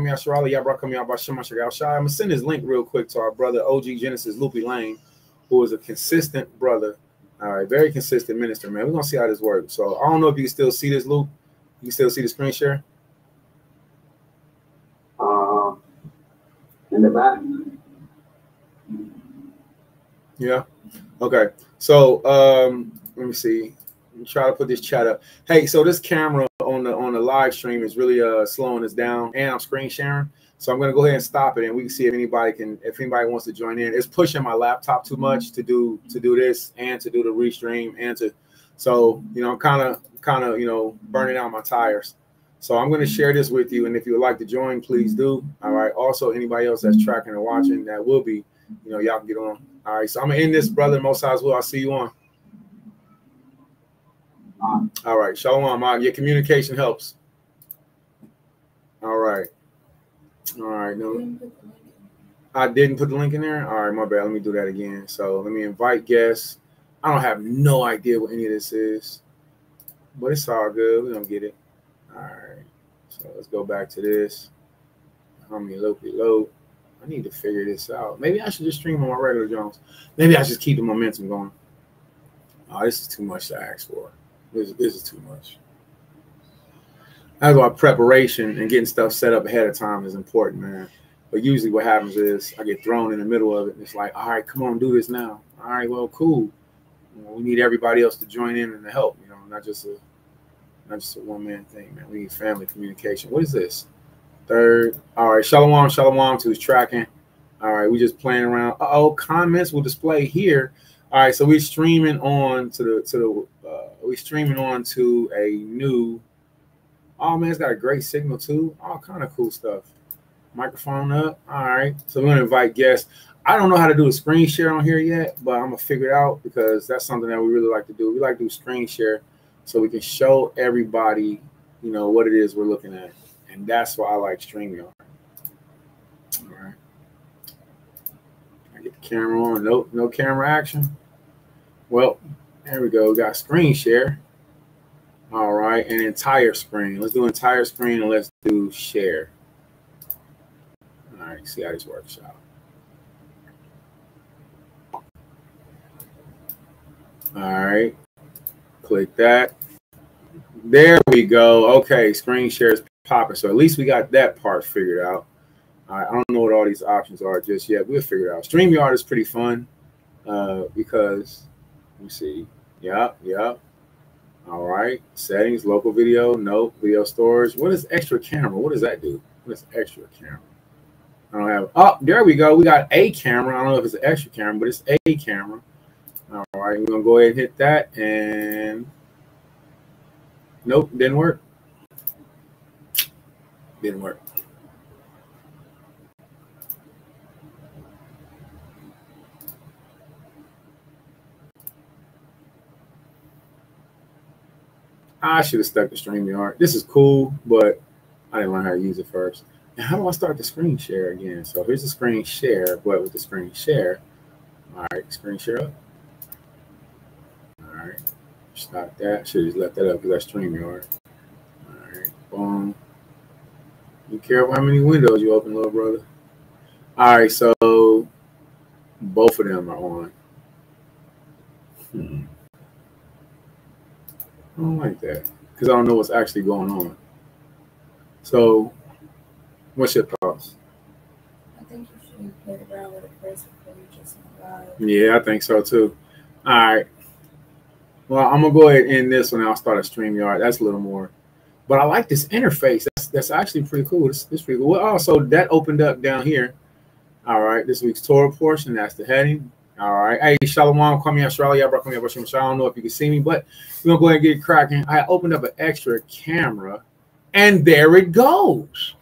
gonna send this link real quick to our brother OG Genesis Loopy Lane, who is a consistent brother. All right, very consistent minister, man. We're gonna see how this works. So I don't know if you can still see this, Luke. You can still see the screen share? In the back. Yeah. Okay. So let me see. Let me try to put this chat up. Hey, so this camera on the live stream is really slowing us down, and I'm screen sharing. So I'm gonna go ahead and stop it, and we can see if anybody wants to join in. It's pushing my laptop too much to do this and to do the restream and to, so you know, I'm kind of you know, burning out my tires. So I'm gonna share this with you, and if you would like to join, please do. All right. Also, anybody else that's tracking and watching that will be, you know, y'all can get on. All right. So I'm gonna end this, brother. Most High's will. I'll see you on. All right. Shalom, Mom. Your communication helps. All right. All right. No, I didn't put the link in there. All right, my bad. Let me do that again. So let me invite guests. I don't have no idea what any of this is, but it's all good. We're gonna get it. All right. So let's go back to this. Load. I need to figure this out. Maybe I should just stream on my regular Jones. Maybe I should keep the momentum going. Oh, this is too much to ask for. This is too much. That's why preparation and getting stuff set up ahead of time is important, man. But usually what happens is I get thrown in the middle of it, and it's like, all right, come on, do this now. All right, well, cool. You know, we need everybody else to join in and to help, you know, not just a one-man thing, man. We need family communication. What is this? Third. All right, shalom to who's tracking. All right, we just playing around. Comments will display here. All right, so we're streaming on to a new. Oh man, it's got a great signal too. All kind of cool stuff. Microphone up. All right, so we're gonna invite guests. I don't know how to do a screen share on here yet, but I'm gonna figure it out because that's something that we really like to do. We like to do screen share so we can show everybody, you know, what it is we're looking at, and that's why I like StreamYard. All right, I get the camera on. Nope, no camera action. Well, there we go. We got screen share. All right, and entire screen. Let's do entire screen and let's do share. All right, see how this works out. All right, click that. There we go. Okay, screen share is popping. So at least we got that part figured out. All right, I don't know what all these options are just yet. We'll figure it out. StreamYard is pretty fun because, let me see. Yep. All right, settings, local video, nope, video storage. What is extra camera? What does that do? What is extra camera? I don't have. Oh, there we go. We got a camera. I don't know if it's an extra camera, but it's a camera. All right, we're gonna go ahead and hit that, and nope, didn't work. Didn't work. I should have stuck to StreamYard. This is cool, but I didn't learn how to use it first. And how do I start the screen share again? So here's the screen share, but with the screen share. All right, screen share up. All right, stop that. Should have just left that up because that's StreamYard. All right, boom. Be careful how many windows you open, little brother. All right, so both of them are on. I don't like that because I don't know what's actually going on. So, what's your thoughts? I think you should play around with it first before you just live. Yeah, I think so too. All right. Well, I'm gonna go ahead and end this one. I'll start a StreamYard. That's a little more, but I like this interface. That's actually pretty cool. This pretty cool. Well, also that opened up down here. All right, this week's Torah portion. That's the heading. All right. Hey, Shalom, come here, Australia. I don't know if you can see me, but we're going to go ahead and get it cracking. I opened up an extra camera, and there it goes.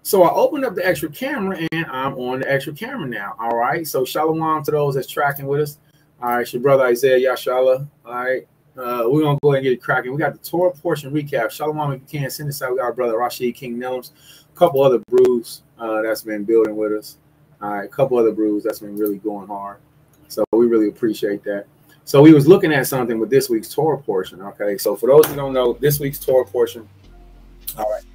So I opened up the extra camera, and I'm on the extra camera now. All right. So Shalom to those that's tracking with us. All right. It's your brother Isaiah Yashala. All right. We're going to go ahead and get it cracking. We got the Torah portion recap. Shalom, if you can, send this out. We got our brother Rashid King Nellums, a couple other brews that's been building with us. All right. A couple other brews that's been really going hard. So we really appreciate that. So we was looking at something with this week's Torah portion. Okay, so for those who don't know, this week's Torah portion. All right,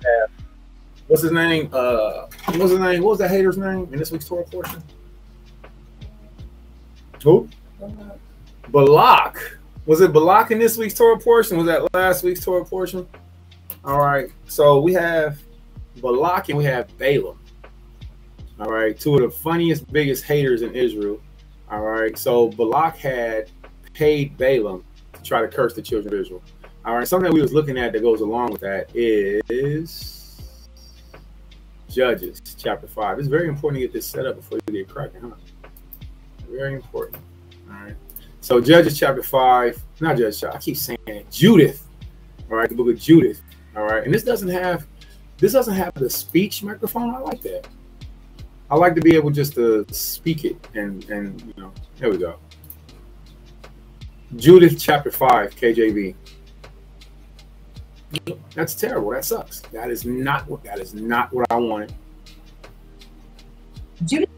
What's his name? What's his name? What was that hater's name in this week's Torah portion? Who? Balak. Was it Balak in this week's Torah portion? Was that last week's Torah portion? All right. So we have Balak and we have Balaam. All right. Two of the funniest, biggest haters in Israel. All right. So Balak had paid Balaam to try to curse the children of Israel. All right. Something that we was looking at that goes along with that is Judges chapter 5. It's very important to get this set up before you get cracking, huh? Very important. All right. So Judges chapter 5, not Judges, I keep saying it, Judith. All right, the book of Judith. All right, and this doesn't have the speech microphone. I like that. I like to be able just to speak it, and you know, there we go. Judith chapter 5, KJV. That's terrible. That sucks. That is not what I wanted. Judith.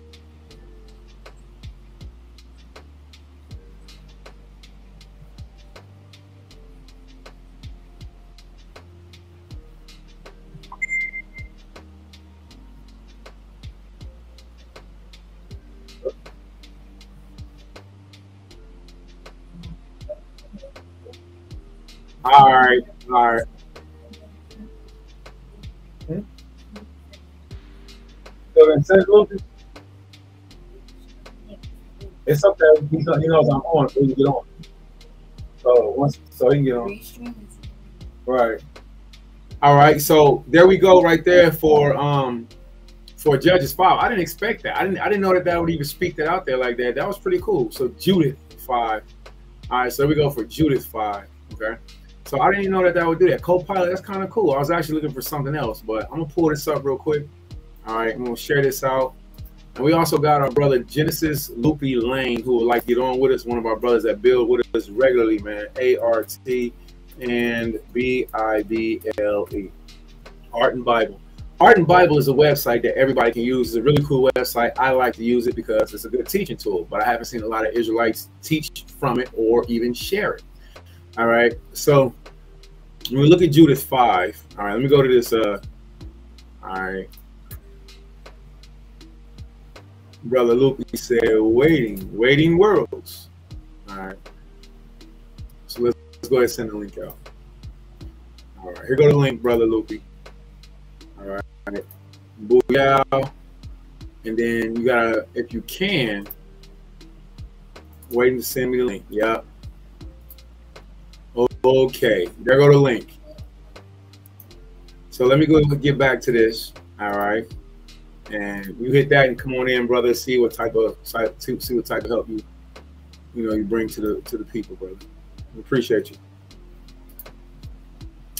All right. So then send Lucas. It's up there. He knows I'm on, so he can get on. So he can get on. Right. All right. So there we go, right there for Judges 5. I didn't expect that. I didn't know that would even speak that out there like that. That was pretty cool. So Judith 5. All right. So we go for Judith 5. Okay. So I didn't even know that would do that. Copilot, that's kind of cool. I was actually looking for something else, but I'm gonna pull this up real quick. All right, I'm gonna share this out. And we also got our brother Genesis Loopy Lane, who would like to get on with us. One of our brothers that build with us regularly, man. ART and BIBLE. Art and Bible. Art and Bible is a website that everybody can use. It's a really cool website. I like to use it because it's a good teaching tool, but I haven't seen a lot of Israelites teach from it or even share it. All right, so when we look at Judith 5, all right, let me go to this. All right, Brother Luke, he said, waiting worlds. All right, so let's go ahead and send the link out. All right, here go the link, Brother Luke. All right, booyah, and then you gotta, if you can, waiting to send me the link. Yep. Okay, there go the link. So let me go get back to this. All right, and you hit that and come on in, brother. See what type of help you bring to the people, brother. We appreciate you.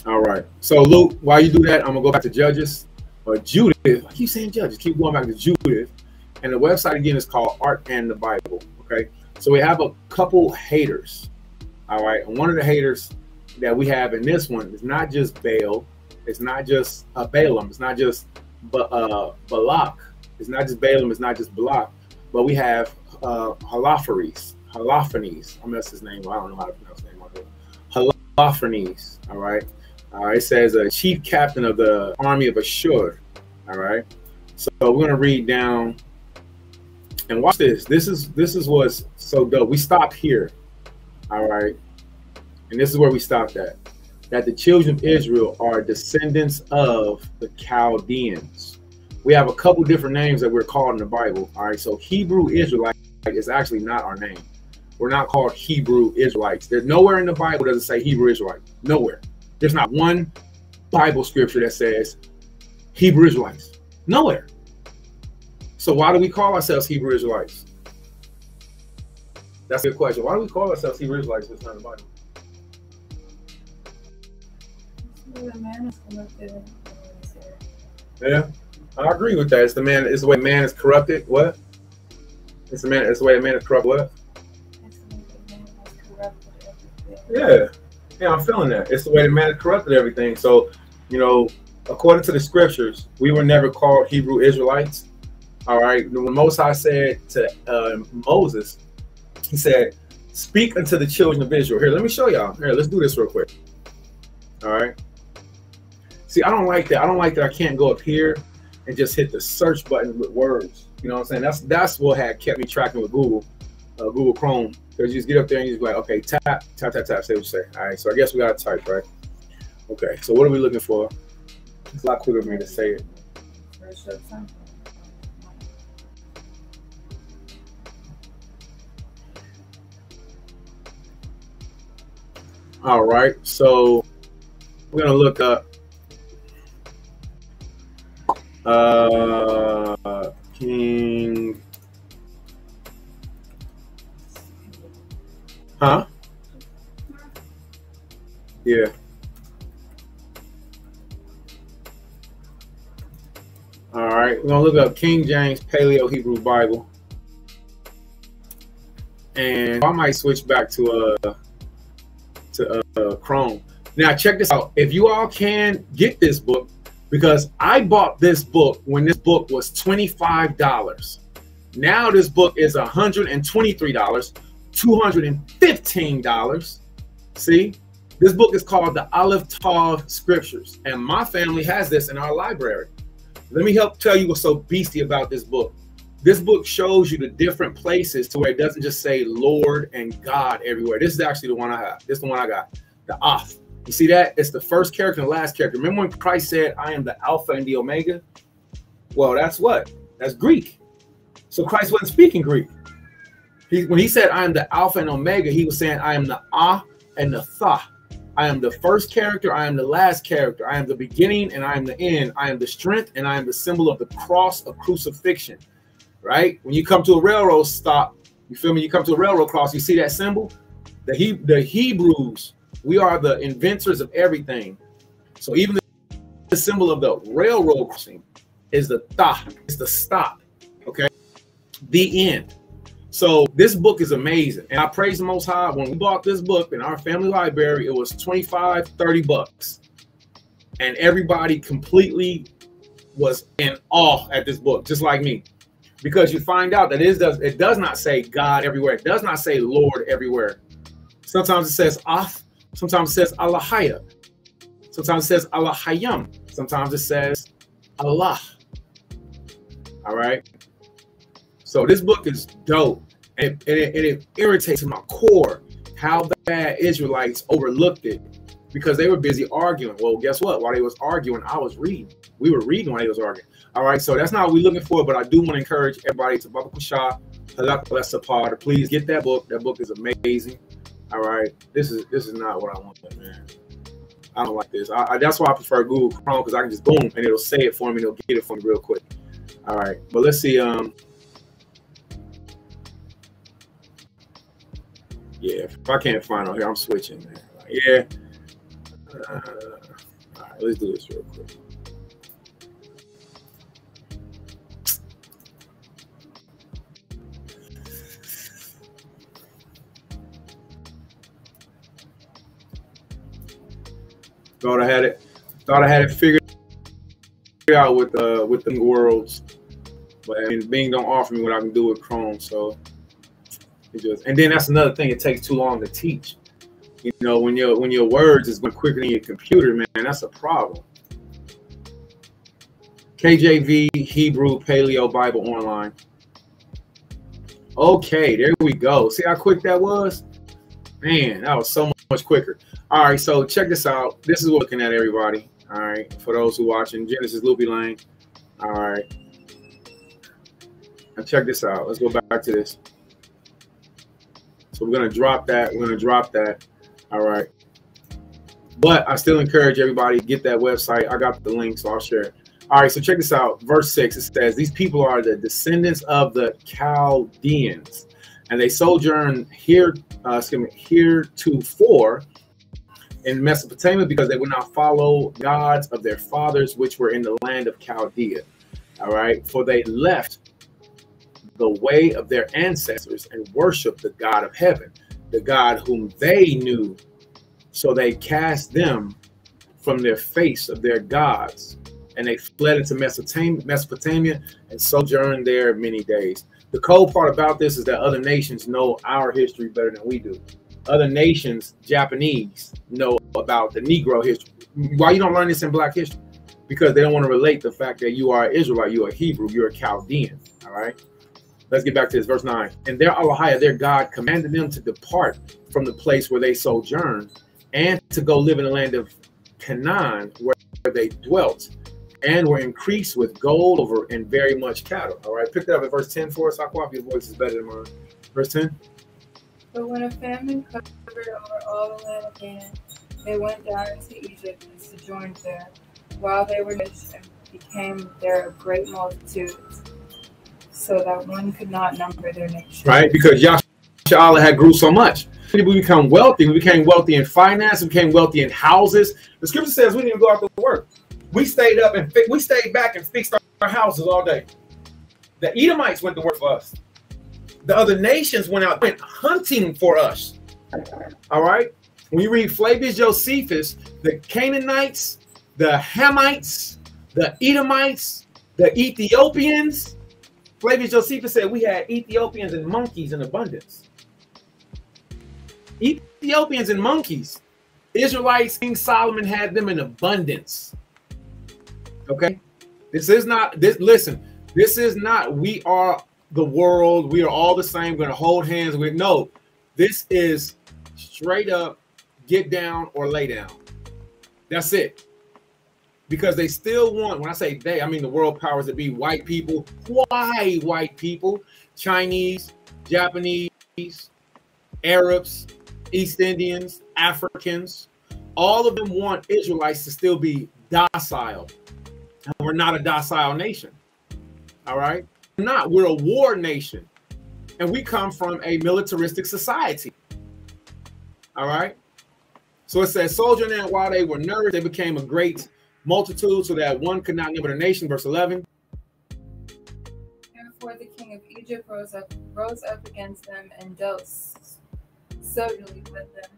All right. So Luke, while you do that, I'm gonna go back to Judges or Judith. I keep saying Judges. Keep going back to Judith, and the website again is called Art and the Bible. Okay. So we have a couple haters. All right, and one of the haters that we have in this one is not just Baal, it's not just Balaam, it's not just Balak, it's not just Balaam, it's not just Balak, but we have Holofernes. I messed his name. I don't know how to pronounce his name. Holofernes. All right. It says a chief captain of the army of Ashur. All right. So we're gonna read down and watch this. This is what's so dope. We stopped here. All right, and this is where we stopped at. That the children of Israel are descendants of the Chaldeans. We have a couple different names that we're called in the Bible. All right, so Hebrew Israelite is actually not our name. We're not called Hebrew Israelites. There's nowhere in the Bible does it say Hebrew Israelite. Nowhere. There's not one Bible scripture that says Hebrew Israelites. Nowhere. So why do we call ourselves Hebrew Israelites? That's a good question. Why do we call ourselves Hebrew Israelites if it's not in the Bible? Yeah, I agree with that. It's the way man is corrupted. What? It's the way a man is corrupt. What? Yeah, I'm feeling that. It's the way the man is corrupted everything. So, according to the scriptures, we were never called Hebrew Israelites. All right. When Most High said to Moses, he said, "Speak unto the children of Israel." Here, let me show y'all. Here, let's do this real quick. All right. See, I don't like that. I don't like that I can't go up here and just hit the search button with words. You know what I'm saying? That's what had kept me tracking with Google Chrome. Because you just get up there and you just be like, okay, tap, tap, tap, tap, say what you say. All right, so I guess we got to type, right? Okay, so what are we looking for? It's a lot quicker for me to say it. All right, so we're going to look up King. Huh? Yeah. All right, we're gonna look up King James Paleo Hebrew Bible, and I might switch back to Chrome. Now check this out. If you all can get this book, because I bought this book when this book was $25. Now this book is $123, $215. See, this book is called the Aleph Tav Scriptures, and my family has this in our library. Let me help tell you what's so beastie about this book. This book shows you the different places to where it doesn't just say Lord and God everywhere. This is actually the one I have. This is the one I got, the Af. You see that? It's the first character and the last character. Remember when Christ said, I am the Alpha and the Omega? Well, that's what? That's Greek. So Christ wasn't speaking Greek. When he said, I am the Alpha and Omega, he was saying, I am the Ah and the Tha. I am the first character. I am the last character. I am the beginning and I am the end. I am the strength and I am the symbol of the cross of crucifixion, right? When you come to a railroad stop, you feel me? You come to a railroad cross, you see that symbol? The Hebrews, we are the inventors of everything. So even the symbol of the railroad crossing is the Tha. It's the stop, okay? The end. So this book is amazing. And I praise the Most High. When we bought this book in our family library, it was $25-30. And everybody completely was in awe at this book, just like me. Because you find out that it does not say God everywhere. It does not say Lord everywhere. Sometimes it says Af. Sometimes it says Allahaya. Sometimes it says Allahayam. Sometimes it says Allah. All right. So this book is dope, and it irritates my core how bad Israelites overlooked it because they were busy arguing. Well, guess what? While they was arguing, I was reading. We were reading while they was arguing. All right, so that's not what we're looking for, but I do want to encourage everybody to Baba Kusha, Halak Lesapar, to please get that book. That book is amazing. All right, this is not what I want, man. I don't like this. That's why I prefer Google Chrome, because I can just boom and it'll say it for me. It'll get it for me real quick. All right, but let's see. Yeah, if I can't find on here, I'm switching, man. Yeah. All right, let's do this real quick. Thought I had it figured out with the worlds, but I mean, Bing don't offer me what I can do with Chrome, so. And then that's another thing. It takes too long to teach. You know, when your words is going quicker than your computer, man, that's a problem. KJV Hebrew Paleo Bible Online. Okay, there we go. See how quick that was? Man, that was so much quicker. All right, so check this out. This is what we're looking at, everybody. All right, for those who are watching, Genesis Loopy Lane. All right. Now check this out. Let's go back to this. So we're going to drop that. We're going to drop that. All right. But I still encourage everybody to get that website. I got the link, so I'll share it. All right. So check this out. Verse 6, it says, these people are the descendants of the Chaldeans, and they sojourn here, heretofore in Mesopotamia because they would not follow gods of their fathers, which were in the land of Chaldea. All right. For they left the way of their ancestors and worship the God of heaven, the God whom they knew. So they cast them from their face of their gods, and they fled into Mesopotamia and sojourned there many days. The cold part about this is that other nations know our history better than we do. Other nations, Japanese, know about the Negro history Why you don't learn this in Black history? Because they don't want to relate the fact that you are an Israelite, you're a Hebrew, you're a Chaldean. All right. Let's get back to this, verse 9. And their Allahia, their God, commanded them to depart from the place where they sojourned and to go live in the land of Canaan, where they dwelt, and were increased with gold, over, and very much cattle. All right, pick that up at verse 10 for us. Aqua, your voice is better than mine. Verse 10. But when a famine covered over all the land of Canaan, they went down into Egypt and sojourned there, while they were nourished and became there a great multitude, so that one could not number their nation. Right, because Yasha had grew so much. We become wealthy. We became wealthy in finance. We became wealthy in houses. The scripture says we didn't even go out to work. We stayed up and we stayed back and fixed our houses all day. The Edomites went to work for us. The other nations went hunting for us. All right. When you read Flavius Josephus, the Canaanites, the Hamites, the Edomites, the Ethiopians, Flavius Josephus said we had Ethiopians and monkeys in abundance. Ethiopians and monkeys. Israelites, King Solomon had them in abundance. Okay, this is not this. Listen, this is not. We are the world. We are all the same. We're gonna hold hands. No. This is straight up. Get down or lay down. That's it. Because they still want. When I say they, I mean the world powers that be. White people. Why white people? Chinese, Japanese, Arabs, East Indians, Africans. All of them want Israelites to still be docile. And we're not a docile nation. All right? We're not. We're a war nation. And we come from a militaristic society. All right? So it says, sojourning while they were nourished, they became a great multitude so that one could not number the nation. Verse 11. Therefore the king of Egypt rose up against them and dealt soberly with them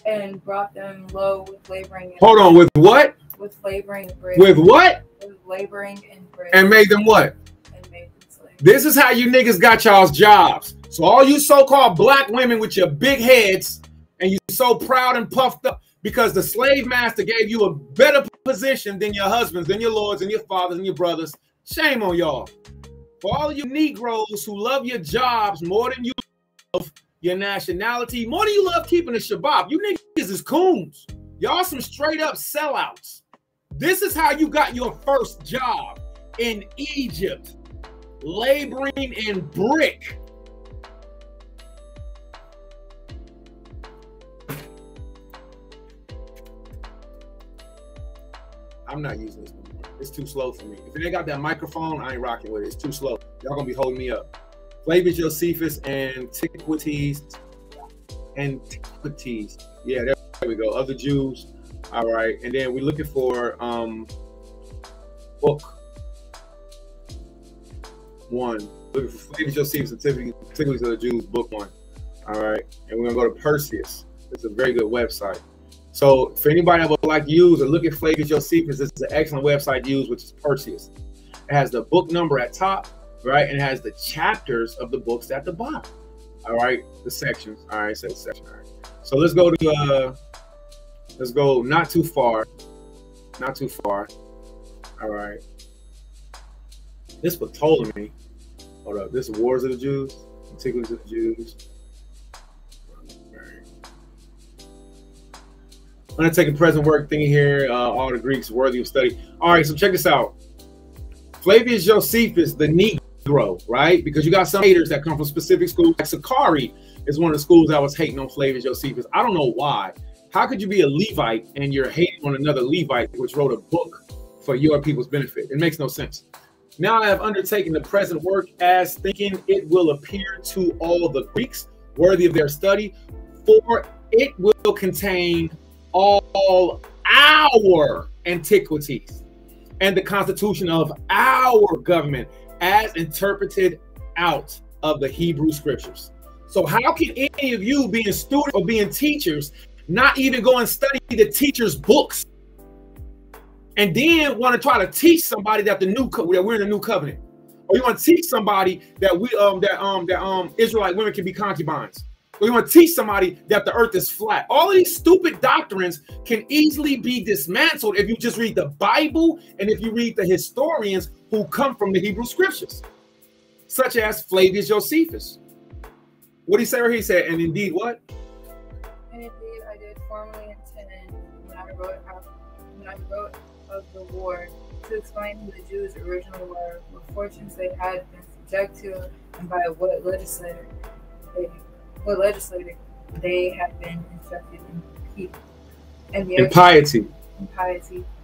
and brought them low with laboring. Hold on, with what? With laboring and bread. With what? With laboring and bread. And made them what? And made them slaves. This is how you niggas got y'all's jobs. So all you so-called black women with your big heads and you so proud and puffed up because the slave master gave you a better position than your husbands, than your lords, and your fathers, and your brothers. Shame on y'all. For all you Negroes who love your jobs more than you love your nationality, more than you love keeping the Shabbat, you niggas is coons. Y'all some straight up sellouts. This is how you got your first job in Egypt, laboring in brick. I'm not using this no more. It's too slow for me. If it ain't got that microphone, I ain't rocking with it. It's too slow. Y'all gonna be holding me up. Flavius Josephus, Antiquities. Yeah, there we go. Other Jews. All right. And then we're looking for book 1. Looking for Flavius Josephus, Antiquities of the Jews, book 1. All right. And we're gonna go to Perseus. It's a very good website. So for anybody that would like to use or look at Flavius Josephus, this is an excellent website to use, which is Perseus. It has the book number at top, right? And it has the chapters of the books at the bottom. All right, the sections. All right, so section. All right. So let's go to let's go not too far. Not too far. All right. This was Ptolemy. Hold up. This is Wars of the Jews, Antiquities of the Jews. I'm going to take a present work thingy here. All the Greeks worthy of study. All right, so check this out. Flavius Josephus, the Negro, right? Because you got some haters that come from specific schools. Like Sakari is one of the schools I was hating on Flavius Josephus. I don't know why. How could you be a Levite and you're hating on another Levite which wrote a book for your people's benefit? It makes no sense. Now I have undertaken the present work as thinking it will appear to all the Greeks worthy of their study, for it will contain all our antiquities and the constitution of our government as interpreted out of the Hebrew scriptures. So how can any of you being students or being teachers not even go and study the teacher's books and then want to try to teach somebody that we're in the new covenant, or you want to teach somebody that Israelite women can be concubines? We want to teach somebody that the earth is flat. All of these stupid doctrines can easily be dismantled if you just read the Bible and if you read the historians who come from the Hebrew scriptures, such as Flavius Josephus. What did he say? Or he said, and indeed what? And indeed, I did formerly intend, when I wrote of the war, to explain who the Jews originally were, what fortunes they had been subject to, and by what legislator they had been instructed in keep, and the piety,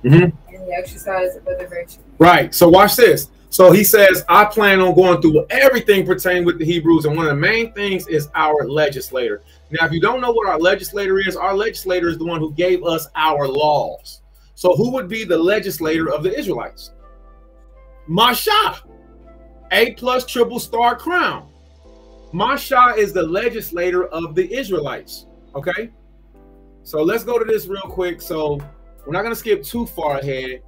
and the exercise of other virtues. Right. So watch this. So he says, I plan on going through everything pertaining with the Hebrews, and one of the main things is our legislator. Now, if you don't know what our legislator is the one who gave us our laws. So who would be the legislator of the Israelites? Masha, A+ triple star crown. Masha is the legislator of the Israelites. Okay, so let's go to this real quick. So we're not going to skip too far ahead,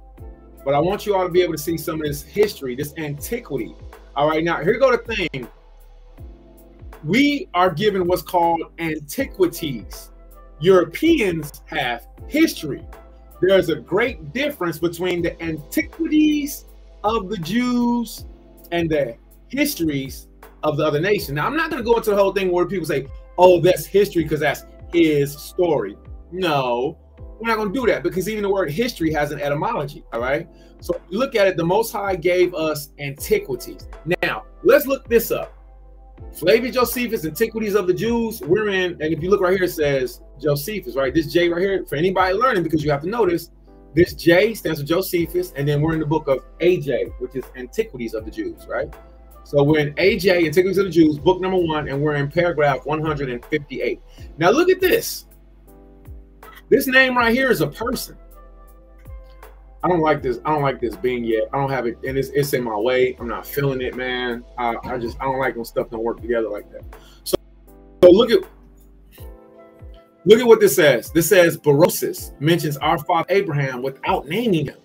but I want you all to be able to see some of this history, this antiquity. All right, now here go the thing. We are given what's called antiquities. Europeans have history. There's a great difference between the antiquities of the Jews and the histories of the other nation. Now, I'm not going to go into the whole thing where people say, oh, that's history because that's his story. No, we're not going to do that, because even the word history has an etymology. All right. So if you look at it, the Most High gave us antiquities. Now, let's look this up. Flavius Josephus, Antiquities of the Jews. We're in, and if you look right here, it says Josephus, right? This J right here, for anybody learning, because you have to notice, this J stands for Josephus, and then we're in the book of AJ, which is Antiquities of the Jews, right? So we're in AJ, Antiquities of the Jews, book number 1, and we're in paragraph 158. Now look at this. This name right here is a person. I don't like this. I don't like this being yet. I don't have it, and it's in my way. I'm not feeling it, man. I don't like when stuff don't work together like that. So look at what this says. This says Berosus mentions our father Abraham without naming him.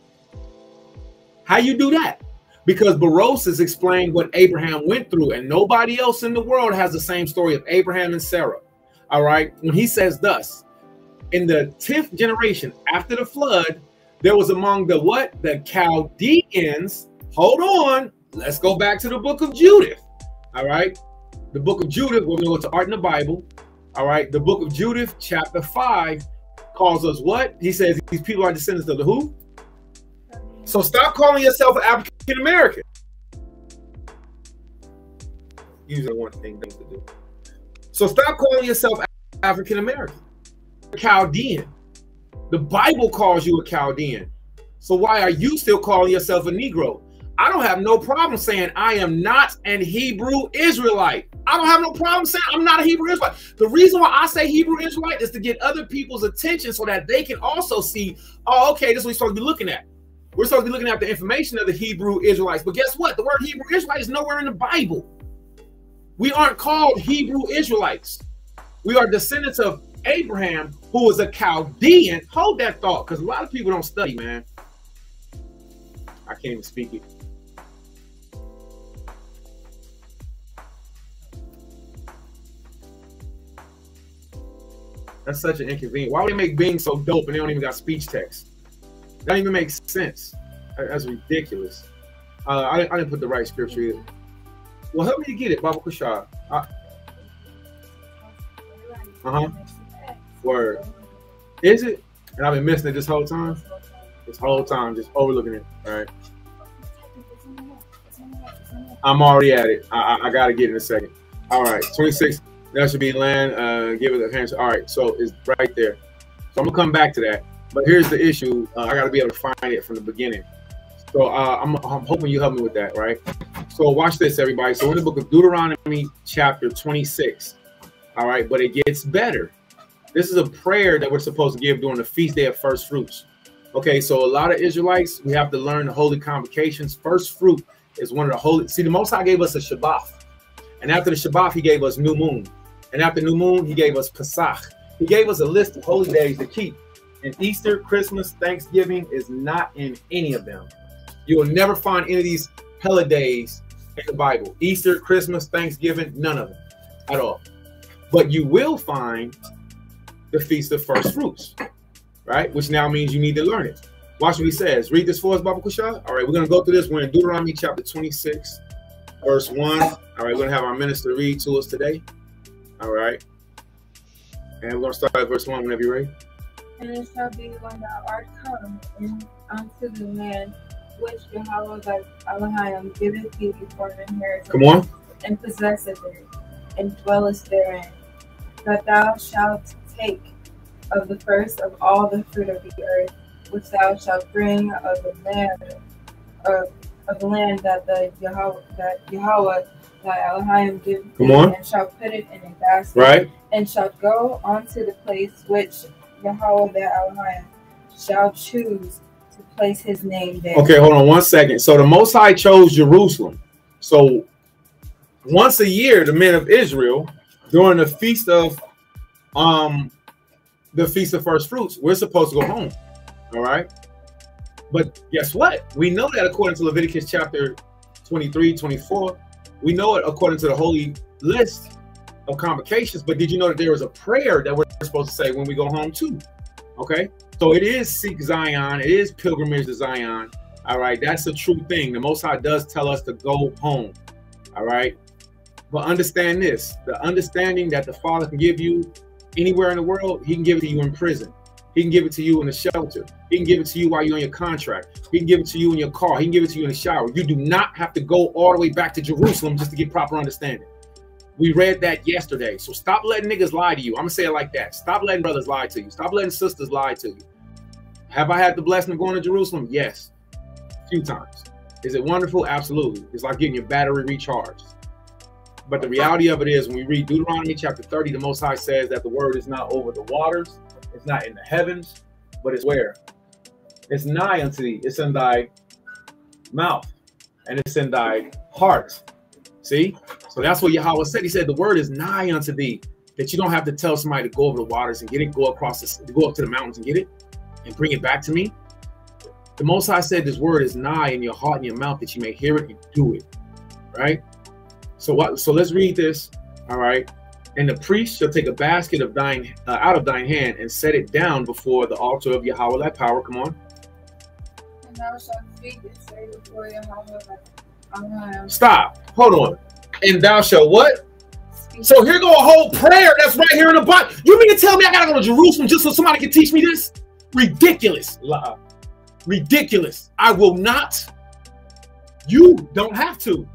How you do that? Because Berosus explained what Abraham went through, and nobody else in the world has the same story of Abraham and Sarah. All right. When he says thus, in the 10th generation after the flood, there was among the what? The Chaldeans. Hold on. Let's go back to the book of Judith. All right. The book of Judith, we're going to go to art in the Bible. All right. The book of Judith, chapter 5, calls us what? He says these people are descendants of the who? So stop calling yourself an African American. Usually one thing to do. So stop calling yourself African American. Chaldean. The Bible calls you a Chaldean. So why are you still calling yourself a Negro? I don't have no problem saying I am not an Hebrew Israelite. I don't have no problem saying I'm not a Hebrew Israelite. The reason why I say Hebrew Israelite is to get other people's attention so that they can also see, oh, okay, this is what we're supposed to be looking at. We're supposed to be looking at the information of the Hebrew Israelites. But guess what? The word Hebrew Israelite is nowhere in the Bible. We aren't called Hebrew Israelites. We are descendants of Abraham, who was a Chaldean. Hold that thought, because a lot of people don't study, man. I can't even speak it. That's such an inconvenience. Why would they make Bing so dope and they don't even got speech text? That don't even make sense. That's ridiculous. I didn't put the right scripture either. Well, help me to get it, Baba Kushar. Word. Is it? And I've been missing it this whole time? This whole time, just overlooking it. All right. I'm already at it. I got to get it in a second. All right. 26. That should be land. Give it a hand. All right. So it's right there. So I'm going to come back to that. But here's the issue. I got to be able to find it from the beginning. So I'm hoping you help me with that, right? So watch this, everybody. So in the book of Deuteronomy, chapter 26. All right. But it gets better. This is a prayer that we're supposed to give during the feast day of first fruits. Okay, so a lot of Israelites, we have to learn the holy convocations. First fruit is one of the holy. See, the Most High gave us a Shabbat. And after the Shabbat, he gave us new moon. And after new moon, he gave us Pesach. He gave us a list of holy days to keep. And Easter, Christmas, Thanksgiving is not in any of them. You will never find any of these holidays in the Bible. Easter, Christmas, Thanksgiving, none of them at all. But you will find the Feast of First Fruits, right? Which now means you need to learn it. Watch what he says. Read this for us, Baba Kusha. All right, we're going to go through this. We're in Deuteronomy chapter 26, verse 1. All right, we're going to have our minister read to us today. All right. And we're going to start at verse 1 whenever you're ready. And it shall be when thou art come in unto the land which Yahweh thy Elohim giveth thee for an inheritance. Come on. And possesseth it, and dwellest therein, that thou shalt take of the first of all the fruit of the earth, which thou shalt bring of the land that Yahweh thy Elohim giveth thee, and shalt put it in a basket, right? And shalt go unto the place which Yahweh thy Elohim shall choose to place his name there. Okay, hold on 1 second. So the Most High chose Jerusalem. So once a year, the men of Israel, during the feast of First Fruits, we're supposed to go home. All right. But guess what? We know that according to Leviticus chapter 23, 24, we know it according to the holy list of convocations. But did you know that there is a prayer that we're supposed to say when we go home too? Okay. So it is seek Zion. It is pilgrimage to Zion. All right. That's a true thing. The Most High does tell us to go home. All right. But understand this, the understanding that the Father can give you anywhere in the world, he can give it to you in prison. He can give it to you in the shelter. He can give it to you while you're on your contract. He can give it to you in your car. He can give it to you in the shower. You do not have to go all the way back to Jerusalem just to get proper understanding. We read that yesterday. So stop letting niggas lie to you. I'm going to say it like that. Stop letting brothers lie to you. Stop letting sisters lie to you. Have I had the blessing of going to Jerusalem? Yes. A few times. Is it wonderful? Absolutely. It's like getting your battery recharged. But the reality of it is, when we read Deuteronomy chapter 30, the Most High says that the word is not over the waters. It's not in the heavens, but it's where? It's nigh unto thee. It's in thy mouth, and it's in thy heart. See? So that's what Yahweh said. He said the word is nigh unto thee, that you don't have to tell somebody to go over the waters and get it, go across the, go up to the mountains and get it, and bring it back to me. The Most High said this word is nigh in your heart and your mouth, that you may hear it and do it. Right? So what? So let's read this. All right. And the priest shall take a basket of thine out of thine hand and set it down before the altar of Yahweh thy power. Come on. And thou shalt speak and say before Yahweh thy Stop. Hold on. And thou shalt what? Speak. So here go a whole prayer that's right here in the Bible. You mean to tell me I gotta go to Jerusalem just so somebody can teach me this? Ridiculous. Ridiculous. I will not. You don't have to.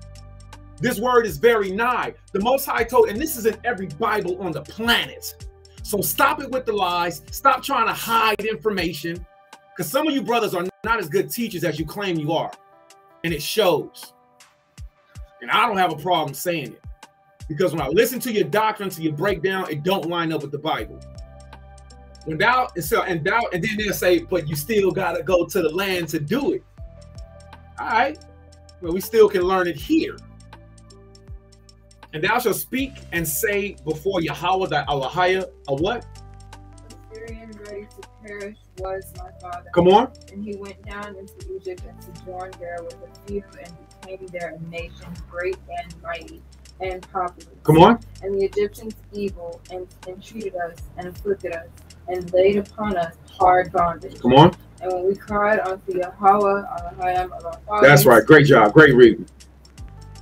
This word is very nigh. The Most High told, and this is in every Bible on the planet. So stop it with the lies. Stop trying to hide information, because some of you brothers are not as good teachers as you claim you are. And it shows. And I don't have a problem saying it, because when I listen to your doctrine, to your breakdown, it don't line up with the Bible. When thou, and then they'll say, but you still got to go to the land to do it. All right. Well, we still can learn it here. And thou shalt speak and say before Yahweh thy Elohim, a what? A Syrian ready to perish was my father. Come on. And he went down into Egypt and sojourned there with a few, and became there a nation great and mighty and populous. Come on. And the Egyptians evil and entreated us and afflicted us and laid upon us hard bondage. Come on. And when we cried unto Yahweh Elohim of our fathers. That's right. Great job. Great reading.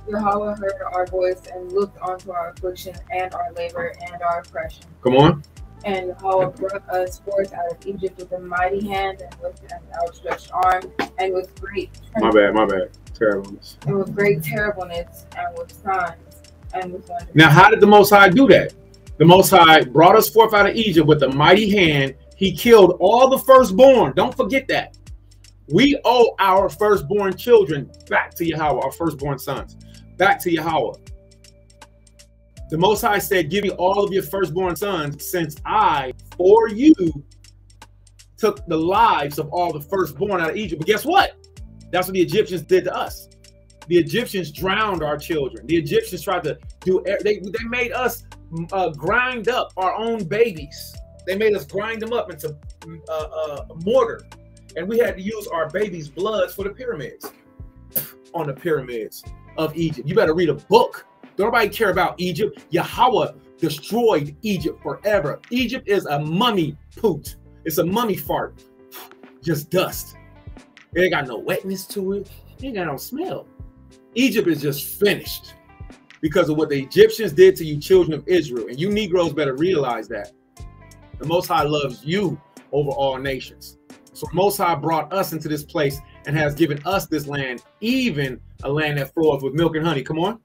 Yahweh heard our voice and looked onto our affliction and our labor and our oppression. Come on. And Yahweh brought us forth out of Egypt with a mighty hand and with an outstretched arm and with great my bad. Terribleness. And with great terribleness and with signs and with wonders. Now, how did the Most High do that? The Most High brought us forth out of Egypt with a mighty hand. He killed all the firstborn. Don't forget that. We owe our firstborn children back to Yahweh, our firstborn sons. Back to Yahweh. The Most High said, give me all of your firstborn sons, since I, for you, took the lives of all the firstborn out of Egypt. But guess what? That's what the Egyptians did to us. The Egyptians drowned our children. The Egyptians tried to do, they made us grind up our own babies. They made us grind them up into mortar. And we had to use our babies' bloods for the pyramids. On the pyramids of Egypt. You better read a book. Don't nobody care about Egypt. Yahweh destroyed Egypt forever. Egypt is a mummy poot. It's a mummy fart. Just dust. It ain't got no wetness to it. It ain't got no smell. Egypt is just finished because of what the Egyptians did to you children of Israel. And you Negroes better realize that. The Most High loves you over all nations. So Most High brought us into this place and has given us this land, even a land that flows with milk and honey. Come on.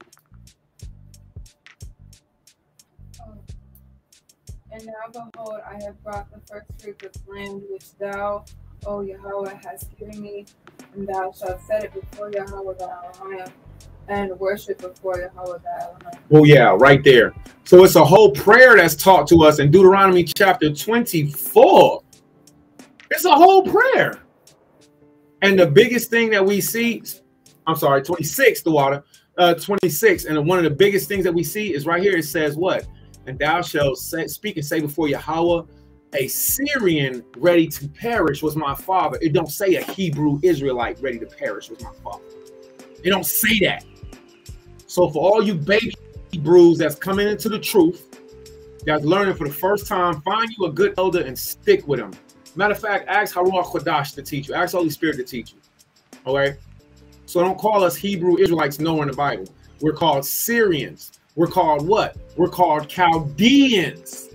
And now behold, I have brought the first fruit of land which thou, O Yahweh, hast given me, and thou shalt set it before Yahweh thy Elohim, and worship before Yahweh thy Elohim. Well, yeah, right there. So it's a whole prayer that's taught to us in Deuteronomy chapter 24. It's a whole prayer. And the biggest thing that we see, I'm sorry, 26, the water, 26. And one of the biggest things that we see is right here. It says what? And thou shalt speak and say before Yahweh, a Syrian ready to perish was my father. It don't say a Hebrew Israelite ready to perish was my father. It don't say that. So for all you baby Hebrews that's coming into the truth, that's learning for the first time, find you a good elder and stick with him. Matter of fact, ask Haruach Kodash to teach you. Ask Holy Spirit to teach you. Okay? So don't call us Hebrew Israelites nowhere in the Bible. We're called Syrians. We're called what? We're called Chaldeans.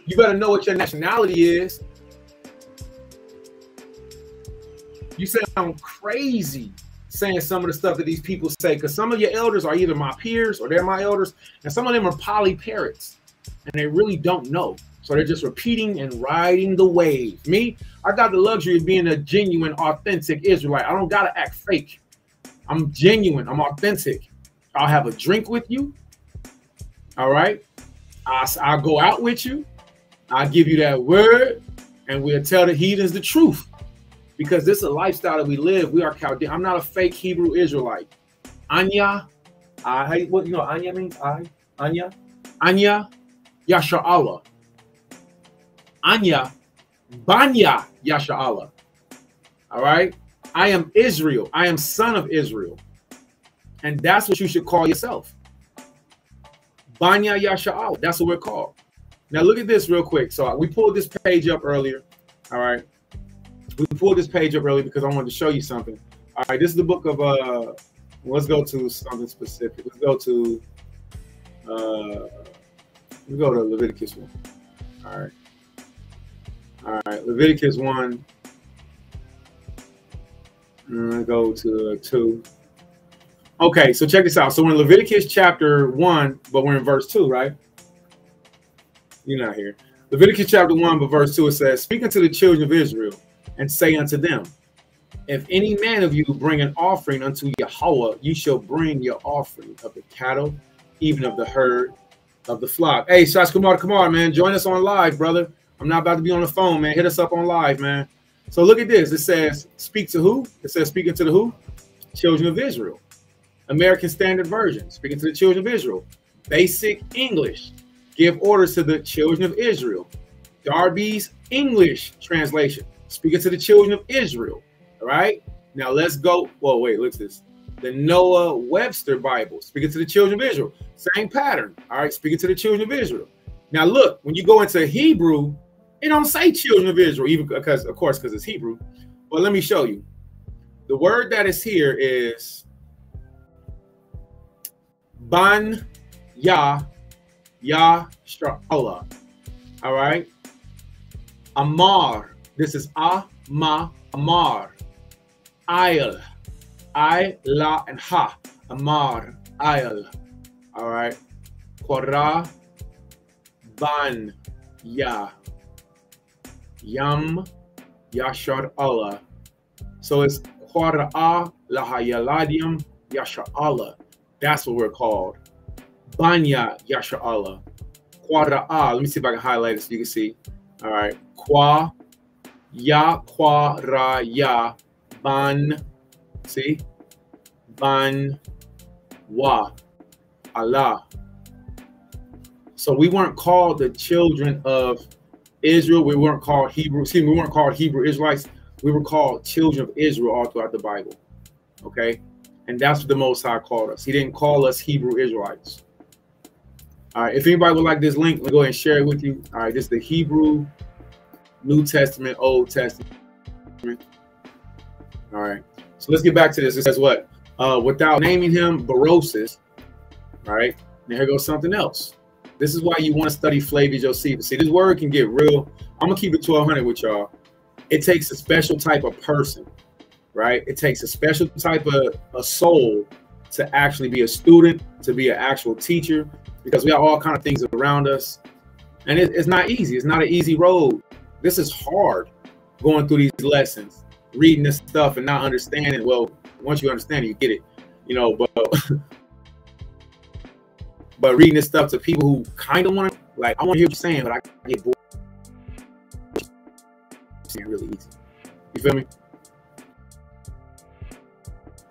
You better know what your nationality is. You sound crazy saying some of the stuff that these people say, because some of your elders are either my peers or they're my elders, and some of them are polyparrots, and they really don't know. So they're just repeating and riding the wave. Me, I got the luxury of being a genuine, authentic Israelite. I don't got to act fake. I'm genuine. I'm authentic. I'll have a drink with you. All right. I'll go out with you. I'll give you that word, and we'll tell the heathens the truth. Because this is a lifestyle that we live. We are Chaldean. I'm not a fake Hebrew Israelite. Anya. What you know Anya means? Anya. Anya Yasha Allah. Anya Banya Yasha Allah. All right. I am Israel. I am son of Israel. And that's what you should call yourself. Banya Yasha Allah. That's what we're called. Now look at this real quick. So we pulled this page up earlier. All right. We pulled this page up earlier because I wanted to show you something. All right. This is the book of let's go to something specific. Let's go to Leviticus 1. All right. All right, Leviticus 1. I'm go to 2. Okay, so check this out. So we're in Leviticus chapter 1, but we're in verse 2, right? You're not here. Leviticus chapter 1, but verse 2, it says, speak unto the children of Israel, and say unto them, if any man of you bring an offering unto Yahweh, you shall bring your offering of the cattle, even of the herd, of the flock. Hey, Shash Kumar, man, join us on live, brother. I'm not about to be on the phone, man. Hit us up on live, man. So look at this. It says, speak to who? It says, speaking to the who? Children of Israel. American Standard Version, speaking to the children of Israel. Basic English, give orders to the children of Israel. Darby's English translation, speaking to the children of Israel. All right. Now let's go. Well, wait, look at this. The Noah Webster Bible, speaking to the children of Israel. Same pattern. All right. Speaking to the children of Israel. Now look, when you go into Hebrew, it don't say children of Israel, even because, of course, because it's Hebrew. But let me show you. The word that is here is Ban Ya Sha'ala. All right. Amar. This is Amar. Ayel. I, La, and Ha. Amar. Ayel. All right. Korah. Ban. Ya. Yam. Yashar Allah. So it's Korah. Lahayaladium. Yashar Allah. That's what we're called. Banya Yasha Allah. Kwara. Let me see if I can highlight it so you can see. All right. Kwa Ya Kwara Ya Ban. See? Ban Wa Allah. So we weren't called the children of Israel. We weren't called Hebrew. See, we weren't called Hebrew Israelites. We were called children of Israel all throughout the Bible. Okay? And that's what the Most High called us. He didn't call us Hebrew Israelites. All right, if anybody would like this link, let me go ahead and share it with you. All right, this is the Hebrew New Testament, Old Testament. All right, so let's get back to this. It says what? Without naming him Berosus, all right, now here goes something else. This is why you want to study Flavius Josephus. See, this word can get real. I'm going to keep it 1200 with y'all. It takes a special type of person, right? It takes a special type of a soul to actually be a student, to be an actual teacher, because we have all kind of things around us. And it's not easy. It's not an easy road. This is hard, going through these lessons, reading this stuff and not understanding. Well, once you understand it, you get it, you know, but reading this stuff to people who kind of want to, like, I want to hear what you're saying, but I get bored. It's really easy. You feel me?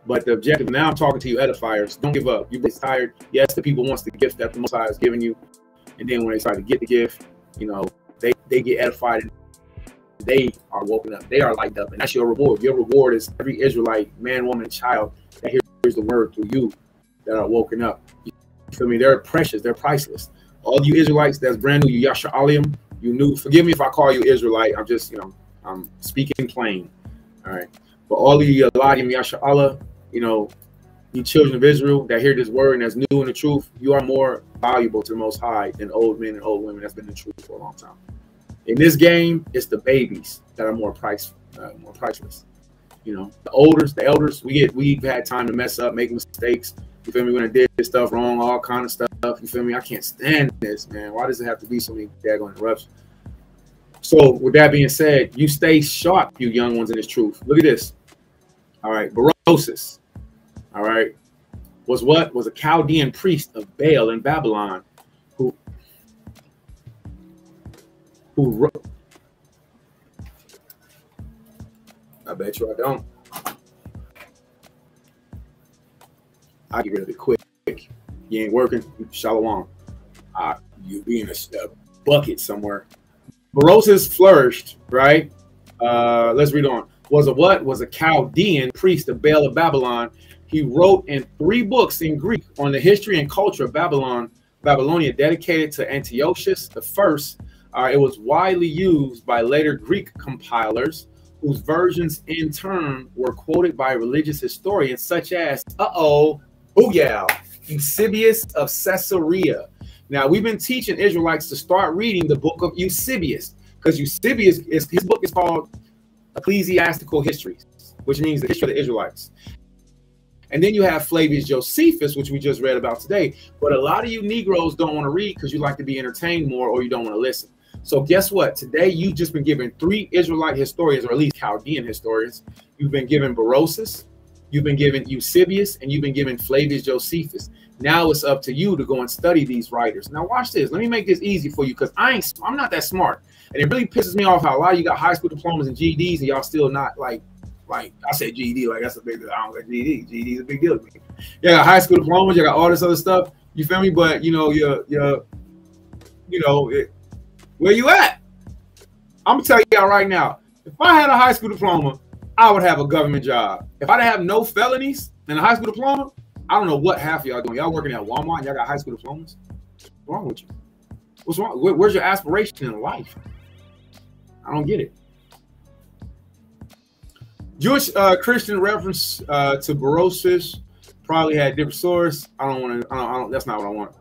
But the objective, now I'm talking to you edifiers, don't give up. You're tired. Yes, the people wants the gift that the Most High is giving you. And then when they start to get the gift, you know, they get edified. And they are woken up. They are lighted up. And that's your reward. Your reward is every Israelite, man, woman, and child that hears the word through you that are woken up. You feel me? They're precious. They're priceless. All you Israelites that's brand new, you Yasha Alim, you new. Forgive me if I call you Israelite. I'm just, you know, I'm speaking plain. All right. But all of you Eladim, Yasha Allah, you know, you children of Israel that hear this word and that's new in the truth, you are more valuable to the Most High than old men and old women that's been in the truth for a long time. In this game, it's the babies that are more priceless. You know, the elders, we've had time to mess up, make mistakes. You feel me? When I did this stuff wrong, all kind of stuff. You feel me? I can't stand this, man. Why does it have to be so many daggone interruptions? So with that being said, you stay sharp, you young ones in this truth. Look at this. All right, Berosus. All right, was a Chaldean priest of Baal in Babylon, who wrote. I bet you I don't. I'll get rid of it quick. You ain't working. Shalom. You be in a bucket somewhere. Berosus flourished, right? Let's read on. Was a Chaldean priest of Baal of Babylon. He wrote in 3 books in Greek on the history and culture of Babylonia, dedicated to Antiochus I. It was widely used by later Greek compilers, whose versions in turn were quoted by religious historians such as, Eusebius of Caesarea. Now, we've been teaching Israelites to start reading the book of Eusebius, because Eusebius, his book is called Ecclesiastical Histories, which means the history of the Israelites. And then you have Flavius Josephus, which we just read about today. But a lot of you Negroes don't want to read because you like to be entertained more, or you don't want to listen. So guess what? Today, you've just been given 3 Israelite historians, or at least Chaldean historians. You've been given Berosus, you've been given Eusebius, and you've been given Flavius Josephus. Now it's up to you to go and study these writers. Now watch this. Let me make this easy for you, because I'm not that smart. And it really pisses me off how a lot of you got high school diplomas and GEDs, and y'all still not like I said GED, like that's a big deal. I don't got GED. GED is a big deal to me. You got high school diplomas, you got all this other stuff. You feel me? But you know, where you at? I'm gonna tell y'all right now. If I had a high school diploma, I would have a government job. If I didn't have no felonies and a high school diploma, I don't know what half of y'all doing. Y'all working at Walmart and y'all got high school diplomas? What's wrong with you? What's wrong? Where's your aspiration in life? I don't get it. Jewish Christian reference to Berosus probably had different source. I don't want to. That's not what I want.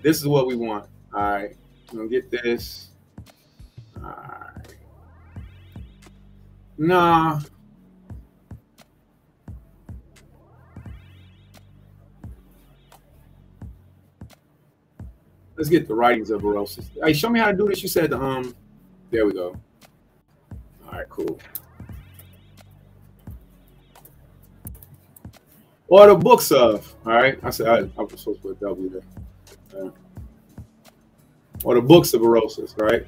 This is what we want. All right, I'm gonna get this. All right. Nah. Let's get the writings of Berosus. Hey, show me how to do this. You said the There we go. All right, cool. Or the books of, all right. I said I was supposed to put a W there. Or the books of Berosus, all right.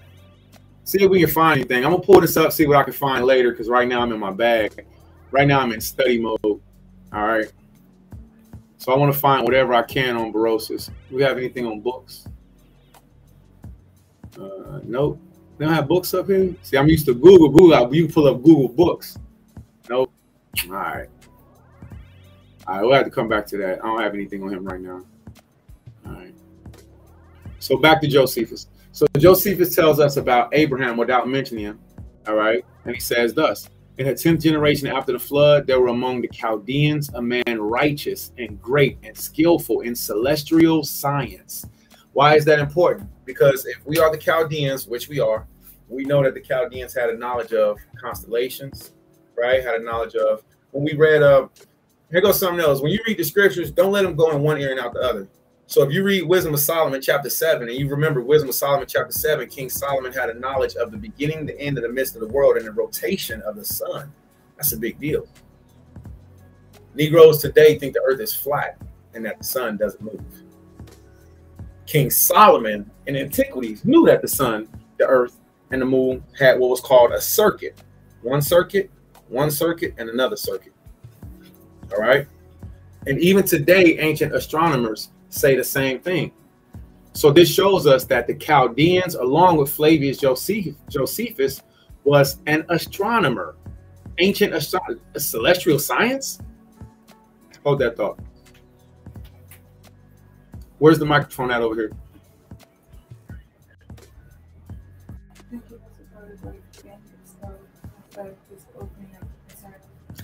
See if we can find anything. I'm gonna pull this up, see what I can find later, because right now I'm in my bag. Right now I'm in study mode. All right. So I want to find whatever I can on Berosus. Do we have anything on books? Nope. They don't have books up here. See, I'm used to Google. You pull up Google Books. Nope. All right. All right, we'll have to come back to that. I don't have anything on him right now. All right. So back to Josephus. So Josephus tells us about Abraham without mentioning him. All right. And he says thus, in the 10th generation after the flood, there were among the Chaldeans a man righteous and great and skillful in celestial science. Why is that important? Because if we are the Chaldeans, which we are, we know that the Chaldeans had a knowledge of constellations, right? Had a knowledge of, when we read, here goes something else. When you read the scriptures, don't let them go in one ear and out the other. So if you read Wisdom of Solomon chapter 7, and you remember Wisdom of Solomon chapter 7, King Solomon had a knowledge of the beginning, the end, and the midst of the world and the rotation of the sun. That's a big deal. Negroes today think the earth is flat and that the sun doesn't move. King Solomon in antiquities knew that the sun, the earth, and the moon had what was called a circuit. One circuit, and another circuit. All right? And even today, ancient astronomers say the same thing. So this shows us that the Chaldeans, along with Flavius Josephus, was an astronomer. Ancient celestial science? Hold that thought. Where's the microphone at over here?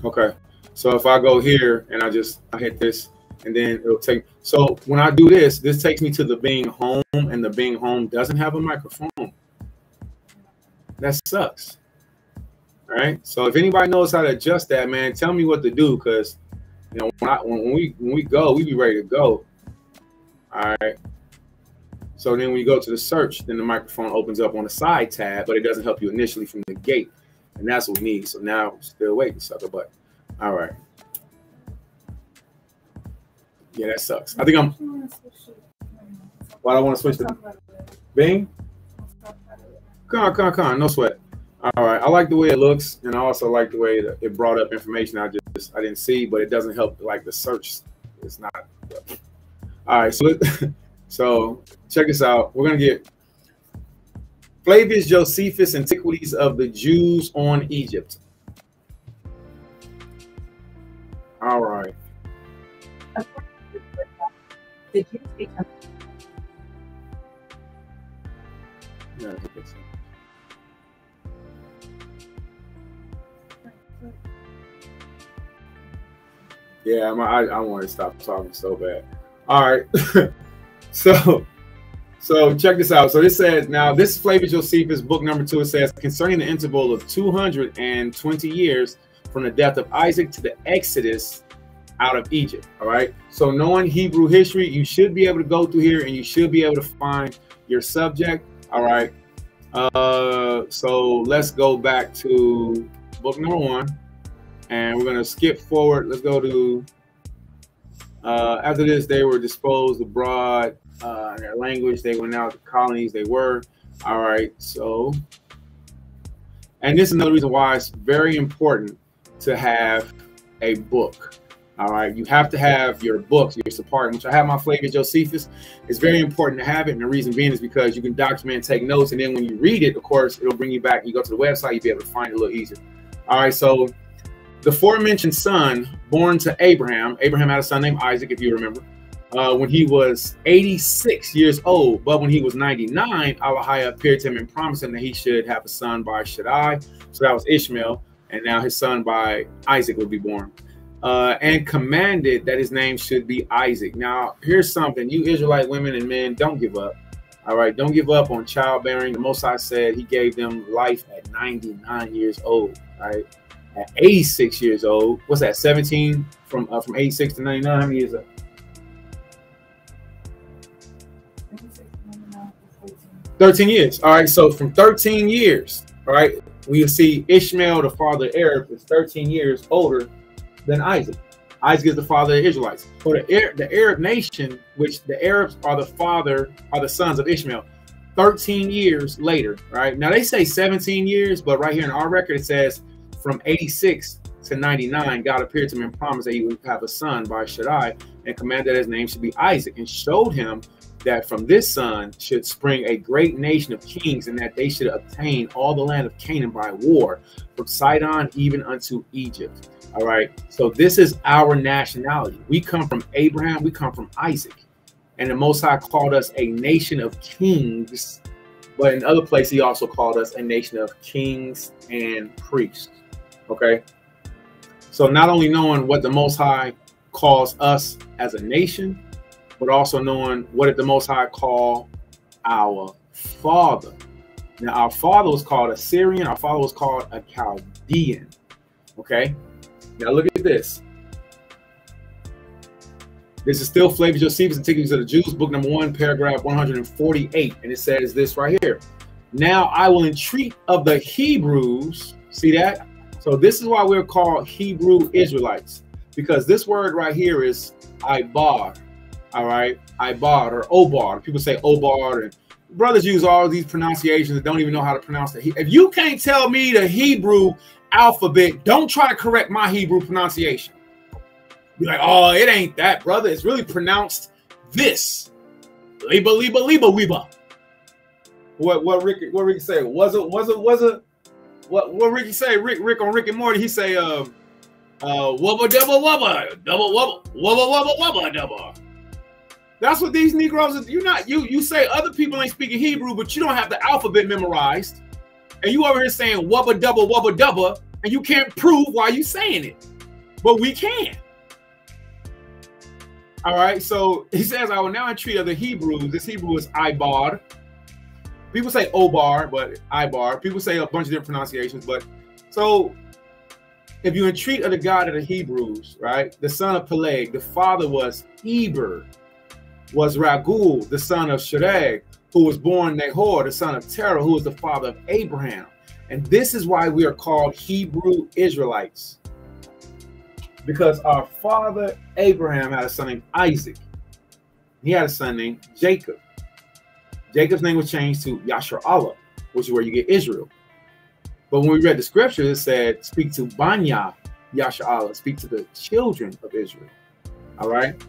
Okay. So if I go here and I hit this, and then it'll take, so when I do this, this takes me to the Bing Home, and the Bing Home doesn't have a microphone. That sucks. All right. So if anybody knows how to adjust that, man, tell me what to do, because you know when we go, we be ready to go. All right. So then when you go to the search, then the microphone opens up on the side tab, but it doesn't help you initially from the gate, and that's what we need. So now still waiting, sucker butt. All right. Yeah, that sucks. I think I'm. Why do I want to switch to Bing? Come on, no sweat. All right, I like the way it looks, and I also like the way that it brought up information I didn't see, but it doesn't help like the search. It's not. All right, so check this out. We're gonna get Flavius Josephus, Antiquities of the Jews on Egypt. All right. The Jews become. Yeah, I want to stop talking so bad. All right. so check this out. So this says, now this is Flavius Josephus, book number 2. It says, concerning the interval of 220 years from the death of Isaac to the Exodus out of Egypt. All right. So knowing Hebrew history, you should be able to go through here and you should be able to find your subject. All right. So let's go back to book number 1, and we're going to skip forward. Let's go to, after this, they were disposed abroad, their language, they went out to colonies, they were. All right. So, and this is another reason why it's very important to have a book. All right, you have to have your books, your support, which I have my Flavius Josephus. It's very important to have it, and the reason being is because you can document and take notes, and then when you read it, of course, it'll bring you back. You go to the website, you'll be able to find it a little easier. All right, so the aforementioned son born to Abraham had a son named Isaac, if you remember, when he was 86 years old. But when he was 99, Allah appeared to him and promised him that he should have a son by Shaddai. So that was Ishmael, and now his son by Isaac would be born. And commanded that his name should be Isaac. Now, here's something. You Israelite women and men, don't give up. All right, don't give up on childbearing. The Most High said he gave them life at 99 years old, right? At 86 years old. What's that, 17 from 86 to 99? How many years up? 13 years. All right, so from 13 years, all right, we see Ishmael, the father of Arab, is 13 years older than Isaac. Isaac is the father of the Israelites. For the Arab nation, which the Arabs are the sons of Ishmael, 13 years later, right? Now they say 17 years, but right here in our record it says from 86 to 99, God appeared to him and promised that he would have a son by Shaddai, and commanded that his name should be Isaac, and showed him that from this son should spring a great nation of kings, and that they should obtain all the land of Canaan by war, from Sidon even unto Egypt. All right, so this is our nationality. We come from Abraham, we come from Isaac, And the Most High called us a nation of kings. But in other places, he also called us a nation of kings and priests. Okay. So not only knowing what the Most High calls us as a nation, but also knowing what did the Most High call our father. Now, our father was called a Syrian. Our father was called a Chaldean. Okay. Now look at this. This is still Flavius Josephus, Antiquities of the Jews, book number 1, paragraph 148. And it says this right here. Now I will entreat of the Hebrews. See that? So this is why we're called Hebrew Israelites, because this word right here is Ibar. All right. Ibar or Obar. People say Obar, and brothers use all these pronunciations that don't even know how to pronounce it. If you can't tell me the Hebrew alphabet, don't try to correct my Hebrew pronunciation. Be like, oh, it ain't that, brother. It's really pronounced this. Liba, liba, liba, weeba. What Ricky say? What Ricky say? Rick on Rick and Morty, he say wubba double wubba double wubba wubba wubba double. That's what these Negroes are. You say other people ain't speaking Hebrew, but you don't have the alphabet memorized. And you over here saying wubba double, and you can't prove why you saying it. But we can. All right, so he says, I will now entreat of the Hebrews. This Hebrew is Ibar. People say Obar, but Ibar. People say a bunch of different pronunciations. But so if you entreat of the God of the Hebrews, right, the son of Peleg, the father was Eber, was Ragul, the son of Shereg, who was born Nahor, the son of Terah, who was the father of Abraham. And this is why we are called Hebrew Israelites. Because our father Abraham had a son named Isaac. He had a son named Jacob. Jacob's name was changed to Yasharallah, which is where you get Israel. But when we read the scriptures, it said, speak to Banya Yasharallah, speak to the children of Israel. All right.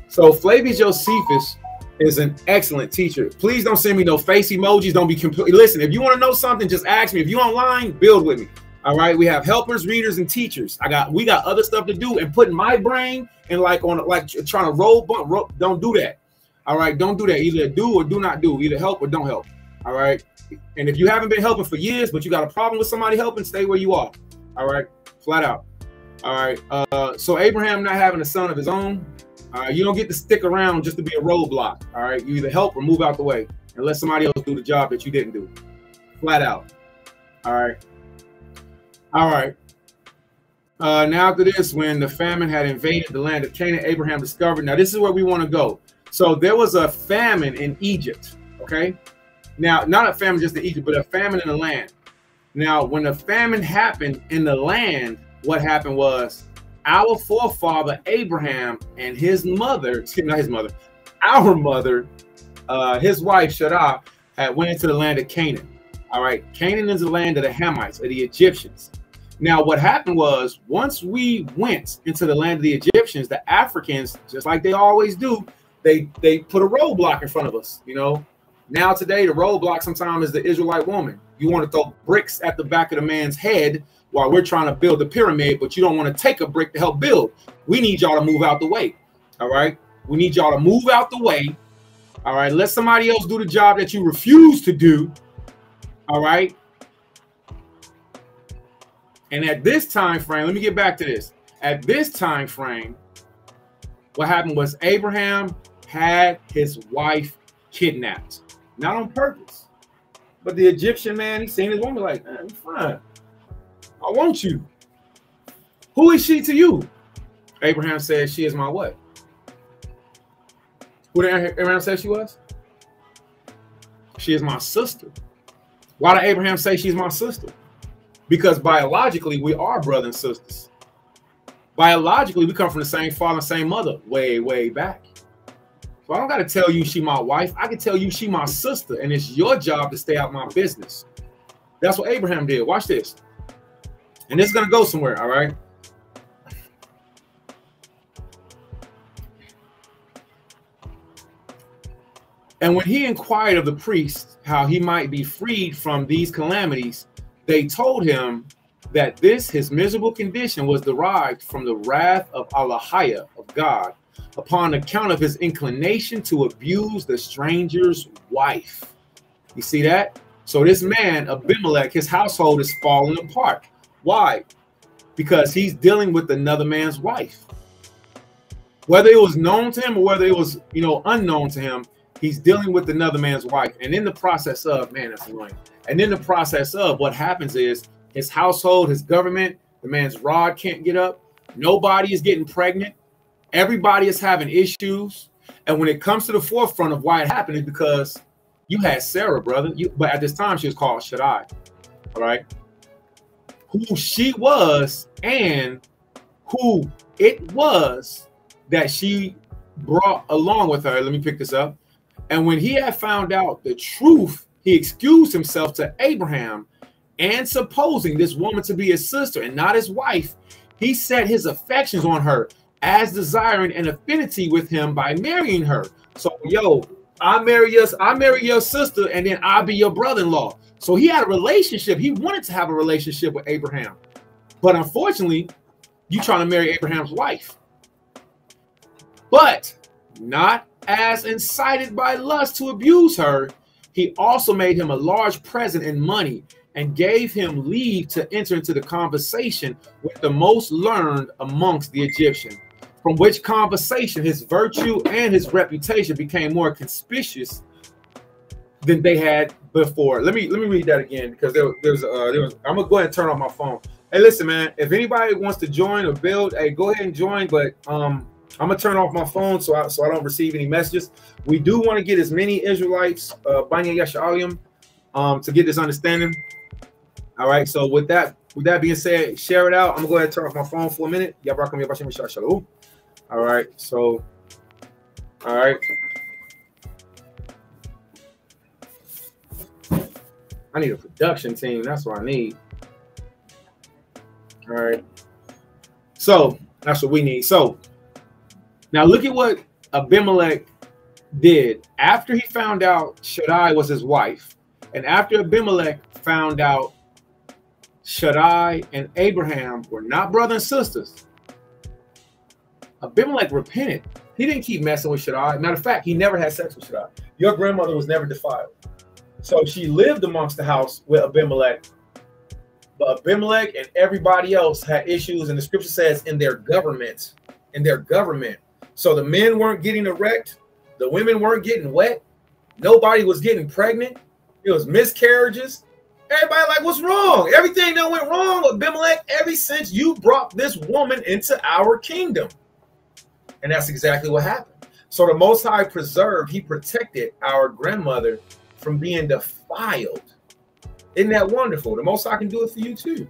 So Flavius Josephus is an excellent teacher. Please don't send me no face emojis. Don't be completely. Listen, if you want to know something, just ask me. If you're online, build with me. All right, we have helpers, readers, and teachers. We got other stuff to do, and putting my brain and like trying to roll. Don't do that. All right, don't do that. Either do or do not do. Either help or don't help. All right. And if you haven't been helping for years, but you got a problem with somebody helping, stay where you are. All right, flat out. All right. So Abraham not having a son of his own, you don't get to stick around just to be a roadblock. All right, you either help or move out the way and let somebody else do the job that you didn't do. Flat out. All right. All right. Now after this, when the famine had invaded the land of Canaan, Abraham discovered. Now this is where we want to go. So there was a famine in Egypt. Okay. Now not a famine just in Egypt, but a famine in the land. Now when the famine happened in the land, what happened was our forefather Abraham and his mother, not his mother, our mother, his wife Sarah, had went into the land of Canaan. All right. Canaan is the land of the Hamites, of the Egyptians. Now, what happened was once we went into the land of the Egyptians, the Africans, just like they always do, they put a roadblock in front of us. You know, now today, the roadblock sometimes is the Israelite woman. You want to throw bricks at the back of the man's head while we're trying to build the pyramid, but you don't want to take a brick to help build. We need y'all to move out the way. All right. We need y'all to move out the way. All right. Let somebody else do the job that you refuse to do. All right. And at this time frame, let me get back to this. At this time frame, what happened was Abraham had his wife kidnapped, not on purpose. But the Egyptian man, he seen his woman like, man, fine. I want you. Who is she to you? Abraham said, she is my what? Who did Abraham say she was? She is my sister. Why did Abraham say she's my sister? Because biologically, we are brothers and sisters. Biologically, we come from the same father and same mother way, way back. So I don't got to tell you she my wife. I can tell you she my sister, and it's your job to stay out my business. That's what Abraham did. Watch this. And this is going to go somewhere, all right? And when he inquired of the priests how he might be freed from these calamities, they told him that this, his miserable condition, was derived from the wrath of Allahiyah, of God, upon account of his inclination to abuse the stranger's wife. You see that? So this man, Abimelech, his household is falling apart. Why? Because he's dealing with another man's wife. Whether it was known to him or whether it was, you know, unknown to him, he's dealing with another man's wife. And in the process of, man, that's annoying. And in the process of, what happens is his household, his government, the man's rod can't get up. Nobody is getting pregnant. Everybody is having issues. And when it comes to the forefront of why it happened is because you had Sarah, brother. But at this time, she was called Shaddai. All right. Who she was and who it was that she brought along with her. Let me pick this up. And when he had found out the truth, he excused himself to Abraham, and supposing this woman to be his sister and not his wife, he set his affections on her, as desiring an affinity with him by marrying her. So, yo, I marry your sister, and then I'll be your brother-in-law. So he had a relationship. He wanted to have a relationship with Abraham. But unfortunately, you trying to marry Abraham's wife. But not as incited by lust to abuse her, he also made him a large present in money and gave him leave to enter into the conversation with the most learned amongst the Egyptians, from which conversation his virtue and his reputation became more conspicuous than they had before. Let me read that again, because there was I'm gonna go ahead and turn off my phone. Hey, listen, man, if anybody wants to join or build, hey, go ahead and join, but I'm gonna turn off my phone so I don't receive any messages. We do want to get as many Israelites, Banya Yasha'alim, to get this understanding. All right. So with that being said, share it out. I'm gonna go ahead and turn off my phone for a minute. All right. So, all right. I need a production team. That's what I need. All right. So that's what we need. So now look at what Abimelech did after he found out Shaddai was his wife, and after Abimelech found out Shaddai and Abraham were not brother and sisters. Abimelech repented. He didn't keep messing with Shaddai. Matter of fact, he never had sex with Shaddai. Your grandmother was never defiled. So she lived amongst the house with Abimelech. But Abimelech and everybody else had issues, and the scripture says in their government. So the men weren't getting erect. The women weren't getting wet. Nobody was getting pregnant. It was miscarriages. Everybody like, what's wrong? Everything that went wrong with Abimelech ever since you brought this woman into our kingdom. And that's exactly what happened. So the Most High preserved, he protected our grandmother from being defiled. Isn't that wonderful? The Most High can do it for you too,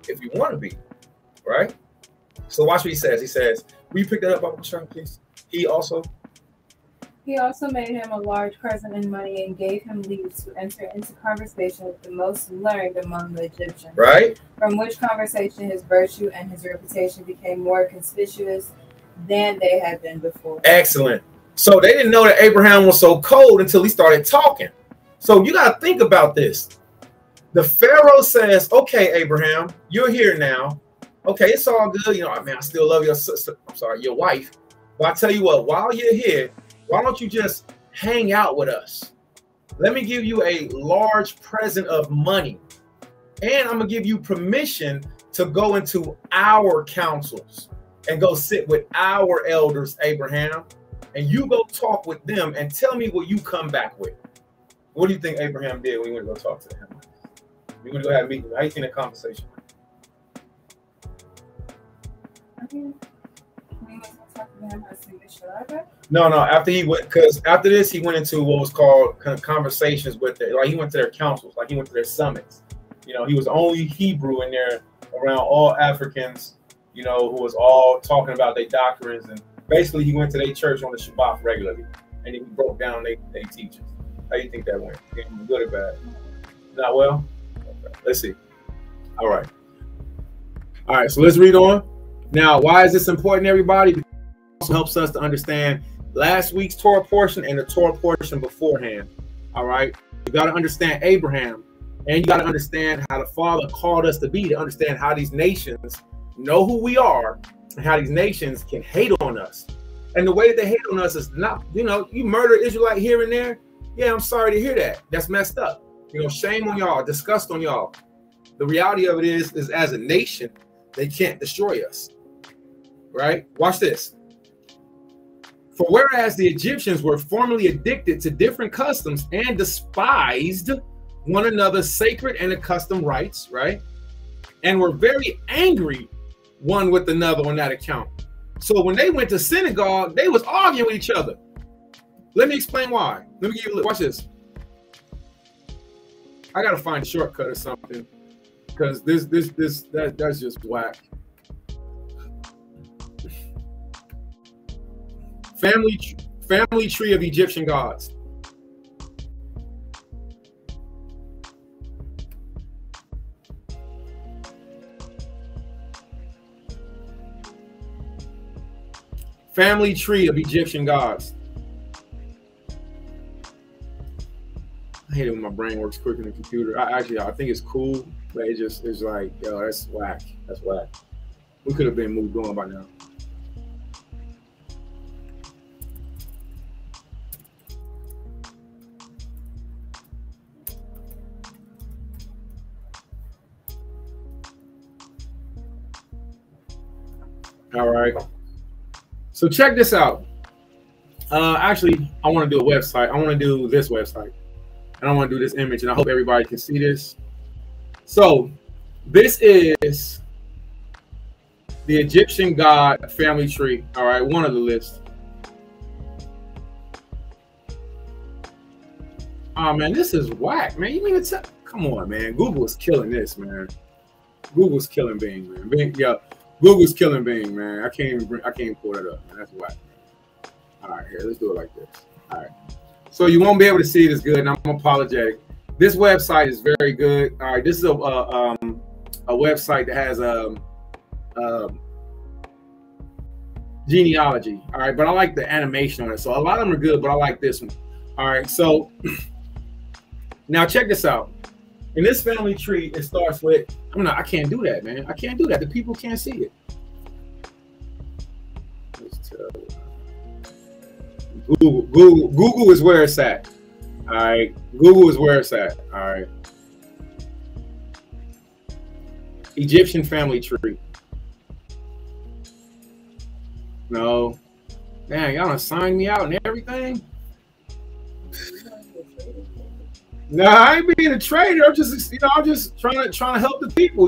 if you want to be, right? So watch what he says. He says, will you pick that up, Uncle Sean, please? He also made him a large present in money and gave him leave to enter into conversation with the most learned among the Egyptians. Right. From which conversation his virtue and his reputation became more conspicuous than they had been before. Excellent. So they didn't know that Abraham was so cold until he started talking. So you got to think about this. The Pharaoh says, okay, Abraham, you're here now. Okay, it's all good. You know, I mean, I still love your sister. I'm sorry, your wife. But I tell you what, while you're here, why don't you just hang out with us? Let me give you a large present of money. And I'm going to give you permission to go into our councils and go sit with our elders, Abraham. And you go talk with them and tell me what you come back with. What do you think Abraham did when he went to go talk to him? We're going to go have a meeting. How do you think that conversation went? No. After he went, because after this, he went into what was called kind of conversations with it. Like he went to their councils, like he went to their summits. You know, he was only Hebrew in there around all Africans, you know, who was all talking about their doctrines. And basically, he went to their church on the Shabbat regularly, and he broke down their teachings. How do you think that went? Good or bad? Not well? Okay. Let's see. All right. So let's read on. Now, why is this important, everybody? Because it also helps us to understand last week's Torah portion and the Torah portion beforehand. All right. You got to understand Abraham, and you got to understand how the Father called us to be, to understand how these nations know who we are and how these nations can hate on us. And the way that they hate on us is not, you know, you murder Israelite here and there. Yeah, I'm sorry to hear that. That's messed up. You know, shame on y'all, disgust on y'all. The reality of it is as a nation, they can't destroy us. Right? Watch this. For whereas the Egyptians were formerly addicted to different customs and despised one another's sacred and accustomed rights, right? And were very angry one with another on that account. So when they went to synagogue, they was arguing with each other. Let me explain why. Let me give you a look. Watch this. I gotta find a shortcut or something because that's just whack. Family tree of Egyptian gods. Family tree of Egyptian gods. I hate it when my brain works quicker than the computer. I think it's cool, but it's like, yo, that's whack. That's whack. We could have been moved on by now. All right. So check this out. Actually, I want to do a website. I want to do this website. And I want to do this image. And I hope everybody can see this. So this is the Egyptian god family tree. All right. One of the lists. Oh, man, this is whack, man. You mean to come on, man. Google is killing this, man. Google's killing Bing, man. Bing, yeah. Google's killing Bing, man. I can't even pull that up, man. That's whack. All right, here, let's do it like this. All right. So you won't be able to see it as good, and I'm apologetic. This website is very good. All right, this is a website that has genealogy. All right, but I like the animation on it. So a lot of them are good, but I like this one. All right, so now check this out. In this family tree, it starts with, I can't do that, man. I can't do that. The people can't see it. Google is where it's at. All right. Google is where it's at. All right. Egyptian family tree. No. Man, y'all done signed me out and everything. No, I ain't being a traitor. I'm just, I'm just trying to help the people,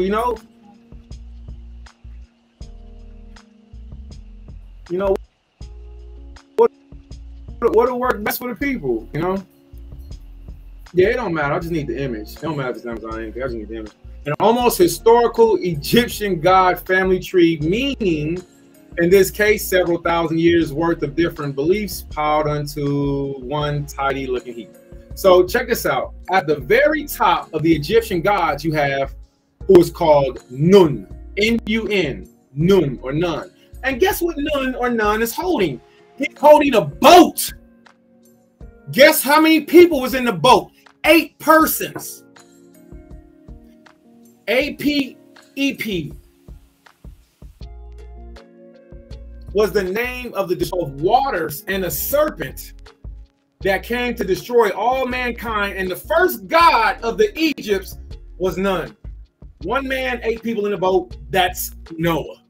What'll work best for the people, Yeah, it don't matter. I just need the image. It don't matter if it's anything. I just need the image. An almost historical Egyptian god family tree, meaning, in this case, several thousand years worth of different beliefs piled onto one tidy looking heap. So check this out. At the very top of the Egyptian gods, you have who is called Nun, N-U-N, Nun or Nun. And guess what Nun or Nun is holding? He's holding a boat. Guess how many people was in the boat? 8 persons. A-P-E-P was the name of the waters and a serpent that came to destroy all mankind, and the first god of the Egypts was Nun. 1 man, 8 people in the boat. That's Noah.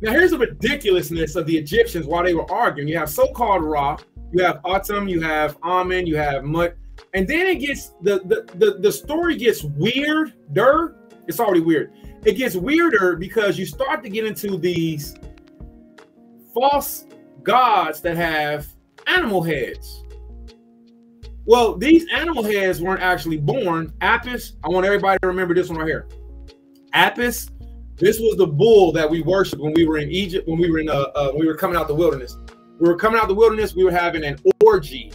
Now here's the ridiculousness of the Egyptians while they were arguing. You have so-called Ra, you have Atum, you have Amen, you have Mut, and then it gets the story gets weirder. It's already weird. It gets weirder because you start to get into these false gods that have animal heads. Well, these animal heads weren't actually born. Apis, I want everybody to remember this one right here. Apis, this was the bull that we worshiped when we were in Egypt, when we were coming out the wilderness. We were coming out the wilderness, we were having an orgy.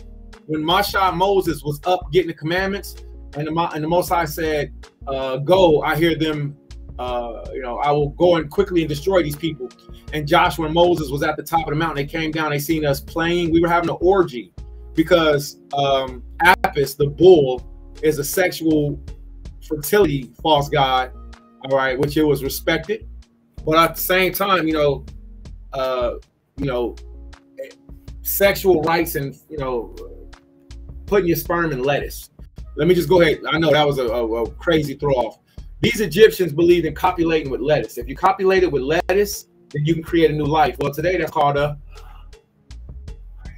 When Moses was up getting the commandments, and the Most High said, go, I hear them, I will go and quickly and destroy these people. And Joshua and Moses was at the top of the mountain. They came down, they seen us playing. We were having an orgy because Apis, the bull, is a sexual fertility false god, all right, which it was respected. But at the same time, you know, sexual rights and, you know, putting your sperm in lettuce. Let me just go ahead. I know that was a crazy throw off. These Egyptians believed in copulating with lettuce. If you copulated with lettuce, then you can create a new life. Well, today that's called a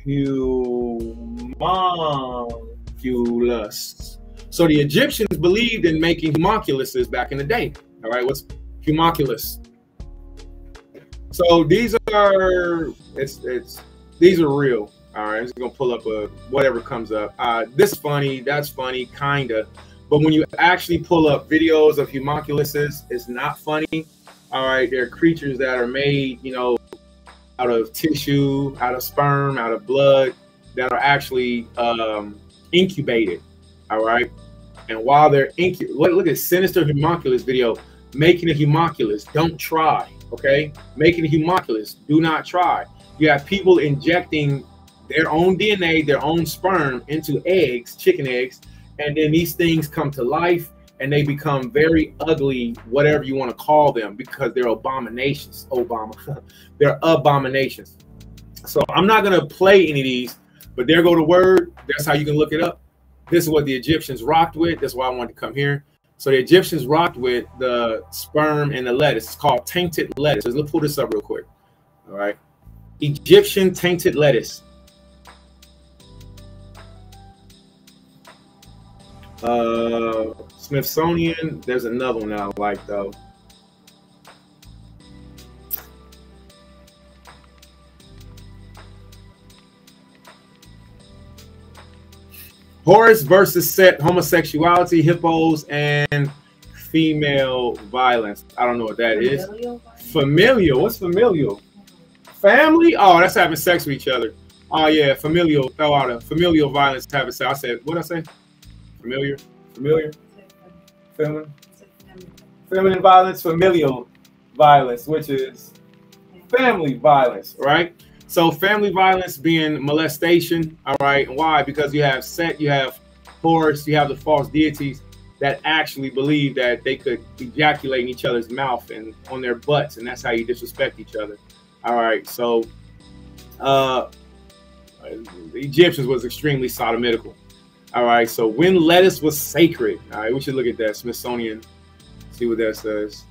humunculus. So the Egyptians believed in making homunculuses back in the day. All right, what's homunculus? So these are these are real. All right, I'm just gonna pull up whatever comes up. This is funny, that's funny, kinda. But when you actually pull up videos of homunculuses, it's not funny. All right, they're creatures that are made, you know, out of tissue, out of sperm, out of blood, that are actually incubated. All right, and while they're look at Sinister Homunculus video, making a homunculus. Don't try. Okay, making a homunculus. Do not try. You have people injecting their own DNA, their own sperm into eggs, chicken eggs, and then these things come to life and they become very ugly, whatever you want to call them, because they're abominations. They're abominations. So I'm not going to play any of these, but there go the word. That's how you can look it up. This is what the Egyptians rocked with. That's why I wanted to come here. So the Egyptians rocked with the sperm and the lettuce. It's called tainted lettuce. Let's pull this up real quick. All right. Egyptian tainted lettuce. Smithsonian. There's another one I like though. Horus versus Set, homosexuality, hippos, and female violence. I don't know what that is. Familial. What's familial? Family? Oh, that's having sex with each other. Oh yeah, familial. Throw out a familial violence. Having sex. I said, what did I say? Familiar. Feminine violence, familial violence, which is family violence, right? So family violence being molestation, all right? And why? Because you have Set, you have Horus, you have the false deities that actually believe that they could ejaculate in each other's mouth and on their butts, and that's how you disrespect each other. All right, so the Egyptians was extremely sodomitical. All right, so when lettuce was sacred, all right, we should look at that Smithsonian, see what that says.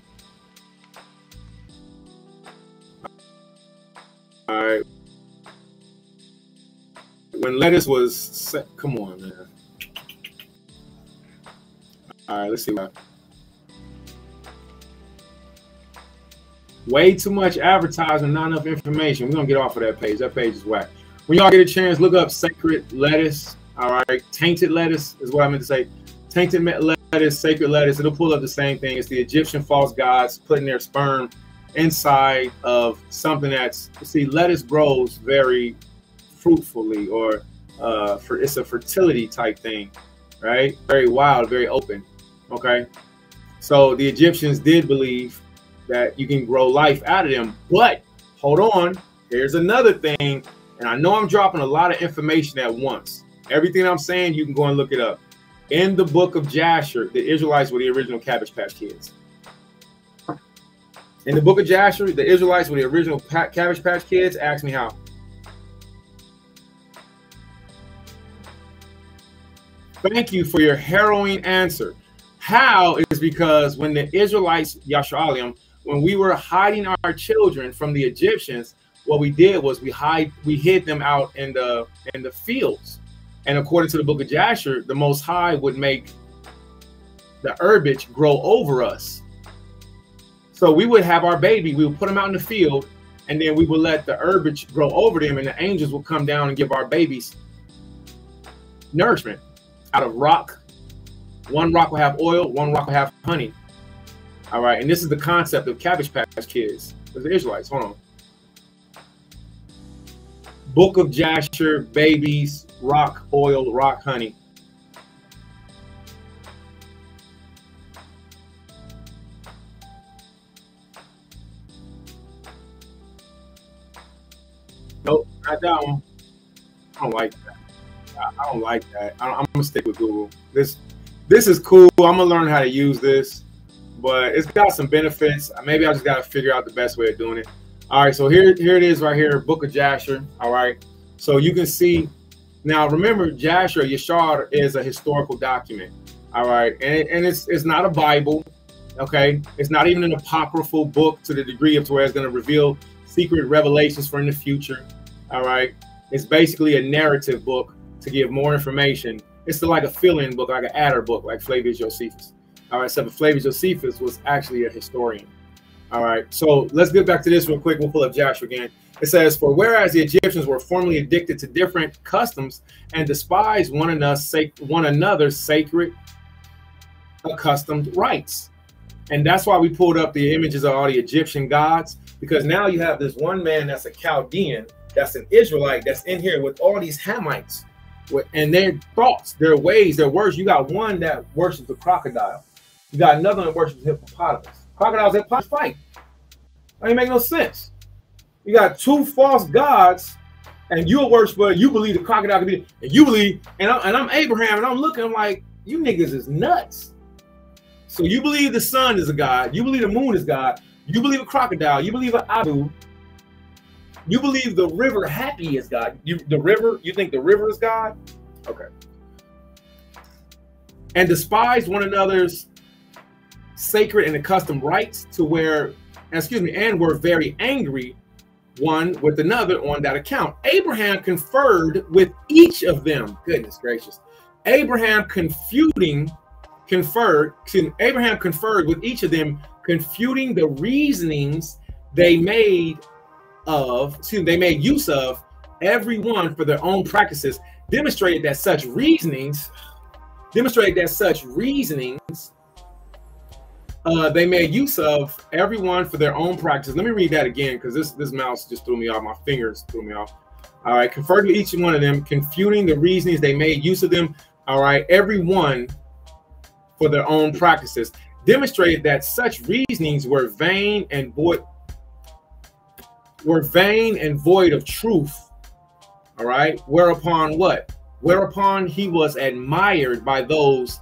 All right, when lettuce was come on, man. All right, let's see what. Way too much advertising, not enough information. We're gonna get off of that page. That page is whack. When y'all get a chance, look up sacred lettuce. All right, tainted lettuce is what I meant to say. Tainted lettuce, sacred lettuce. It'll pull up the same thing. It's the Egyptian false gods putting their sperm inside of something that's, see, lettuce grows very fruitfully, or it's a fertility type thing, right? Very wild, very open. Okay, so the Egyptians did believe that you can grow life out of them, but hold on, here's another thing, and I know I'm dropping a lot of information at once. Everything I'm saying, you can go and look it up. In the book of Jasher, the Israelites were the original Cabbage Patch Kids. In the book of Jasher, the Israelites were the original Cabbage Patch Kids. Ask me how. Thank you for your harrowing answer. How is because when the Israelites, Yashalim, when we were hiding our children from the Egyptians, what we did was we hid them out in the fields. And according to the book of Jasher, the Most High would make the herbage grow over us. So we would have our baby, we would put them out in the field, and then we would let the herbage grow over them, and the angels will come down and give our babies nourishment out of rock. One rock will have oil, one rock will have honey. All right, and this is the concept of Cabbage Patch Kids. There's the Israelites. Hold on. Book of Jasher, babies, rock, oil, rock, honey. Nope, not that one. I don't like that. I don't like that. I'm gonna stick with Google. This is cool. I'm gonna learn how to use this, but it's got some benefits. Maybe I just gotta figure out the best way of doing it. All right, so here it is right here, Book of Jasher. All right, so you can see now. Remember, Jasher, Yashar is a historical document. All right, and it's not a Bible. Okay, it's not even an apocryphal book to the degree of to where it's going to reveal secret revelations for in the future. All right, it's basically a narrative book to give more information. It's like a fill-in book, like an adder book, like Flavius Josephus. All right, except Flavius Josephus was actually a historian. All right, so let's get back to this real quick. We'll pull up Joshua again. It says, "For whereas the Egyptians were formerly addicted to different customs and despised one another's sacred accustomed rites." And that's why we pulled up the images of all the Egyptian gods, because now you have this one man that's a Chaldean, that's an Israelite, that's in here with all these Hamites, and their thoughts, their ways, their words. You got one that worships the crocodile. You got another one that worships the hippopotamus. Crocodiles and hippopotamus fight. That ain't make no sense. You got two false gods, and you're a worshiper. You believe the crocodile can be, and you believe, and I'm Abraham, and I'm looking, I'm like, you niggas is nuts. So you believe the sun is a god. You believe the moon is God. You believe a crocodile. You believe an Abu. You believe the river Happy is God. You think the river is God? Okay. And despise one another's sacred and accustomed rites to where, and were very angry one with another on that account. Abraham conferred with each of them. Goodness gracious. Abraham conferred with each of them, confuting the reasonings they made use of, every one for their own practices, demonstrated that such reasonings they made use of, everyone for their own practices. Let me read that again, because this mouse just threw me off. My fingers threw me off. All right, conferred with each one of them, confuting the reasonings they made use of them. All right, everyone for their own practices, demonstrated that such reasonings were vain and void of truth. All right, whereupon he was admired by those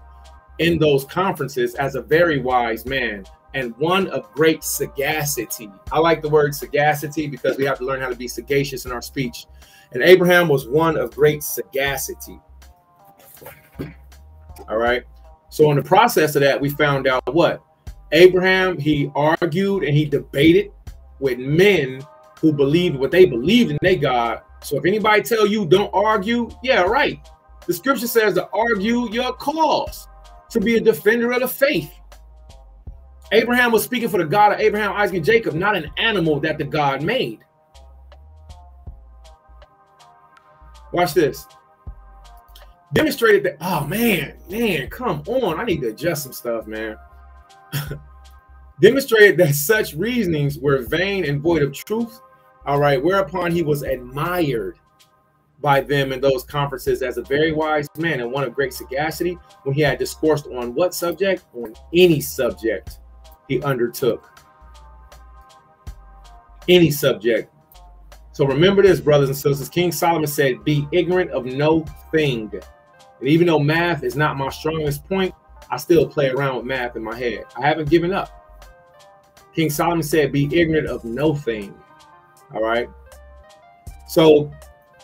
in those conferences as a very wise man and one of great sagacity. I like the word sagacity because we have to learn how to be sagacious in our speech. And Abraham was one of great sagacity. All right. So in the process of that, we found out what? Abraham, he argued and he debated with men who believed what they believed in their God. So if anybody tell you don't argue, yeah, right. The scripture says to argue your cause, to be a defender of the faith. Abraham was speaking for the God of Abraham, Isaac, and Jacob, not an animal that the God made. Watch this. Demonstrated that, oh man, come on. I need to adjust some stuff, man. Demonstrated that such reasonings were vain and void of truth. All right, whereupon he was admired by them in those conferences as a very wise man and one of great sagacity, when he had discoursed on what subject? On any subject he undertook. Any subject. So remember this, brothers and sisters. King Solomon said, be ignorant of no thing. And even though math is not my strongest point, I still play around with math in my head. I haven't given up. King Solomon said, be ignorant of no thing. All right. So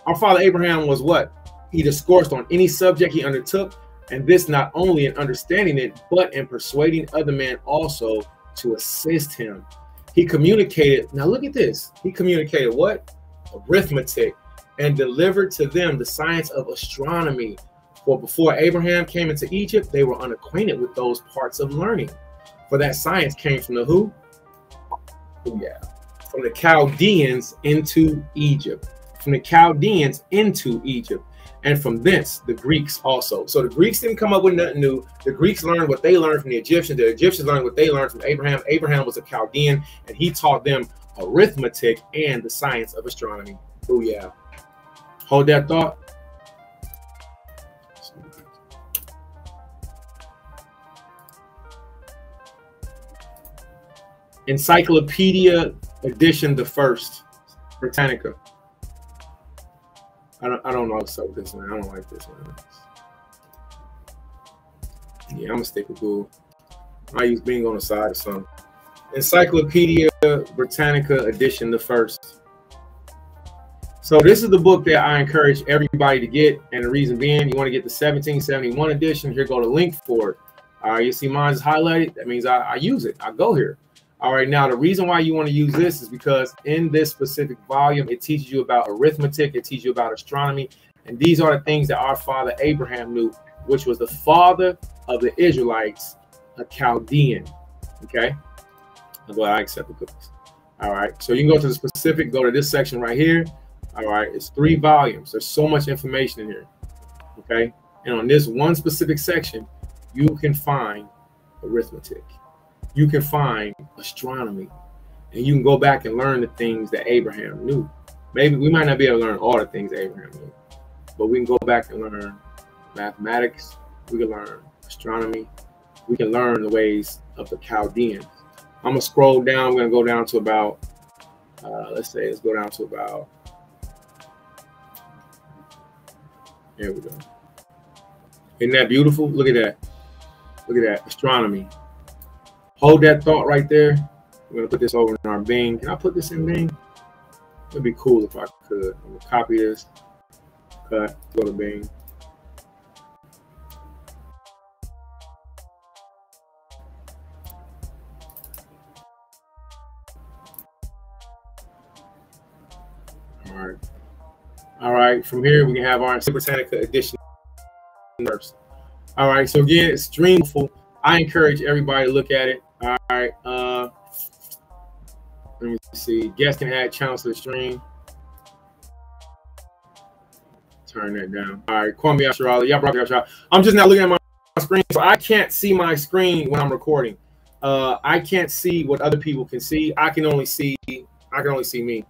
our father Abraham was what? He discoursed on any subject he undertook, and this not only in understanding it, but in persuading other men also to assist him. He communicated, now look at this. He communicated what? Arithmetic, and delivered to them the science of astronomy. For before Abraham came into Egypt, they were unacquainted with those parts of learning. For that science came from the who? Yeah. From the Chaldeans into Egypt. From the Chaldeans into Egypt. And from thence, the Greeks also. So the Greeks didn't come up with nothing new. The Greeks learned what they learned from the Egyptians. The Egyptians learned what they learned from Abraham. Abraham was a Chaldean, and he taught them arithmetic and the science of astronomy. Oh, yeah. Hold that thought. Encyclopedia edition, the first, Britannica. I don't know what's up with this one. I don't like this one. Yeah, I'm gonna stick with Google. I use Bing on the side or something. Encyclopedia Britannica edition, the first. So this is the book that I encourage everybody to get, and the reason being, you want to get the 1771 edition. Here go the link for it. All right, you see mine is highlighted. That means I use it. I go here. All right, now the reason why you want to use this is because in this specific volume, it teaches you about arithmetic, it teaches you about astronomy, and these are the things that our father Abraham knew, which was the father of the Israelites, a Chaldean. Okay, I'm glad I accept the cookies. All right, so you can go to the specific, go to this section right here. All right, it's 3 volumes. There's so much information in here. Okay, and on this one specific section, you can find arithmetic, you can find astronomy, and you can go back and learn the things that Abraham knew. Maybe we might not be able to learn all the things that Abraham knew, but we can go back and learn mathematics, we can learn astronomy, we can learn the ways of the Chaldeans. I'm gonna scroll down. I'm gonna go down to about, let's go down to about, there we go. Isn't that beautiful? Look at that. Look at that, astronomy. Hold that thought right there. We're gonna put this over in our Bing. Can I put this in Bing? It'd be cool if I could. I'm gonna copy this, cut, go to Bing. All right. All right, from here we can have our Britannica edition first. All right, so again, it's streamable. I encourage everybody to look at it. All right, let me see. Guests can add channels to the stream. Turn that down. All right, call me out, Charlotte. Y'all brought me out. I'm just now looking at my screen, so I can't see my screen when I'm recording. I can't see what other people can see. I can only see me.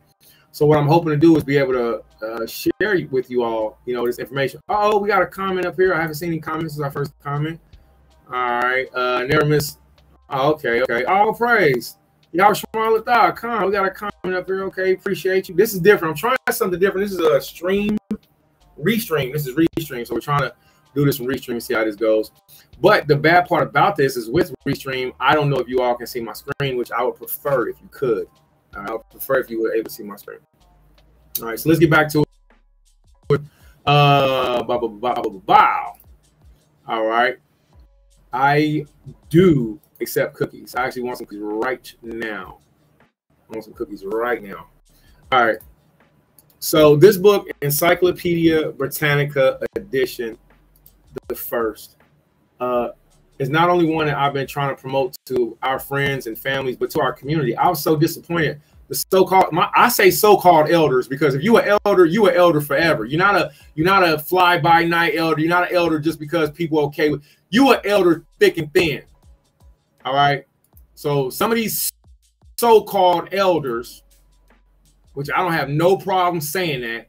So what I'm hoping to do is be able to share with you all, you know, this information. Oh, we got a comment up here. I haven't seen any comments since our first comment. All right, never miss. Oh, okay. All praise. Y'all Charlotte.com. We got a comment up here. Okay, appreciate you. This is different. I'm trying something different. This is a restream. This is restream. So we're trying to do this from restream and see how this goes. But the bad part about this is with restream, I don't know if you all can see my screen, which I would prefer if you could. I would prefer if you were able to see my screen. All right, so let's get back to it. All right. I do accept cookies. I actually want some cookies right now. I want some cookies right now. All right. So this book, Encyclopedia Britannica edition, the first, is not only one that I've been trying to promote to our friends and families, but to our community. I was so disappointed. The so-called, I say so-called elders, because if you an elder forever. You're not a fly-by-night elder. You're not an elder just because people are okay with you. An elder thick and thin. All right. So some of these so-called elders, which I don't have no problem saying that,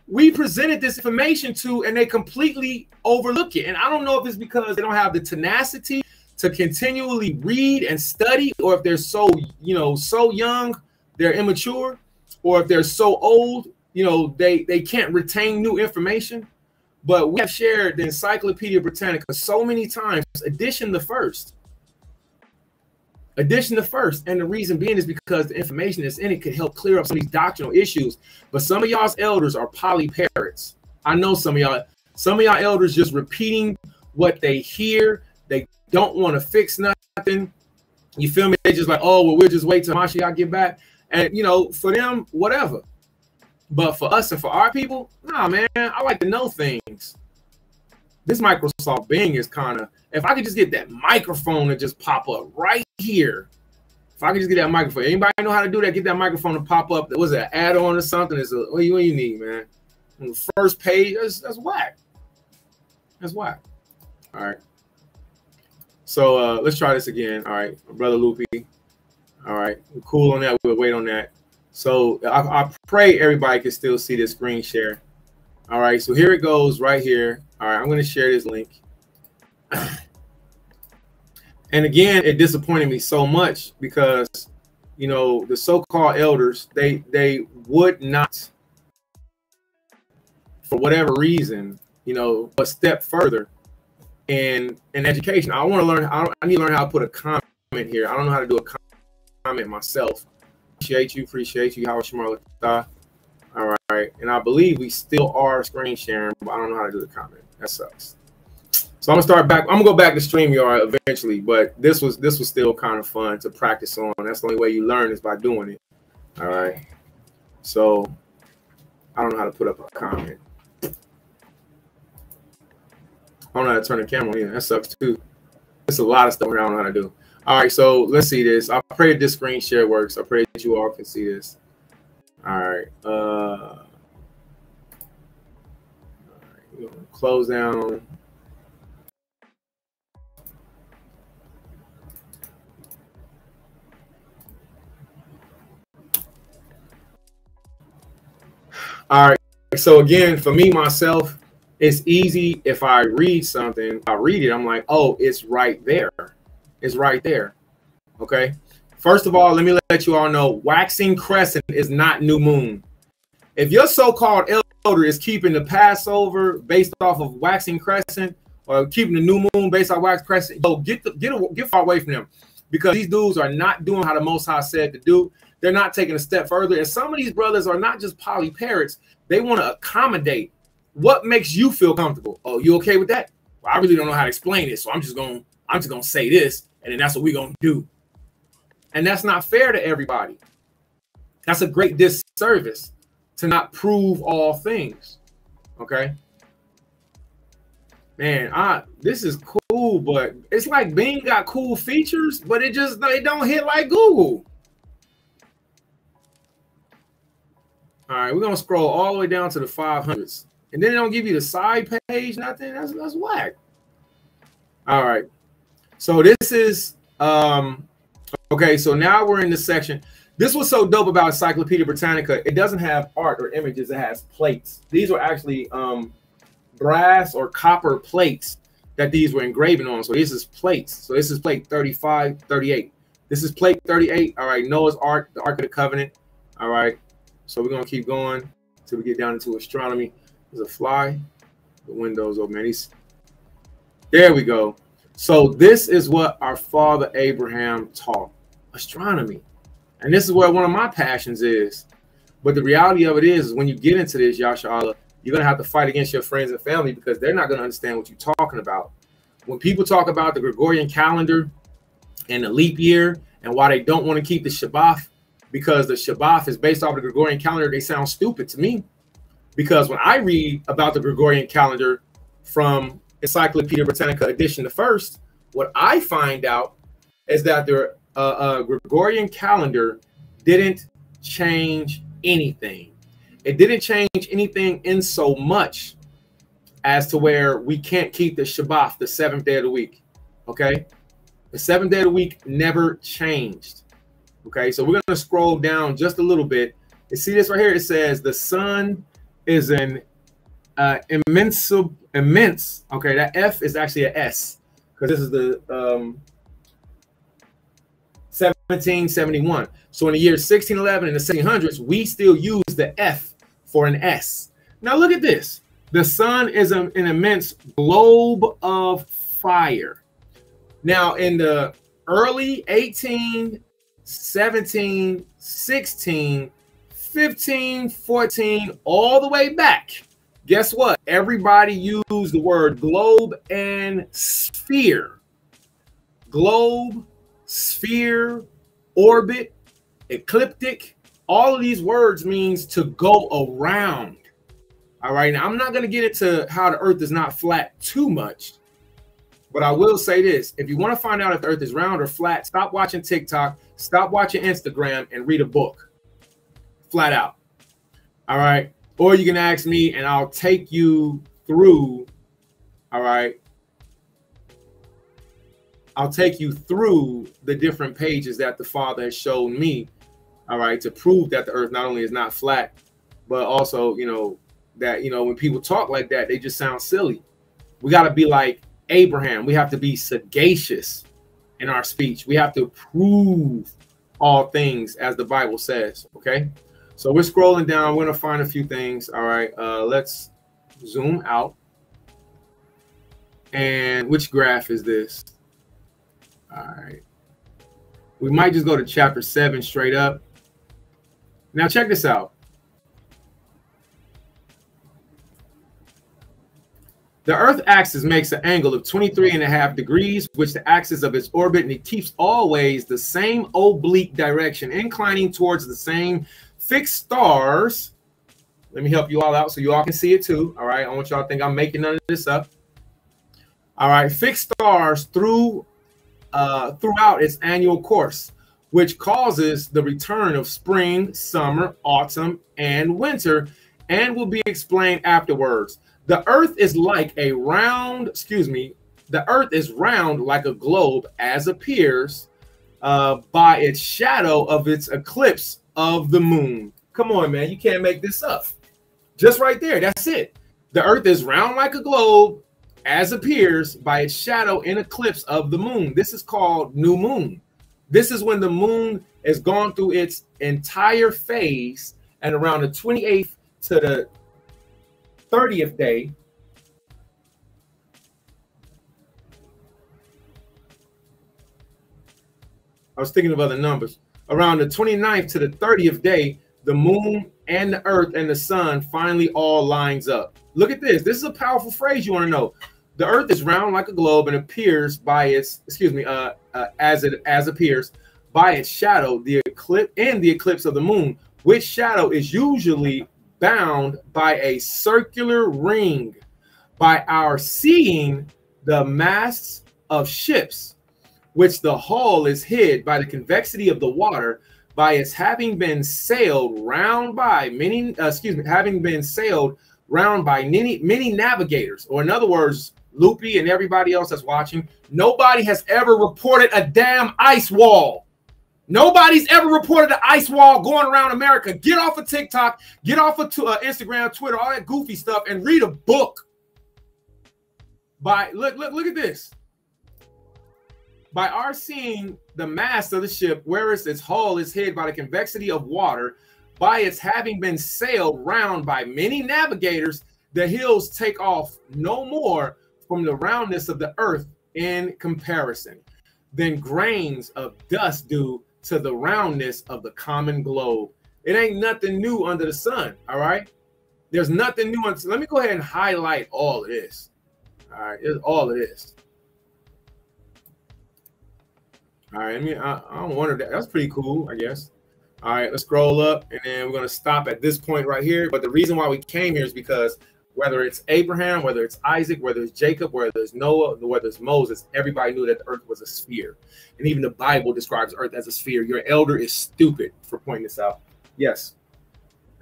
we presented this information to, and they completely overlook it. And I don't know if it's because they don't have the tenacity to continually read and study, or if they're so, so young, they're immature, or if they're so old, they can't retain new information. But we have shared the Encyclopedia Britannica so many times, edition the first. And the reason being is because the information that's in it could help clear up some of these doctrinal issues. But some of y'all's elders are polyparrots. I know some of y'all elders just repeating what they hear. They don't want to fix nothing. You feel me? They just like, oh, well, we'll just wait till Mashiach get back. And, for them, whatever. But for us and for our people, nah, man, I like to know things. This Microsoft Bing is kind of, if I could just get that microphone to just pop up right here. If I could just get that microphone. Anybody know how to do that? Get that microphone to pop up. Was it an add-on or something? What do you need, man? On the first page, that's whack. That's whack. All right. So let's try this again. All right, Brother Loopy. All right, we're cool on that. We'll wait on that. So I pray everybody can still see this screen share. All right, so here it goes right here. All right, I'm going to share this link. And again, it disappointed me so much because, the so-called elders, they would not, for whatever reason, a step further in education. I want to learn. I need to learn how to put a comment here. I don't know how to do a comment myself. appreciate you. Appreciate you. How was Shmarla? All right. And I believe we still are screen sharing, but I don't know how to do the comment. That sucks. So I'm gonna start back. I'm gonna go back to StreamYard eventually, but this was still kind of fun to practice on. That's the only way you learn is by doing it. All right. So I don't know how to put up a comment. I don't know how to turn the camera on either. That sucks too. There's a lot of stuff I don't know how to do. All right, so let's see this. I pray that this screen share works. I pray that you all can see this. All right. Close down. All right. So again, for me, myself, it's easy if I read something, I read it, I'm like, oh, it's right there. It's right there. Okay. First of all, let me let you all know, waxing crescent is not new moon. If your so-called elder is keeping the Passover based off of waxing crescent or keeping the new moon based on wax crescent, yo, get far away from them, because these dudes are not doing how the Most High said to do. They're not taking a step further. And some of these brothers are not just poly parrots. They want to accommodate what makes you feel comfortable. Oh, you okay with that? Well, I really don't know how to explain it, so I'm just gonna say this, and then that's what we're gonna do. And that's not fair to everybody. That's a great disservice to not prove all things. Okay. Man, this is cool, but it's like Bing got cool features, but they don't hit like Google. All right, we're gonna scroll all the way down to the 500s, and then they don't give you the side page, nothing. That's whack. All right, so this is okay. So now we're in the section. This was so dope about Encyclopedia Britannica. It doesn't have art or images. It has plates. These are actually brass or copper plates that these were engraving on. So this is plates. So this is plate 35, 38. This is plate 38. All right, Noah's Ark, the Ark of the Covenant. All right. So we're gonna keep going until we get down into astronomy. There's a fly. The window's open, man. There we go. So this is what our father Abraham taught, astronomy. And this is where one of my passions is. But the reality of it is when you get into this, Yasha, you're gonna have to fight against your friends and family, because they're not gonna understand what you're talking about. When people talk about the Gregorian calendar and the leap year and why they don't want to keep the Shabbat, because the Shabbat is based off the Gregorian calendar, they sound stupid to me. Because when I read about the Gregorian calendar from Encyclopedia Britannica edition, the first, what I find out is that the Gregorian calendar didn't change anything. It didn't change anything in so much as to where we can't keep the Shabbat, the 7th day of the week. Okay, the 7th day of the week never changed. Okay, so we're going to scroll down just a little bit. You see this right here? It says the sun is an immense. Okay, that F is actually an S, because this is the 1771. So in the year 1611 in the 1700s, we still use the F for an S. Now look at this. The sun is an immense globe of fire. Now in the early 18, 17, 16, 15, 14, all the way back. Guess what? Everybody used the word globe and sphere. Globe, sphere, orbit, ecliptic. All of these words means to go around. All right. Now, I'm not going to get into how the earth is not flat too much, but I will say this. If you want to find out if the earth is round or flat, stop watching TikTok, stop watching Instagram, and read a book. Flat out. All right. Or you can ask me and I'll take you through. All right. I'll take you through the different pages that the Father has shown me. All right. To prove that the earth not only is not flat, but also, you know, that, you know, when people talk like that, they just sound silly. We got to be like Abraham. We have to be sagacious in our speech. We have to prove all things as the Bible says. Okay. So we're scrolling down. We're going to find a few things. All right. Let's zoom out. And which graph is this? All right. We might just go to chapter 7 straight up. Now check this out. The Earth axis makes an angle of 23.5 degrees, which the axis of its orbit, and it keeps always the same oblique direction, inclining towards the same fixed stars. Let me help you all out so you all can see it too. All right, I want y'all to think I'm making none of this up. All right, fixed stars throughout its annual course, which causes the return of spring, summer, autumn, and winter, and will be explained afterwards. The Earth is like a round, the Earth is round like a globe, as appears by its shadow of its eclipse of the moon. Come on, man, you can't make this up. Just right there, that's it. The Earth is round like a globe, as appears by its shadow in eclipse of the moon. This is called new moon. This is when the moon has gone through its entire phase, and around the 28th to the 30th day, I was thinking of other numbers. Around the 29th to the 30th day, the moon and the earth and the sun finally all lines up. Look at this. This is a powerful phrase you want to know. The earth is round like a globe and appears by its, as appears by its shadow, the eclipse of the moon, which shadow is usually bound by a circular ring. By our seeing the masts of ships, which the hull is hid by the convexity of the water, by its having been sailed round by many, many navigators, or in other words, Loopy and everybody else that's watching, nobody has ever reported a damn ice wall. Nobody's ever reported an ice wall going around America. Get off of TikTok, get off of Instagram, Twitter, all that goofy stuff, and read a book. Look at this. By our seeing the mast of the ship, whereas its hull is hid by the convexity of water, by its having been sailed round by many navigators, the hills take off no more from the roundness of the earth in comparison than grains of dust do to the roundness of the common globe. It ain't nothing new under the sun, all right? There's nothing new. Let me go ahead and highlight all of this. All right, it's all of this. All right, I don't wonder that. That's pretty cool, I guess. All right, let's scroll up, and then we're going to stop at this point right here. But the reason why we came here is because whether it's Abraham, whether it's Isaac, whether it's Jacob, whether it's Noah, whether it's Moses, everybody knew that the earth was a sphere. And even the Bible describes the earth as a sphere. Your elder is stupid for pointing this out. Yes,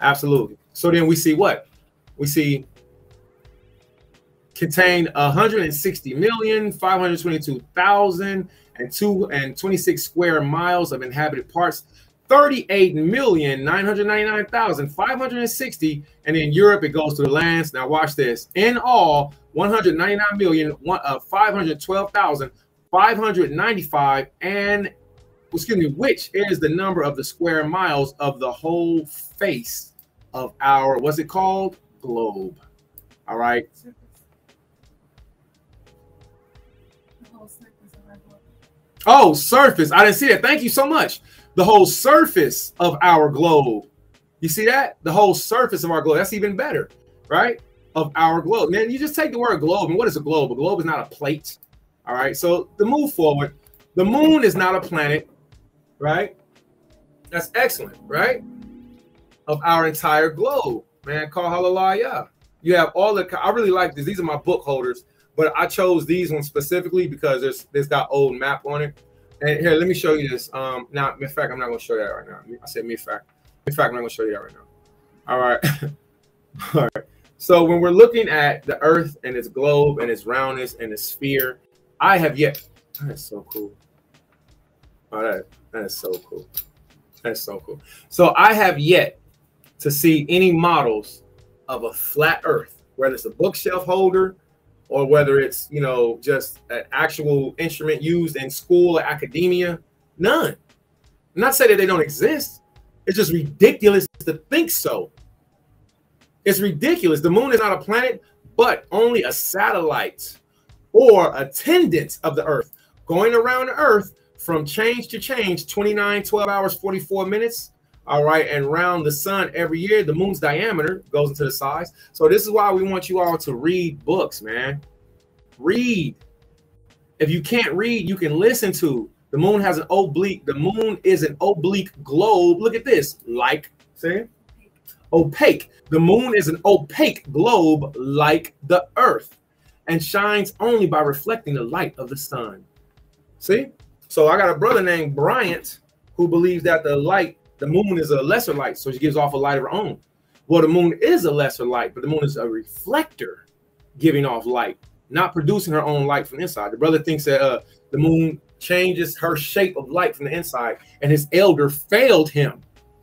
absolutely. So then we see what? We see contain 160,522,026 square miles of inhabited parts, 38,999,560, and in Europe it goes to the lands. Now watch this. In all, 199,512,595, and which is the number of the square miles of the whole face of our, what's it called? Globe. All right. Oh, surface. I didn't see that. Thank you so much. The whole surface of our globe. You see that? The whole surface of our globe. That's even better, right? Of our globe. Man, you just take the word globe. And what is a globe? A globe is not a plate. All right. So to move forward, the moon is not a planet, right? That's excellent, right? Of our entire globe. Man, call hallelujah. You have all the, I really like this. These are my book holders, but I chose these ones specifically because there's got old map on it. And here, let me show you this. Now, in fact, I'm not going to show you that right now. I said, in fact, I'm not going to show you that right now. All right. All right. So when we're looking at the earth and its globe and its roundness and its sphere, I have yet. That's so cool. Oh, that is so cool. That's so cool. So I have yet to see any models of a flat earth, whether it's a bookshelf holder or whether it's, you know, just an actual instrument used in school or academia. None. I'm not saying that they don't exist. It's just ridiculous to think so. It's ridiculous. The moon is not a planet, but only a satellite or attendant of the earth, going around the earth from change to change, 29, 12 hours, 44 minutes, All right, and round the sun every year, the moon's diameter goes into the size. So this is why we want you all to read books, man. Read. If you can't read, you can listen to. The moon has an oblique. The moon is an oblique globe. Look at this. Like, say, opaque. The moon is an opaque globe like the earth and shines only by reflecting the light of the sun. See? So I got a brother named Bryant who believes that the moon is a lesser light, so she gives off a light of her own. Well, the moon is a lesser light, but the moon is a reflector giving off light, not producing her own light from the inside. The brother thinks that the moon changes her shape of light from the inside, and his elder failed him.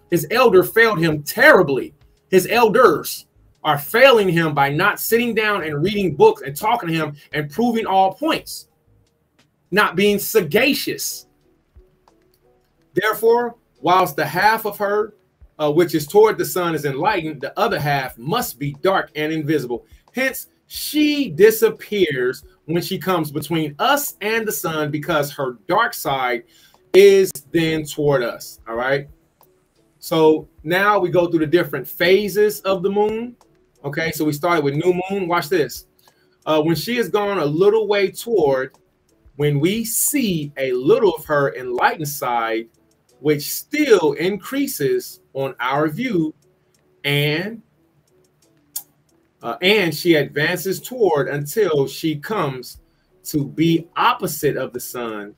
His elder failed him terribly. His elders are failing him by not sitting down and reading books and talking to him and proving all points, not being sagacious. Therefore, whilst the half of her which is toward the sun is enlightened, the other half must be dark and invisible. Hence, she disappears when she comes between us and the sun, because her dark side is then toward us. All right. So now we go through the different phases of the moon. Okay. So we started with new moon. Watch this. When she has gone a little way toward, when we see a little of her enlightened side, which still increases on our view, and she advances toward until she comes to be opposite of the sun,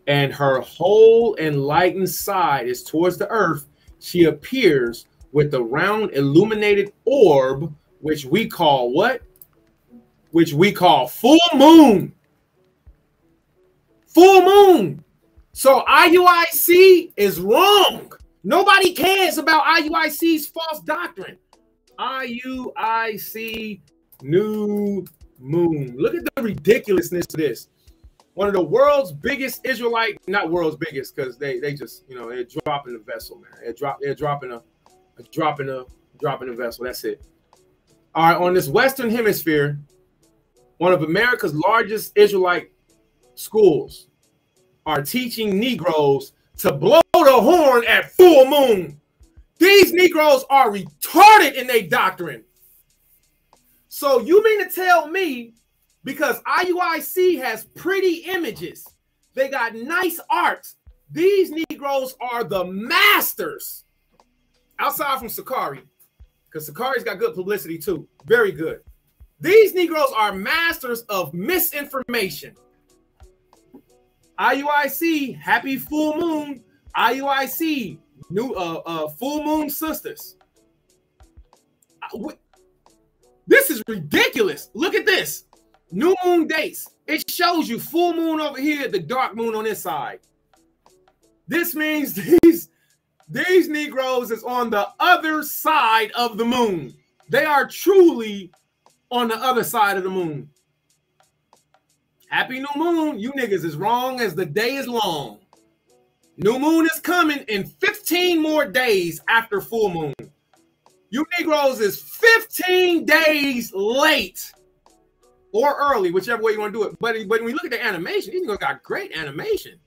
and her whole enlightened side is towards the earth. She appears with the round illuminated orb, which we call what? Which we call full moon. Full moon. So IUIC is wrong. Nobody cares about IUIC's false doctrine. IUIC new moon. Look at the ridiculousness of this. One of the world's biggest Israelite, not world's biggest, because they just, you know, they're dropping the vessel, man. They're dropping a vessel. That's it. All right, on this Western Hemisphere, one of America's largest Israelite schools are teaching Negroes to blow the horn at full moon. These Negroes are retarded in their doctrine. So you mean to tell me, because IUIC has pretty images, they got nice art, these Negroes are the masters, outside from Sakari, because Sakari's got good publicity too, very good. These Negroes are masters of misinformation. IUIC, happy full moon. IUIC, new full moon sisters. This is ridiculous. Look at this. New moon dates. It shows you full moon over here, the dark moon on this side. This means these Negroes is on the other side of the moon. They are truly on the other side of the moon. Happy new moon. You niggas is wrong as the day is long. New moon is coming in 15 more days after full moon. You Negroes is 15 days late or early, whichever way you want to do it. But when we look at the animation, these Negroes got great animation.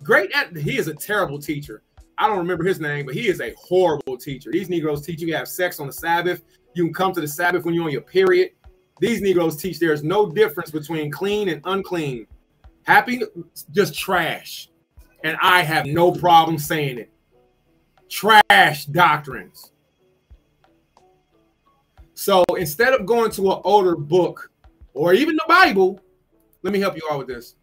He is a terrible teacher. I don't remember his name, but he is a horrible teacher. These Negroes teach you to have sex on the Sabbath. You can come to the Sabbath when you're on your period. These Negroes teach there's no difference between clean and unclean. Happy, just trash. And I have no problem saying it. Trash doctrines. So instead of going to an older book or even the Bible, let me help you out with this.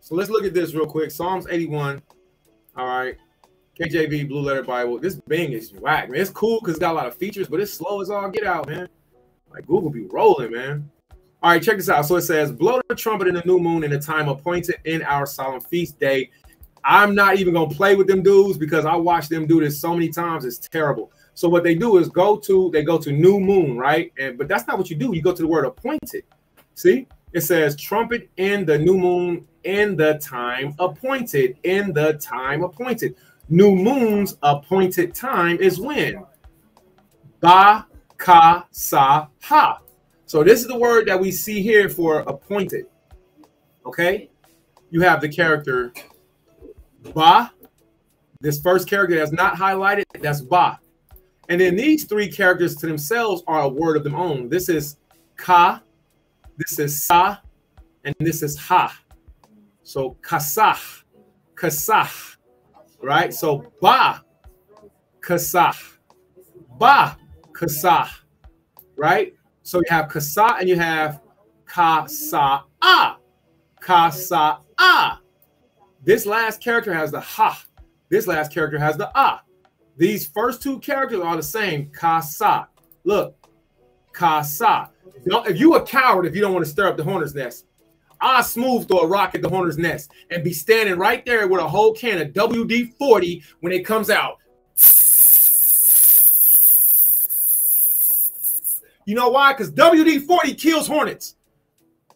So let's look at this real quick. Psalms 81. All right. KJV, Blue Letter Bible. This Bing is whack, man. It's cool because it's got a lot of features, but it's slow as all get out, man. Like Google be rolling, man. All right, check this out. So it says, blow the trumpet in the new moon in the time appointed in our solemn feast day. I'm not even going to play with them dudes because I watched them do this so many times. It's terrible. So what they do is go to new moon, right? But that's not what you do. You go to the word appointed. See? It says trumpet in the new moon in the time appointed, in the time appointed. New moon's appointed time is when? Bakar, ka, sa, ha. So this is the word that we see here for appointed. Okay? You have the character ba. This first character that's not highlighted, that's ba. And then these three characters to themselves are a word of their own. This is ka, this is sa, and this is ha. So kasah, kasah, right? So ba, kasah, ba, kasah, right? So you have kasa and you have kasa-a, kasa-a. This last character has the ha. This last character has the ah. These first two characters are the same. Kasa. Look. Kasa. If you a coward, if you don't want to stir up the hornet's nest, I'll smooth throw a rock at the hornet's nest and be standing right there with a whole can of WD-40 when it comes out. You know why? Because WD-40 kills hornets.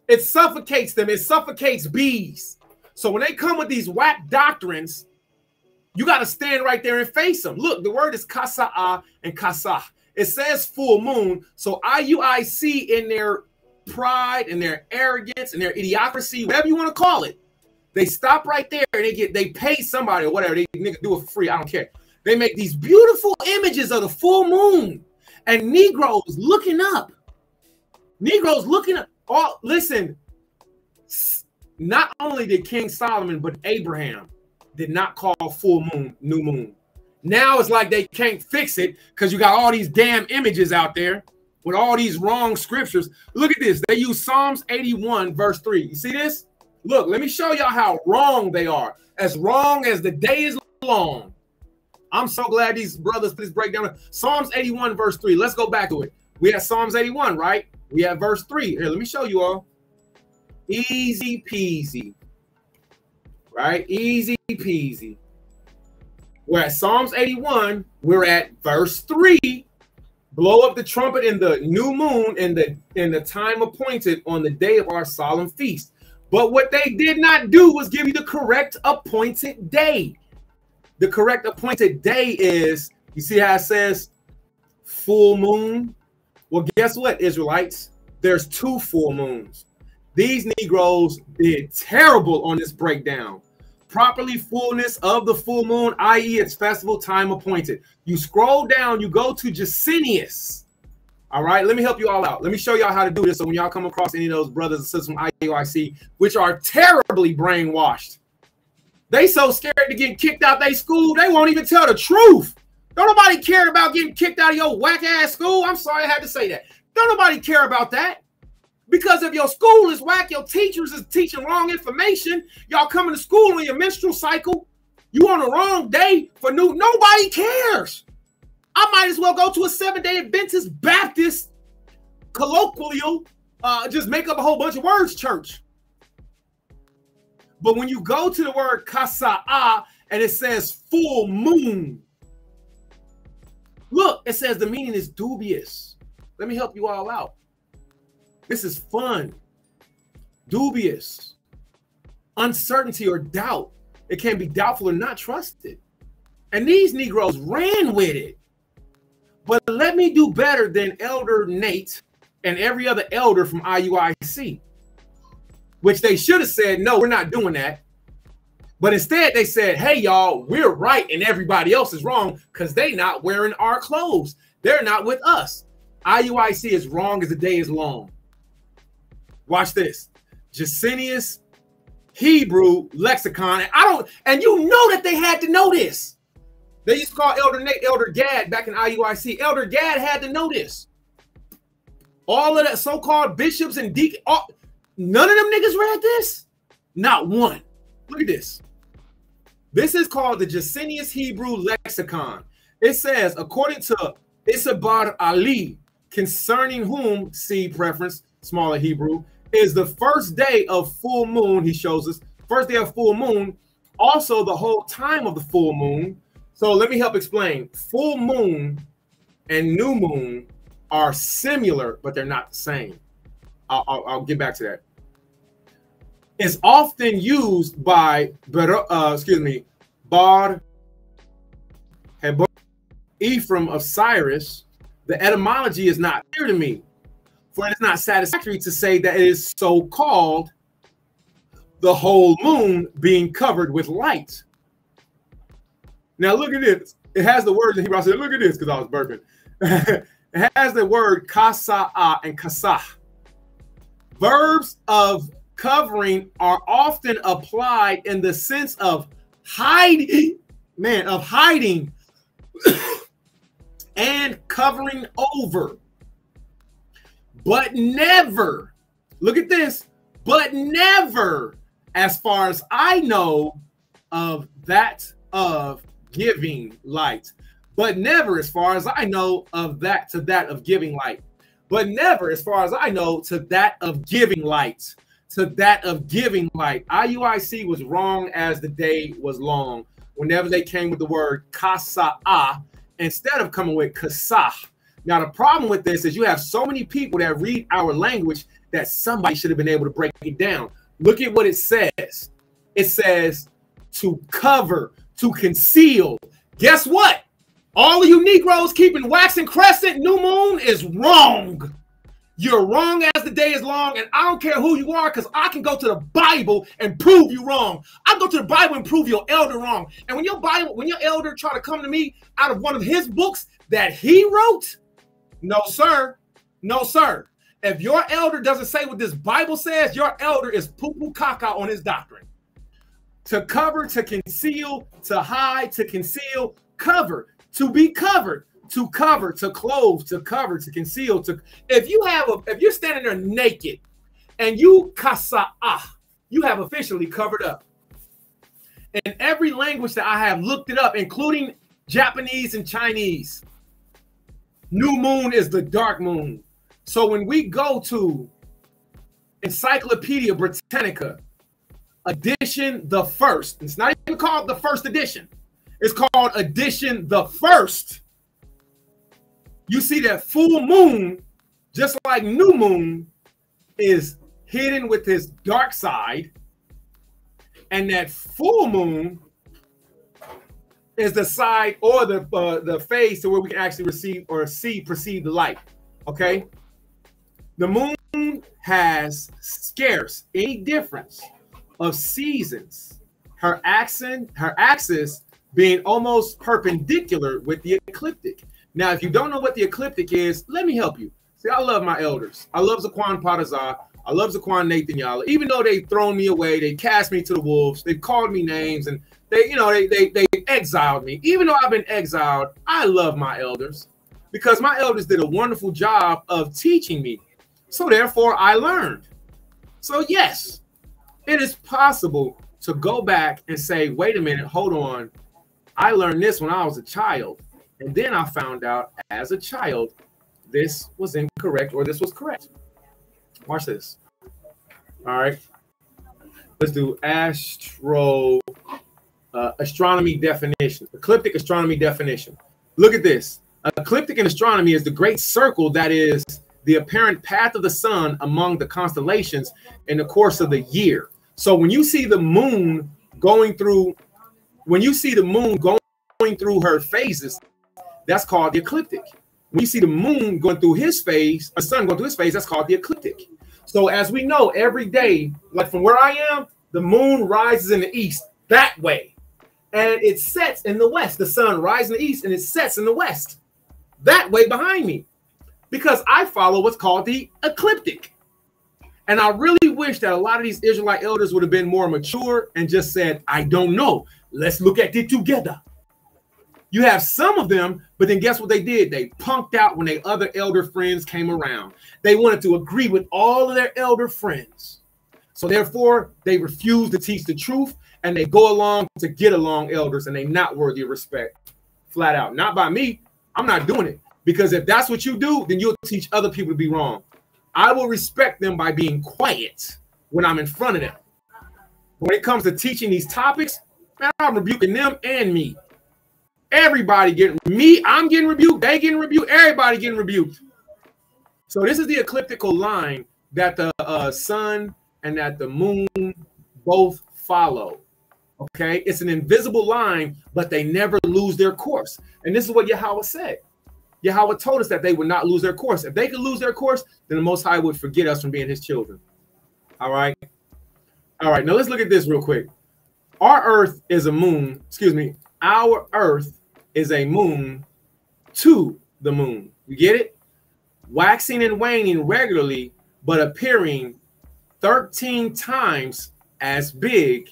It suffocates them. It suffocates bees. So when they come with these whack doctrines, you got to stand right there and face them. Look, the word is kasa'a and kasah. It says full moon. So IUIC in their pride and their arrogance and their idiocracy, whatever you want to call it, they stop right there and they pay somebody or whatever. They nigga do it for free. I don't care. They make these beautiful images of the full moon and Negroes looking up. Negroes looking up. Oh, listen. Not only did King Solomon, but Abraham did not call full moon new moon. Now it's like they can't fix it because you got all these damn images out there with all these wrong scriptures. Look at this. They use Psalms 81 verse 3. You see this? Look, let me show y'all how wrong they are. As wrong as the day is long. I'm so glad these brothers put this breakdown. Psalms 81 verse 3. Let's go back to it. We have Psalms 81, right? We have verse 3. Here, let me show you all. Easy peasy. Right? Easy peasy. We're at Psalms 81. We're at verse 3. Blow up the trumpet in the new moon in the time appointed on the day of our solemn feast. But what they did not do was give you the correct appointed day. The correct appointed day is, you see how it says full moon? Well, guess what, Israelites? There's two full moons. These Negroes did terrible on this breakdown. Properly fullness of the full moon, i.e. its festival time appointed. You scroll down, you go to Jacinius. All right, let me help you all out. Let me show y'all how to do this so when y'all come across any of those brothers and sisters from IUIC, which are terribly brainwashed. They so scared to get kicked out their school, they won't even tell the truth. Don't nobody care about getting kicked out of your whack-ass school. I'm sorry I had to say that. Don't nobody care about that. Because if your school is whack, your teachers is teaching wrong information, y'all coming to school on your menstrual cycle, you on the wrong day for nobody cares. I might as well go to a 7-day Adventist Baptist colloquial, just make up a whole bunch of words church. But when you go to the word kasa'a and it says full moon, look, it says the meaning is dubious. Let me help you all out. This is fun, dubious, uncertainty or doubt. It can be doubtful or not trusted. And these Negroes ran with it. But let me do better than Elder Nate and every other elder from IUIC, which they should have said, no, we're not doing that. But instead they said, hey, y'all, we're right and everybody else is wrong because they not wearing our clothes. They're not with us. IUIC is wrong as the day is long. Watch this. Jacinius Hebrew lexicon. And you know that they had to know this. They used to call Elder Nate Elder Gad back in IUIC. Elder Gad had to know this. All of that so-called bishops and deacons, none of them niggas read this? Not one. Look at this. This is called the Jacinius Hebrew lexicon. It says, according to Isabar Ali, concerning whom, see preference, smaller Hebrew, is the first day of full moon, he shows us, first day of full moon, also the whole time of the full moon. So let me help explain. Full moon and new moon are similar, but they're not the same. I'll get back to that. It's often used by, Bar Ephraim of Cyrus, The etymology is not clear to me, for it is not satisfactory to say that it is so called, the whole moon being covered with light. Now look at this. It has the words in Hebrew. I said, look at this, because I was burping. It has the word kasa'a and kasah. Verbs of covering are often applied in the sense of hiding, and covering over, but never, look at this, but never, as far as I know, of that of giving light. But never, as far as I know, of that to that of giving light. But never, as far as I know, to that of giving light. To that of giving light. IUIC was wrong as the day was long whenever they came with the word kasa'a instead of coming with kasah. Now, the problem with this is you have so many people that read our language that somebody should have been able to break it down. Look at what it says. It says to cover, to conceal. Guess what? All of you Negroes keeping waxing crescent new moon is wrong. You're wrong as the day is long, and I don't care who you are, because I can go to the Bible and prove you wrong. I go to the Bible and prove your elder wrong. And when your elder try to come to me out of one of his books that he wrote, no, sir. No, sir. If your elder doesn't say what this Bible says, your elder is poo-poo caca on his doctrine. To cover, to conceal, to hide, to conceal, cover, to be covered. To cover, to clothe, to cover, to conceal. To if you're standing there naked and you kasa'ah, you have officially covered up. In every language that I have looked it up, including Japanese and Chinese, new moon is the dark moon. So when we go to Encyclopedia Britannica, edition the first, it's not even called the first edition. It's called edition the first. You see that full moon, just like new moon, is hidden with his dark side. And that full moon is the side or the phase to where we can actually receive or perceive the light. Okay? The moon has scarce any difference of seasons. Her axis being almost perpendicular with the ecliptic. Now, if you don't know what the ecliptic is, let me help you. See, I love my elders. I love Zaquan Padazar. I love Zaquan Nathan Yala. Even though they've thrown me away, they cast me to the wolves. They called me names, and they exiled me. Even though I've been exiled, I love my elders because my elders did a wonderful job of teaching me. So therefore, I learned. So yes, it is possible to go back and say, wait a minute, hold on. I learned this when I was a child. And then I found out as a child, this was incorrect or this was correct. Watch this. All right. Let's do astronomy definition. Ecliptic astronomy definition. Look at this. Ecliptic in astronomy is the great circle that is the apparent path of the sun among the constellations in the course of the year. So when you see the moon going through, her phases, that's called the ecliptic. When you see the moon going through his phase, the sun going through his phase, that's called the ecliptic. So as we know, every day, like from where I am, the moon rises in the east that way. And it sets in the west. The sun rises in the east and it sets in the west that way behind me. Because I follow what's called the ecliptic. And I really wish that a lot of these Israelite elders would have been more mature and just said, I don't know. Let's look at it together. You have some of them, but then guess what they did? They punked out when their other elder friends came around. They wanted to agree with all of their elder friends. So therefore, they refused to teach the truth, and they go along to get along elders, and they're not worthy of respect. Flat out. Not by me. I'm not doing it. Because if that's what you do, then you'll teach other people to be wrong. I will respect them by being quiet when I'm in front of them. When it comes to teaching these topics, man, I'm rebuking them and me. Everybody getting me, I'm getting rebuked, they getting rebuked, everybody getting rebuked. So this is the ecliptical line that the sun and that the moon both follow. Okay, it's an invisible line, but they never lose their course. And this is what Yahweh said. Yahweh told us that they would not lose their course. If they could lose their course, then the Most High would forget us from being his children. All right. All right. Now let's look at this real quick. Our earth is a moon. Excuse me. Our earth is a moon to the moon. You get it? Waxing and waning regularly, but appearing 13 times as big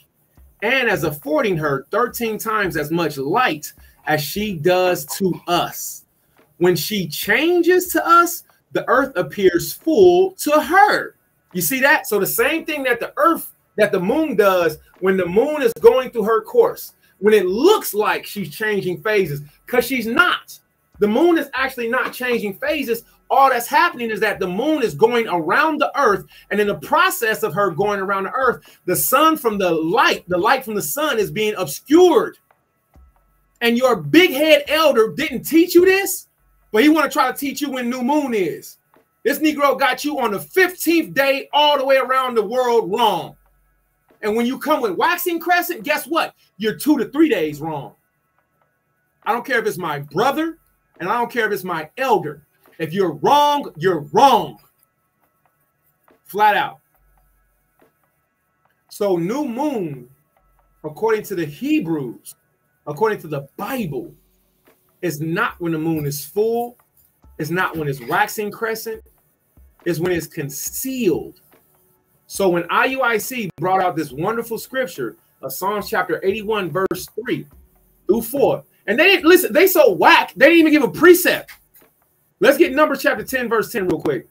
and as affording her 13 times as much light as she does to us. When she changes to us, the earth appears full to her. You see that? So the same thing that the moon does when the moon is going through her course, when it looks like she's changing phases, because she's not. The moon is actually not changing phases. All that's happening is that the moon is going around the earth, and in the process of her going around the earth, the sun from the light from the sun is being obscured. And your big head elder didn't teach you this, but he want to try to teach you when new moon is. This Negro got you on the 15th day all the way around the world wrong. And when you come with waxing crescent, guess what? You're 2 to 3 days wrong. I don't care if it's my brother, and I don't care if it's my elder. If you're wrong, you're wrong. Flat out. So new moon, according to the Hebrews, according to the Bible, is not when the moon is full. It's not when it's waxing crescent. It's when it's concealed. So when IUIC brought out this wonderful scripture of Psalms chapter 81, verse 3 through 4, and they didn't listen, they so whack, they didn't even give a precept. Let's get Numbers chapter 10, verse 10 real quick.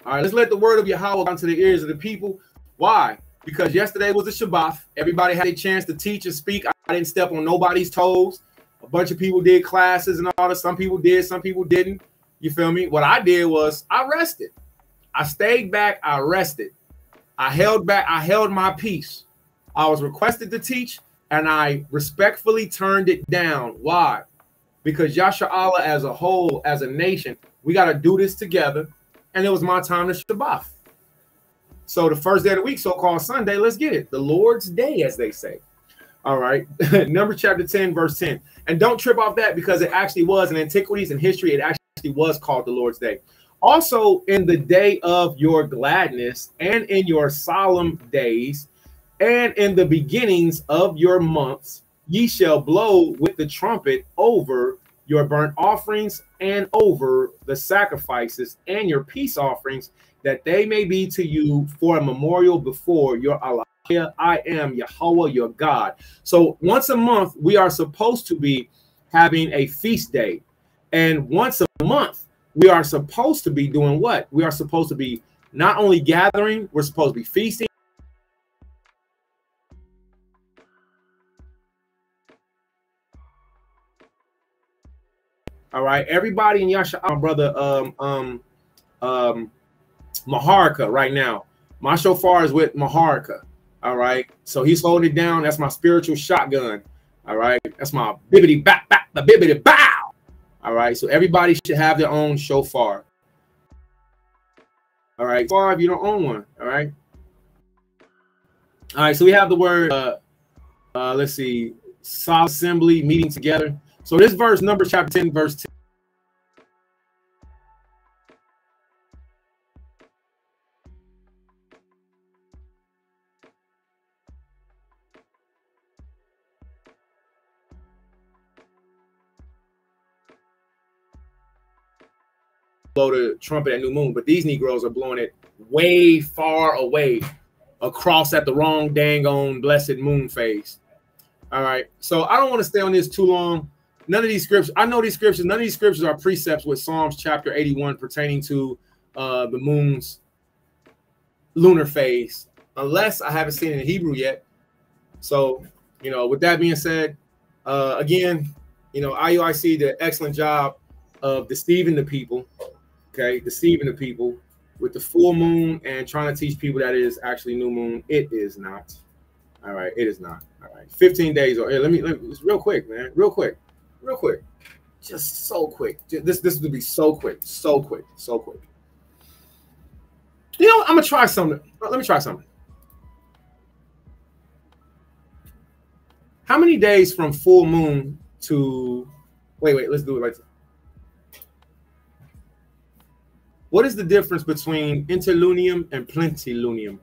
All right, let's let the word of Yahweh come to the ears of the people. Why? Because yesterday was a Shabbat. Everybody had a chance to teach and speak. I didn't step on nobody's toes. A bunch of people did classes and all that. Some people did, some people didn't. You feel me? What I did was I rested. I stayed back. I rested. I held back. I held my peace. I was requested to teach, and I respectfully turned it down. Why? Because Yasha Allah as a whole, as a nation, we got to do this together. And it was my time to Shabbat. So the first day of the week, so-called Sunday, let's get it. The Lord's Day, as they say. All right. Numbers chapter 10, verse 10. And don't trip off that, because it actually was in antiquities and history. It actually was called the Lord's Day. Also, in the day of your gladness and in your solemn days and in the beginnings of your months, ye shall blow with the trumpet over your burnt offerings and over the sacrifices and your peace offerings, that they may be to you for a memorial before your Allah. I am Yahweh, your God. So once a month, we are supposed to be having a feast day. And once a month, we are supposed to be doing what? We are supposed to be not only gathering, we're supposed to be feasting. All right, everybody in Yasha, brother, Maharka right now. My shofar is with Maharka. All right, so he's holding it down. That's my spiritual shotgun. All right, that's my bibbity bap bap, the bibbity bow. All right, so everybody should have their own shofar. All right, shofar if you don't own one. All right. All right, so we have the word. Let's see, solemn assembly, meeting together. So this verse, Numbers chapter 10, verse 10. Blow the trumpet at new moon, but these Negroes are blowing it way far away across at the wrong dang on blessed moon phase. All right, so I don't want to stay on this too long. None of these scriptures, I know these scriptures, none of these scriptures are precepts with Psalms chapter 81 pertaining to the moon's lunar phase, unless I haven't seen it in Hebrew yet. So, you know, with that being said, again, you know, IUIC did an excellent job of deceiving the people. Okay, deceiving the people with the full moon and trying to teach people that it is actually new moon. It is not. All right, it is not. All right, 15 days. Or hey, let me real quick, man, real quick, just so quick. This would be so quick. You know, I'm gonna try something. Let me try something. How many days from full moon to, wait, let's do it like this. What is the difference between interlunium and plenilunium?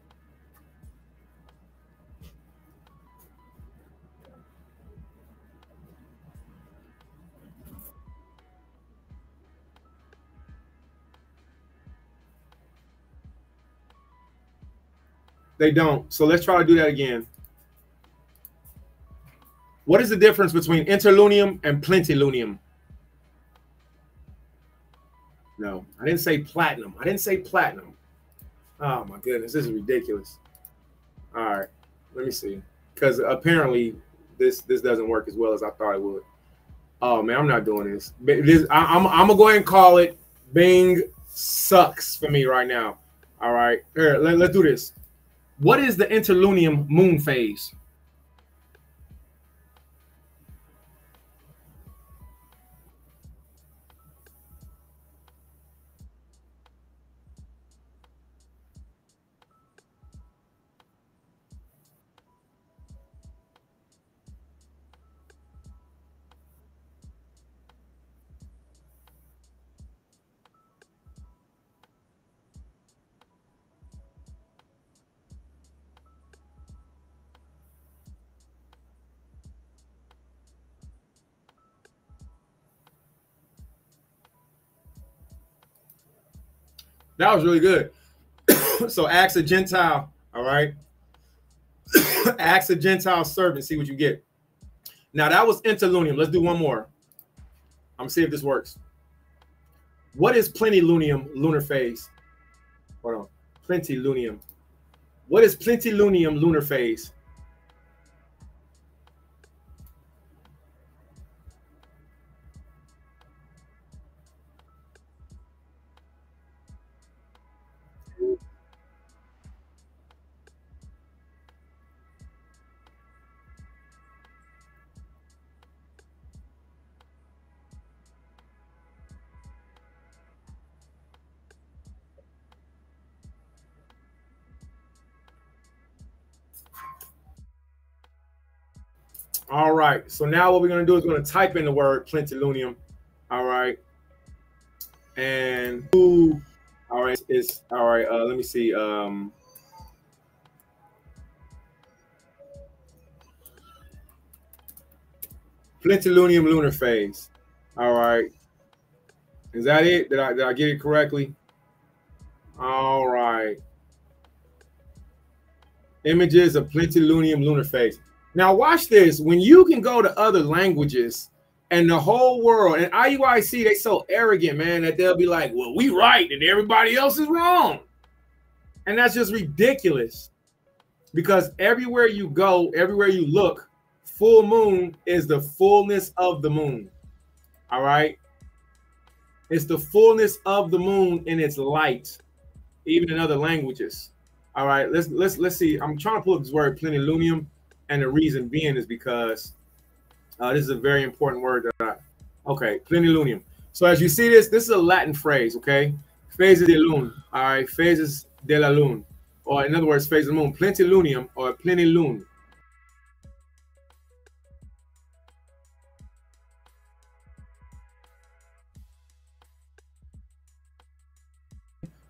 They don't. So let's try to do that again. What is the difference between interlunium and plenilunium? No, I didn't say platinum. I didn't say platinum. Oh my goodness, this is ridiculous. All right, let me see. Because apparently this doesn't work as well as I thought it would. Oh man, I'm not doing this. I'm gonna go ahead and call it. Bing sucks for me right now. All right, here, let's do this. What is the interlunium moon phase? That was really good. So ask a Gentile, all right? Ask a Gentile servant, see what you get. Now that was interlunium. Let's do one more. I'm gonna see if this works. What is plenilunium lunar phase? Hold on. Plenilunium. What is plenilunium lunar phase? All right. So now what we're going to do is we're going to type in the word plenilunium. All right. And who, all right, is, all right, let me see. Plenilunium lunar phase. All right. Is that it? Did I get it correctly? All right. Images of plenilunium lunar phase. Now watch this. When you can go to other languages and the whole world, and IUIC, they so arrogant, man, that they'll be like, well, we right and everybody else is wrong. And that's just ridiculous. Because everywhere you go, everywhere you look, full moon is the fullness of the moon. All right. It's the fullness of the moon in its light, even in other languages. All right, let's see. I'm trying to pull up this word plenilunium, and the reason being is because this is a very important word. Okay, plenilunium. So as you see this is a Latin phrase. Okay, phases de lune. All right, phases de la lune, or in other words, phase of the moon. Plenilunium or plenilune.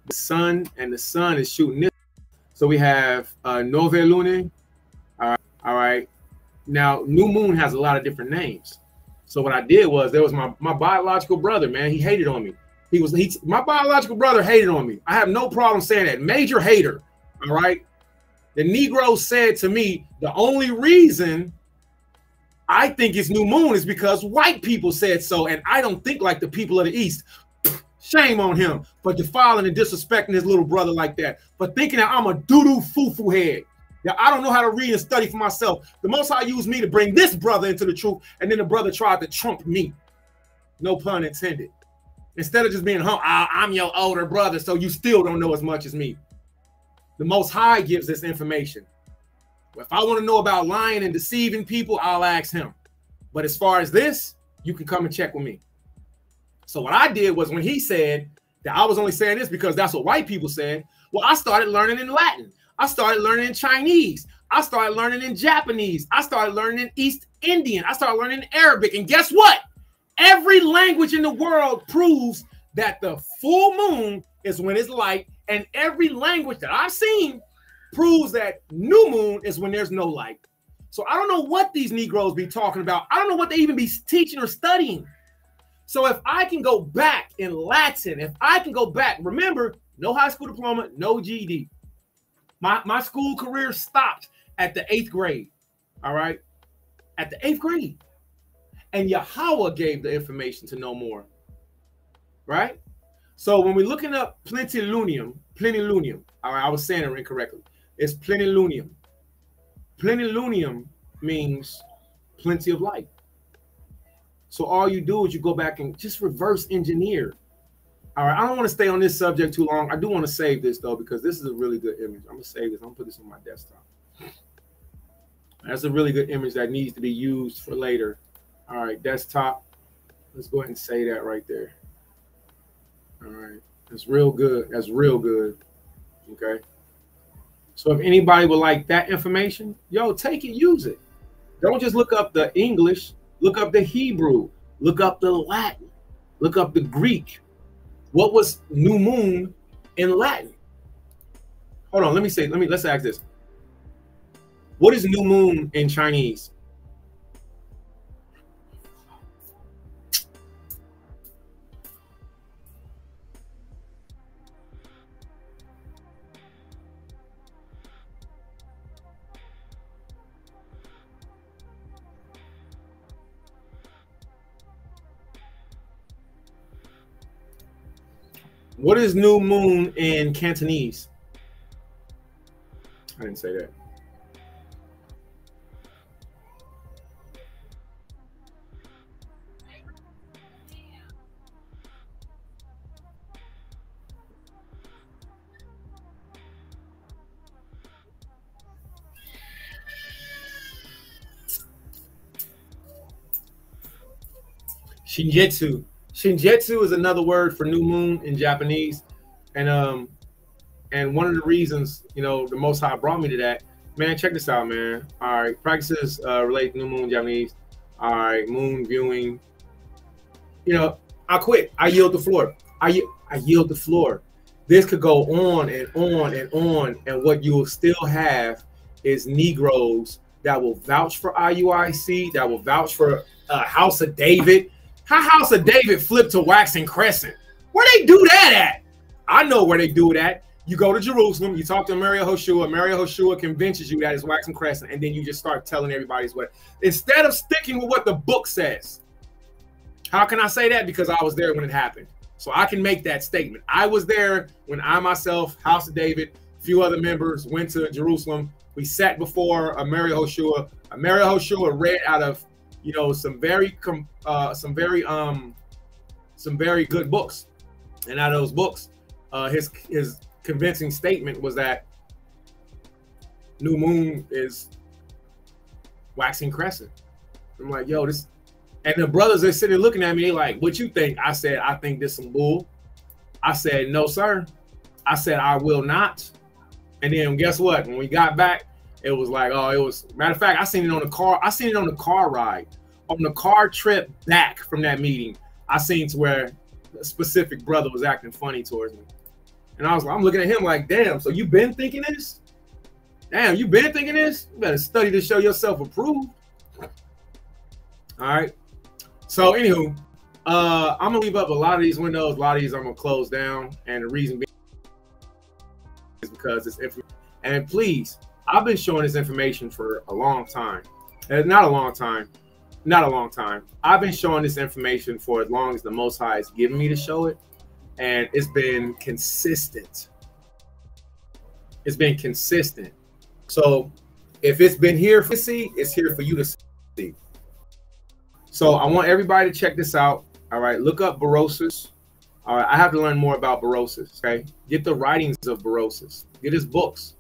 The sun, and the sun is shooting this. So we have Nove Lune. All right. Now, new moon has a lot of different names. So what I did was, there was my biological brother, man. He hated on me. My biological brother hated on me. I have no problem saying that. Major hater. All right. The Negro said to me, the only reason I think it's new moon is because white people said so, and I don't think like the people of the East. Shame on him for defiling and disrespecting his little brother like that, for thinking that I'm a doo-doo foo-foo head. That I don't know how to read and study for myself. The Most High used me to bring this brother into the truth, and then the brother tried to trump me. No pun intended. Instead of just being, I'm your older brother, so you still don't know as much as me. The Most High gives this information. If I want to know about lying and deceiving people, I'll ask him. But as far as this, you can come and check with me. So what I did was, when he said that I was only saying this because that's what white people said, well, I started learning in Latin. I started learning in Chinese. I started learning in Japanese. I started learning in East Indian. I started learning in Arabic. And guess what? Every language in the world proves that the full moon is when it's light. And every language that I've seen proves that new moon is when there's no light. So I don't know what these Negroes be talking about. I don't know what they even be teaching or studying. So if I can go back in Latin, if I can go back, remember, no high school diploma, no GED. My school career stopped at the 8th grade, all right? At the 8th grade. And Yahweh gave the information to know more, right? So when we're looking up plenilunium, all right, I was saying it incorrectly. It's plenilunium. Plenilunium means plenty of light. So all you do is you go back and just reverse engineer. All right, I don't want to stay on this subject too long. I do want to save this though, because this is a really good image. I'm gonna save this. I'm gonna put this on my desktop. That's a really good image that needs to be used for later. All right, desktop. Let's go ahead and say that right there. All right, that's real good. That's real good. Okay. So if anybody would like that information, yo, take it, use it. Don't just look up the English. Look up the Hebrew. Look up the Latin. Look up the Greek. What was new moon in Latin? Hold on, let's ask this. What is new moon in Chinese? What is new moon in Cantonese? I didn't say that. Shinjitsu. Shinjitsu is another word for new moon in Japanese. And one of the reasons, you know, the Most High brought me to that, man, check this out, man. All right, practices relate to new moon in Japanese. All right, moon viewing. You know, I quit. I yield the floor. I yield the floor. This could go on and on and on. And what you will still have is Negroes that will vouch for IUIC, that will vouch for House of David. How House of David flipped to waxing crescent? Where they do that at? I know where they do it at. You go to Jerusalem, you talk to Mary Hoshua. Mary Hoshua convinces you that it's waxing crescent, and then you just start telling everybody what. Instead of sticking with what the book says. How can I say that? Because I was there when it happened. So I can make that statement. I was there when I myself, House of David, a few other members went to Jerusalem. We sat before Mary Hoshua. Mary Hoshua read out of, you know, some very good books, and out of those books, his convincing statement was that new moon is waxing crescent. I'm like, yo, this, and the brothers are sitting looking at me like, what you think? I said, I think this some bull. I said, no, sir. I said, I will not. And then guess what? When we got back, it was like, oh, it was, matter of fact, I seen it on the car. I seen it on the car ride. On the car trip back from that meeting, I seen to where a specific brother was acting funny towards me. And I was like, I'm looking at him like, damn, so you been thinking this? Damn, you been thinking this? You better study to show yourself approved. All right. So anywho, I'm gonna leave up a lot of these windows. A lot of these I'm gonna close down. And the reason being is because it's information. And please, I've been showing this information for a long time. Not a long time. I've been showing this information for as long as the Most High has given me to show it. And it's been consistent. It's been consistent. So if it's been here for you to see, it's here for you to see. So I want everybody to check this out. All right, look up Berosus. All right, I have to learn more about Berosus. Okay, get the writings of Berosus. Get his books.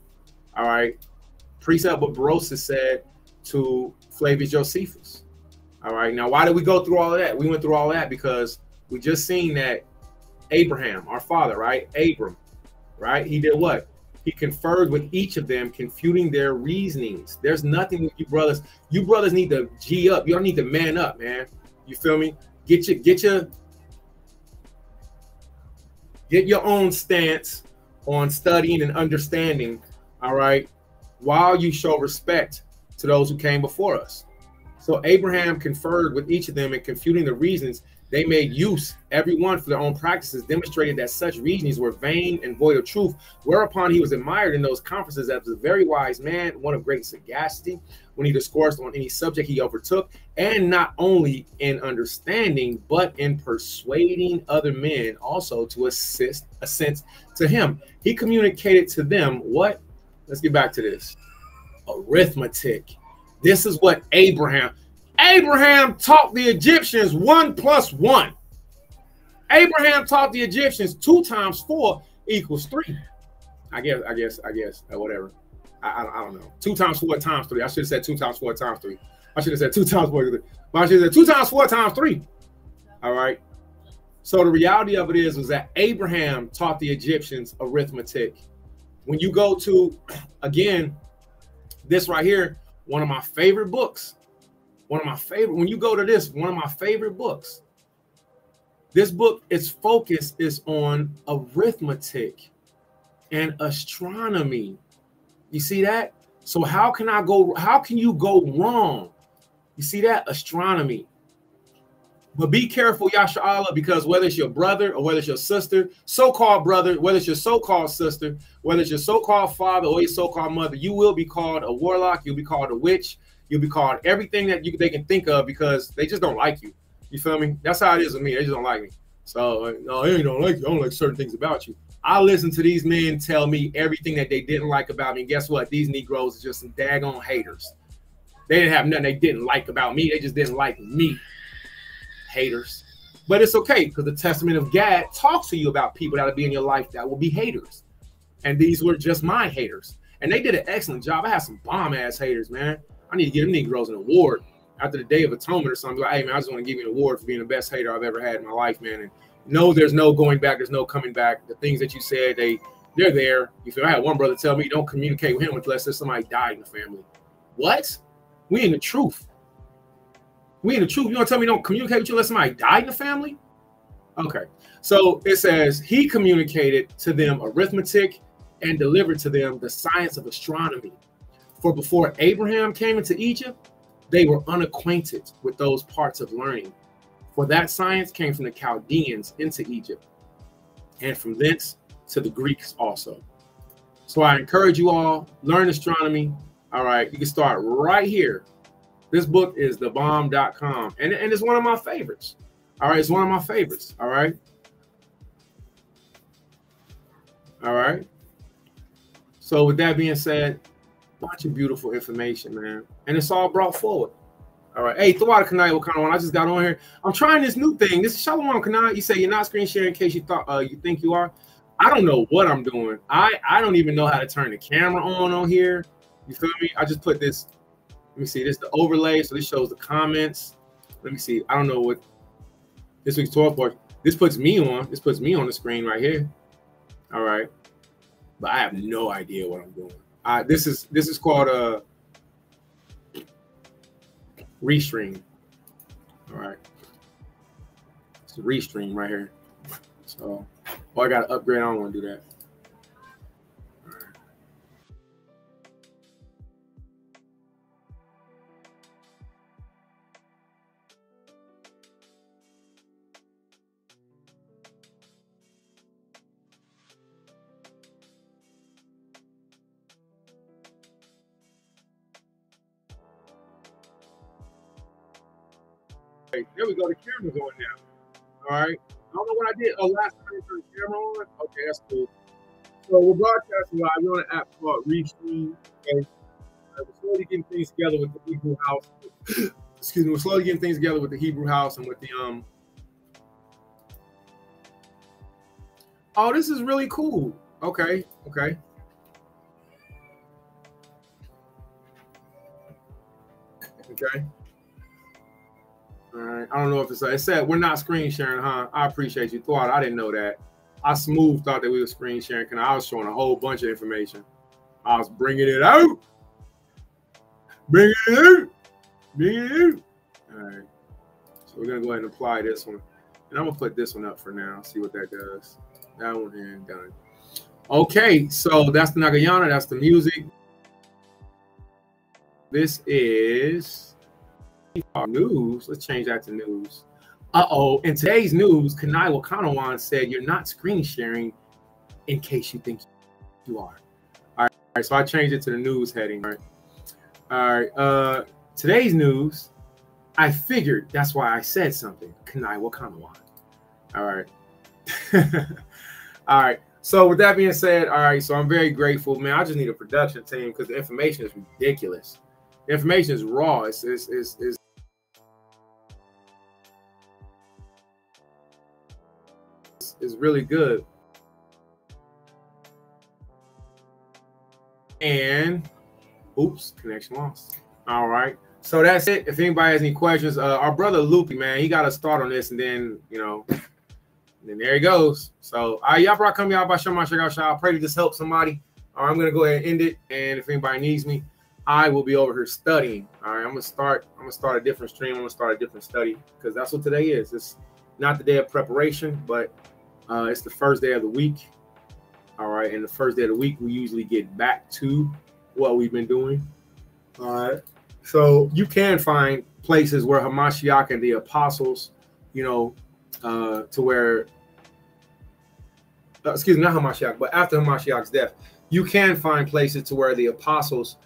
All right, precept what Berosus said to Flavius Josephus. All right, now why did we go through all of that? We went through all of that because we just seen that Abraham, our father, right? Abram, right? He did what? He conferred with each of them, confuting their reasonings. There's nothing with you brothers. You brothers need to G up. Y'all need to man up, man. You feel me? Get your own stance on studying and understanding, all right, while you show respect to those who came before us. So Abraham conferred with each of them, and confuting the reasons, they made use, every one for their own practices, demonstrated that such reasonings were vain and void of truth, whereupon he was admired in those conferences as a very wise man, one of great sagacity. When he discoursed on any subject he overtook, and not only in understanding, but in persuading other men also to assent to him. He communicated to them what? Let's get back to this. Arithmetic. This is what Abraham taught the Egyptians 1 + 1. Abraham taught the Egyptians 2 × 4 = 3. I guess, whatever. I don't know. 2 × 4 × 3. I should have said 2 × 4 × 3. I should have said 2 × 4 × 3. But I should have said 2 × 4 × 3. All right. So the reality of it was that Abraham taught the Egyptians arithmetic. When you go to, again, this right here, one of my favorite books. When you go to this, one of my favorite books. This book, its focus is on arithmetic and astronomy. You see that? So how can you go wrong? You see that? Astronomy. But be careful, Yasha'Allah, because whether it's your brother or whether it's your sister, so-called brother, whether it's your so-called sister, whether it's your so-called father or your so-called mother, you will be called a warlock, you'll be called a witch, you'll be called everything that they can think of, because they just don't like you. You feel me? That's how it is with me. They just don't like me. So, no, they don't like you. I don't like certain things about you. I listen to these men tell me everything that they didn't like about me. And guess what? These Negroes are just some daggone haters. They didn't have nothing they didn't like about me. They just didn't like me. Haters. But it's okay, because the Testament of Gad talks to you about people that will be in your life that will be haters. And these were just my haters. And they did an excellent job. I had some bomb-ass haters, man. I need to give them Negroes an award after the Day of Atonement or something. Like, hey, man, I just want to give you an award for being the best hater I've ever had in my life, man. And no, there's no going back. There's no coming back. The things that you said, they're there. You feel? I had one brother tell me, don't communicate with him unless there's somebody died in the family. What? We in the truth. We in the truth. You want to tell me don't communicate with you unless somebody died in the family? Okay. So it says he communicated to them arithmetic and delivered to them the science of astronomy. For before Abraham came into Egypt, they were unacquainted with those parts of learning. For that science came from the Chaldeans into Egypt, and from thence to the Greeks also. So I encourage you all, learn astronomy. All right, you can start right here. This book is thebomb.com, and it's one of my favorites. All right, it's one of my favorites. All right. All right. So with that being said, bunch of beautiful information, man. And it's all brought forward. All right. Hey, Thawada Kanai, what kind of one? I just got on here. I'm trying this new thing. This is Shalom Kanai. You say you're not screen sharing in case you think you are. I don't know what I'm doing. I don't even know how to turn the camera on here. You feel me? I just put this. Let me see. This is the overlay. So this shows the comments. Let me see. I don't know what this week's 12 part. This puts me on. This puts me on the screen right here. All right. But I have no idea what I'm doing. This is called Restream. All right. It's a Restream right here. So, I got to upgrade. I don't want to do that. All right. Okay, there we go. The camera's on now. All right. I don't know what I did. Oh, last time I turned the camera on. Okay, that's cool. So we're broadcasting live. We're on an app called Restream. Okay. We're slowly getting things together with the Hebrew House. Excuse me. We're slowly getting things together with the Hebrew House and with the Oh, this is really cool. Okay. Okay. Okay. All right. I don't know if it said we're not screen sharing, huh? I appreciate you. Thought I didn't know that. I smooth thought that we were screen sharing because I was showing a whole bunch of information. I was bringing it out. Bring it out. Bring it out. All right. So we're going to go ahead and apply this one. And I'm going to put this one up for now. See what that does. That one and done. Okay. So that's the Nagayana. That's the music. This is news. Let's change that to news. Uh-oh. In today's news, Kanai Wakanawan said you're not screen sharing in case you think you are. All right. So I changed it to the news heading. All right. Today's news, I figured that's why I said something. Kanai Wakanawan. All right. All right. So with that being said, all right. So I'm very grateful, man. I just need a production team because the information is ridiculous. The information is raw. It's really good. And oops, connection lost. All right. So that's it. If anybody has any questions, our brother Loopy, man, he got to start on this, and then then there he goes. So y'all brought come y'all by Shema check out. I pray that this helps somebody. All right, I'm gonna go ahead and end it. And if anybody needs me, I will be over here studying. All right, I'm gonna start a different stream. I'm gonna start a different study because that's what today is. It's not the day of preparation, but it's the first day of the week. All right, and the first day of the week we usually get back to what we've been doing. All right. So you can find places where Hamashiach and the apostles, to where, excuse me, not Hamashiach, but after Hamashiach's death, you can find places to where the apostles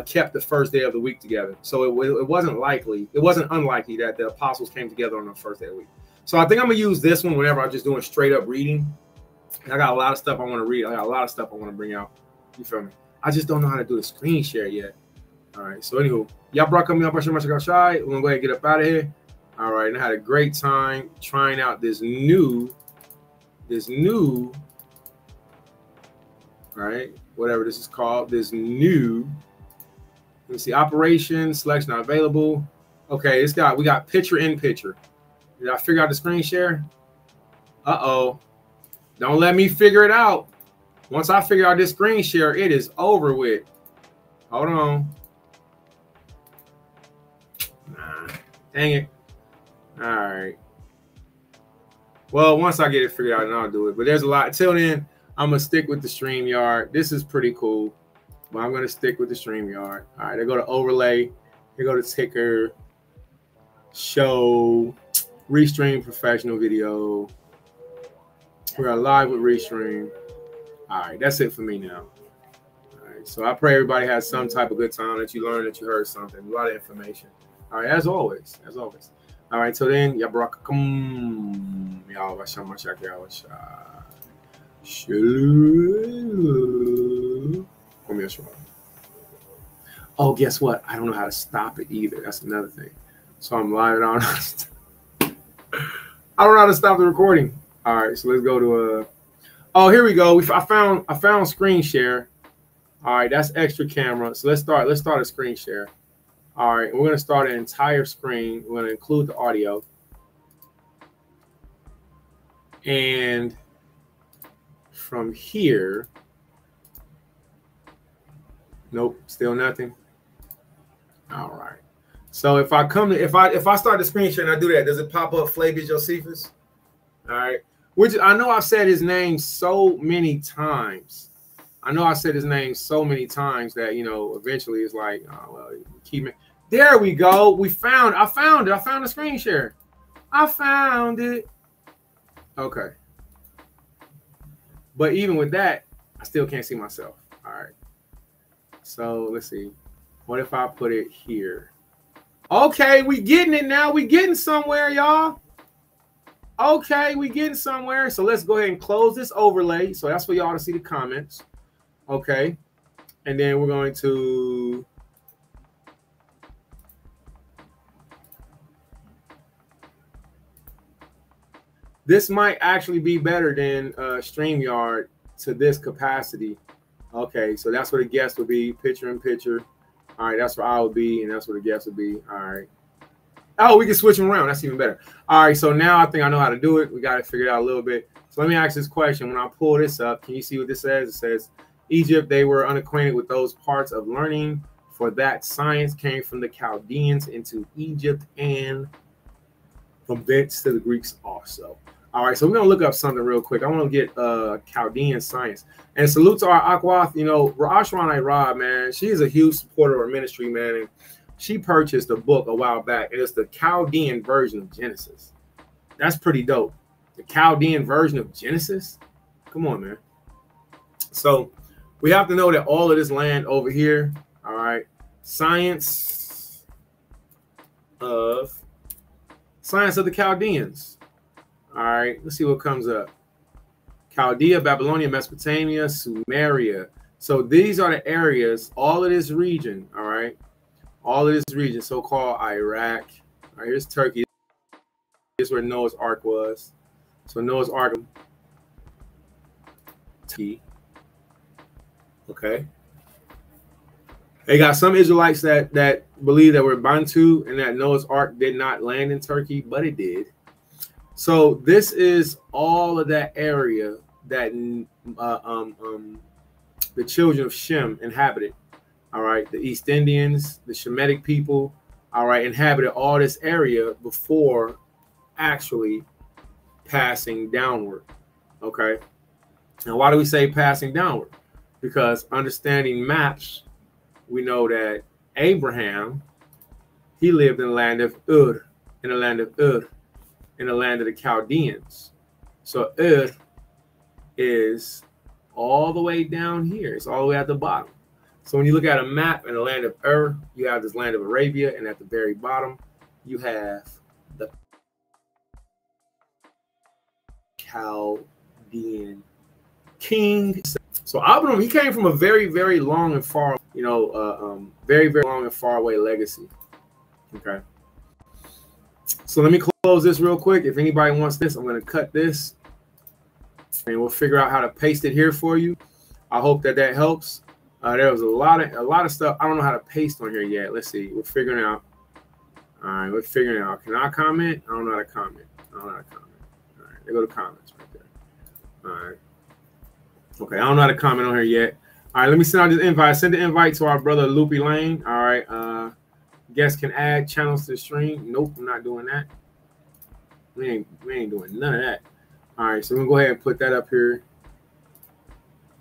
kept the first day of the week together. So it wasn't unlikely that the apostles came together on the first day of the week. So I think I'm going to use this one whenever I'm just doing straight up reading. I got a lot of stuff I want to read. I got a lot of stuff I want to bring out. You feel me? I just don't know how to do the screen share yet. All right, so anywho, y'all brought coming up. We're gonna go ahead and get up out of here. All right, and I had a great time trying out this new, all right, whatever this is called, this new. Let me see, operation selection not available. Okay, we got picture in picture. Did I figure out the screen share? Uh-oh, don't let me figure it out. Once I figure out this screen share, it is over with. Hold on. Dang it. All right. Well, once I get it figured out, then I'll do it. But there's a lot. Until then, I'm going to stick with the StreamYard. This is pretty cool. But I'm going to stick with the StreamYard. All right. I go to overlay. I go to ticker, show, restream professional video. We're live with restream. All right. That's it for me now. All right. So I pray everybody has some type of good time, that you learned, that you heard something, a lot of information. All right, as always. All right, so then, Yabrakakum. Oh, guess what? I don't know how to stop it either. That's another thing. So I'm live. I don't know how to stop the recording. All right, so let's go to oh, here we go. I found screen share. All right, that's extra camera. So let's start a screen share. All right, we're going to start an entire screen. We're going to include the audio. And from here, nope, still nothing. All right. So if I start the screen share and I do that, does it pop up Flavius Josephus? All right. Which I know I've said his name so many times. That, eventually it's like, oh, well, keep it. There we go. I found it. I found the screen share. I found it. Okay. But even with that, I still can't see myself. All right. So let's see. What if I put it here? Okay, we getting it now. We getting somewhere, y'all. Okay, we getting somewhere. So let's go ahead and close this overlay. So that's for y'all to see the comments. Okay. And then we're going to this might actually be better than StreamYard to this capacity. Okay, so that's where the guest will be, picture in picture. All right, that's where I will be, and that's where the guest will be. All right. Oh, we can switch them around. That's even better. All right, so now I think I know how to do it. We got to figure it out a little bit. So let me ask this question. When I pull this up, can you see what this says? It says, Egypt, they were unacquainted with those parts of learning, for that science came from the Chaldeans into Egypt and from thence to the Greeks also. All right, so we're going to look up something real quick. I want to get Chaldean science. And salute to our Akwath, you know, Ashran Rob, man. She is a huge supporter of our ministry, man. And she purchased a book a while back, and it's the Chaldean version of Genesis. That's pretty dope. The Chaldean version of Genesis? Come on, man. So we have to know that all of this land over here, all right, science of the Chaldeans. All right, let's see what comes up. Chaldea, Babylonia, Mesopotamia, Sumeria. So these are the areas, all of this region, all right, all of this region, so-called Iraq. All right, here's Turkey. This is where Noah's Ark was. So Noah's Ark, okay. They got some Israelites that believe that we're Bantu and that Noah's Ark did not land in Turkey, but it did. So this is all of that area that the children of Shem inhabited. All right, the East Indians, the Shemitic people, all right, inhabited all this area before actually passing downward. Okay. Now, why do we say passing downward? Because understanding maps, we know that Abraham, he lived in the land of Ur, in the land of the Chaldeans. So Ur is all the way down here. It's all the way at the bottom. So when you look at a map in the land of Ur, you have this land of Arabia, and at the very bottom, you have the Chaldean king. So Abraham, he came from a very, very long and far, you know, very, very long and far away legacy. Okay. So let me close this real quick. If anybody wants this, I'm going to cut this and we'll figure out how to paste it here for you. I hope that helps. There was a lot of stuff. I don't know how to paste on here yet. Let's see. We're figuring it out. All right, we're figuring it out. Can I comment? I don't know how to comment. All right, there go the comments right there. All right. Okay, I don't know how to comment on here yet. All right, let me send out this invite. Send the invite to our brother Loopy Lane. All right. Guests can add channels to the stream. Nope, I'm not doing that. We ain't doing none of that. All right, so we're gonna go ahead and put that up here.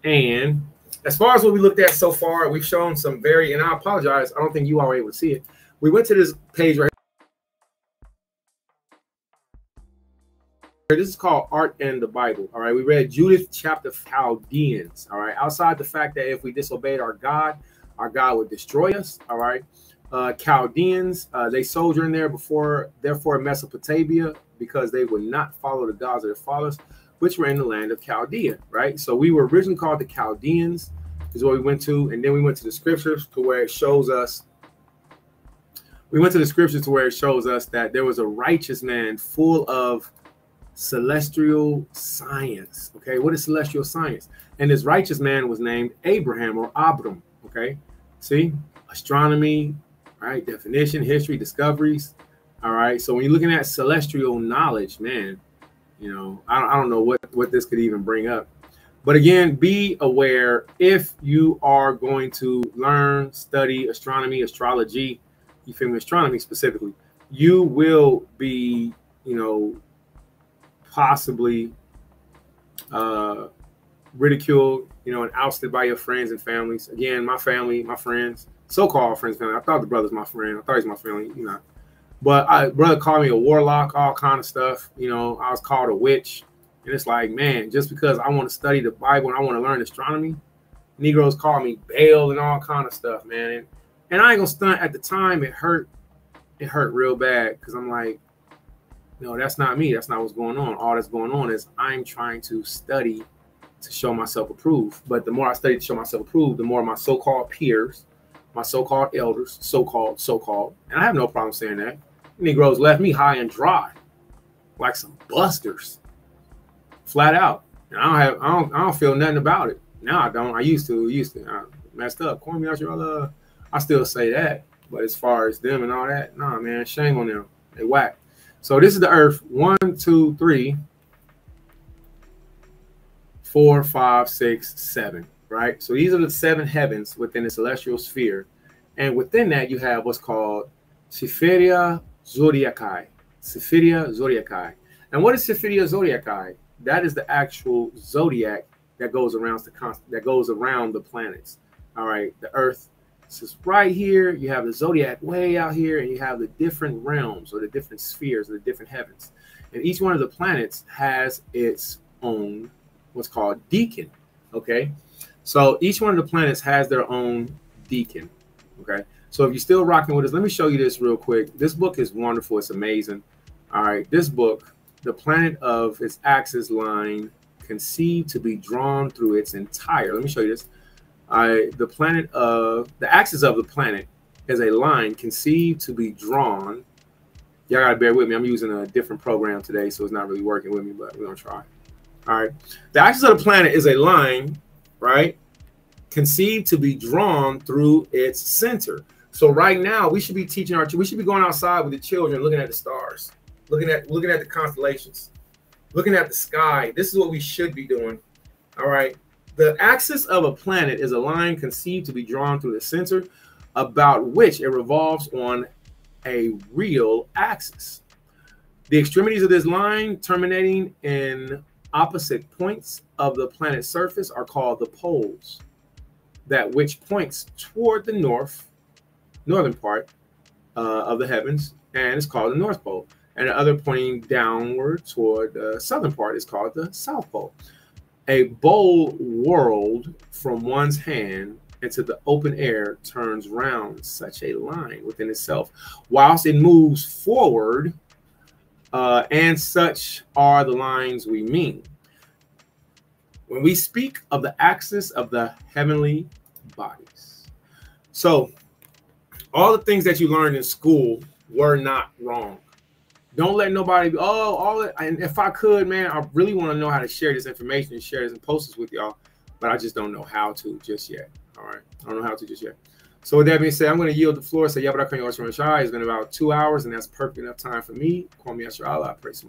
And as far as what we looked at so far, we've shown some very, and I apologize, I don't think you all were able to see it. We went to this page right here. This is called Art and the Bible. All right, we read Judith chapter Chaldeans. All right, outside the fact that if we disobeyed our God would destroy us. All right. Chaldeans, they sojourned there therefore Mesopotamia, because they would not follow the gods of their fathers, which were in the land of Chaldea, right? So we were originally called the Chaldeans, is what we went to, and then we went to the scriptures to where it shows us. We went to the scriptures to where it shows us that there was a righteous man full of celestial science. Okay, what is celestial science? And this righteous man was named Abraham or Abram. Okay, see, astronomy. All right, definition, history, discoveries. All right, so when you're looking at celestial knowledge, man, you know, I don't know what this could even bring up. But again, be aware if you are going to learn, study astronomy, astrology, you feel me, astronomy specifically, you will be, you know, possibly ridiculed, you know, and ousted by your friends and families. Again, my family, my friends, so-called friends, family. I thought the brother's my friend. I thought he's my family, you know. But brother called me a warlock, all kind of stuff. You know, I was called a witch. And it's like, man, just because I want to study the Bible and I want to learn astronomy, Negroes call me Baal and all kind of stuff, man. And I ain't gonna stunt. At the time, it hurt. It hurt real bad because I'm like, no, that's not me. That's not what's going on. All that's going on is I'm trying to study to show myself approved. But the more I study to show myself approved, the more my so-called peers, my so-called elders, so-called, and I have no problem saying that, Negroes left me high and dry, like some busters, flat out. And I don't feel nothing about it. Now I don't. I used to. I messed up. Corn me out your I still say that. But as far as them and all that, nah, man, shame on them. They whack. So this is the Earth. 1, 2, 3, 4, 5, 6, 7. Right. So these are the 7 heavens within the celestial sphere, and within that you have what's called Symphyria Zodiaci. Symphyria Zodiaci. And what is Symphyria Zodiaci? That is the actual zodiac that goes around the planets. All right, the Earth is right here. You have the zodiac way out here, and you have the different realms or the different spheres or the different heavens. And each one of the planets has its own what's called decan. Okay, so each one of the planets has their own decan. Okay, so if you're still rocking with us, let me show you this real quick. This book is wonderful. It's amazing. All right, this book, the planet of its axis line conceived to be drawn through its entire. Let me show you this. The axis of the planet is a line conceived to be drawn. Y'all gotta bear with me. I'm using a different program today, so it's not really working with me, but we're gonna try. All right, the axis of the planet is a line, right, conceived to be drawn through its center. So right now we should be teaching we should be going outside with the children, looking at the stars, looking at the constellations, looking at the sky. This is what we should be doing. All right. The axis of a planet is a line conceived to be drawn through the center, about which it revolves on a real axis. The extremities of this line, terminating in opposite points of the planet's surface, are called the poles. That which points toward the northern part of the heavens, and it's called the North Pole. And the other pointing downward toward the southern part is called the South Pole. A bowl whirled from one's hand into the open air turns round such a line within itself, whilst it moves forward, and such are the lines we mean when we speak of the axis of the heavenly bodies. So all the things that you learned in school were not wrong. Don't let nobody, and if I could, man, I really want to know how to share this information and share this and post this with y'all, but I just don't know how to just yet. All right. I don't know how to just yet. So with that being said, I'm going to yield the floor. Say, it's been about 2 hours, and that's perfect enough time for me. Call me Asher Allah. I pray some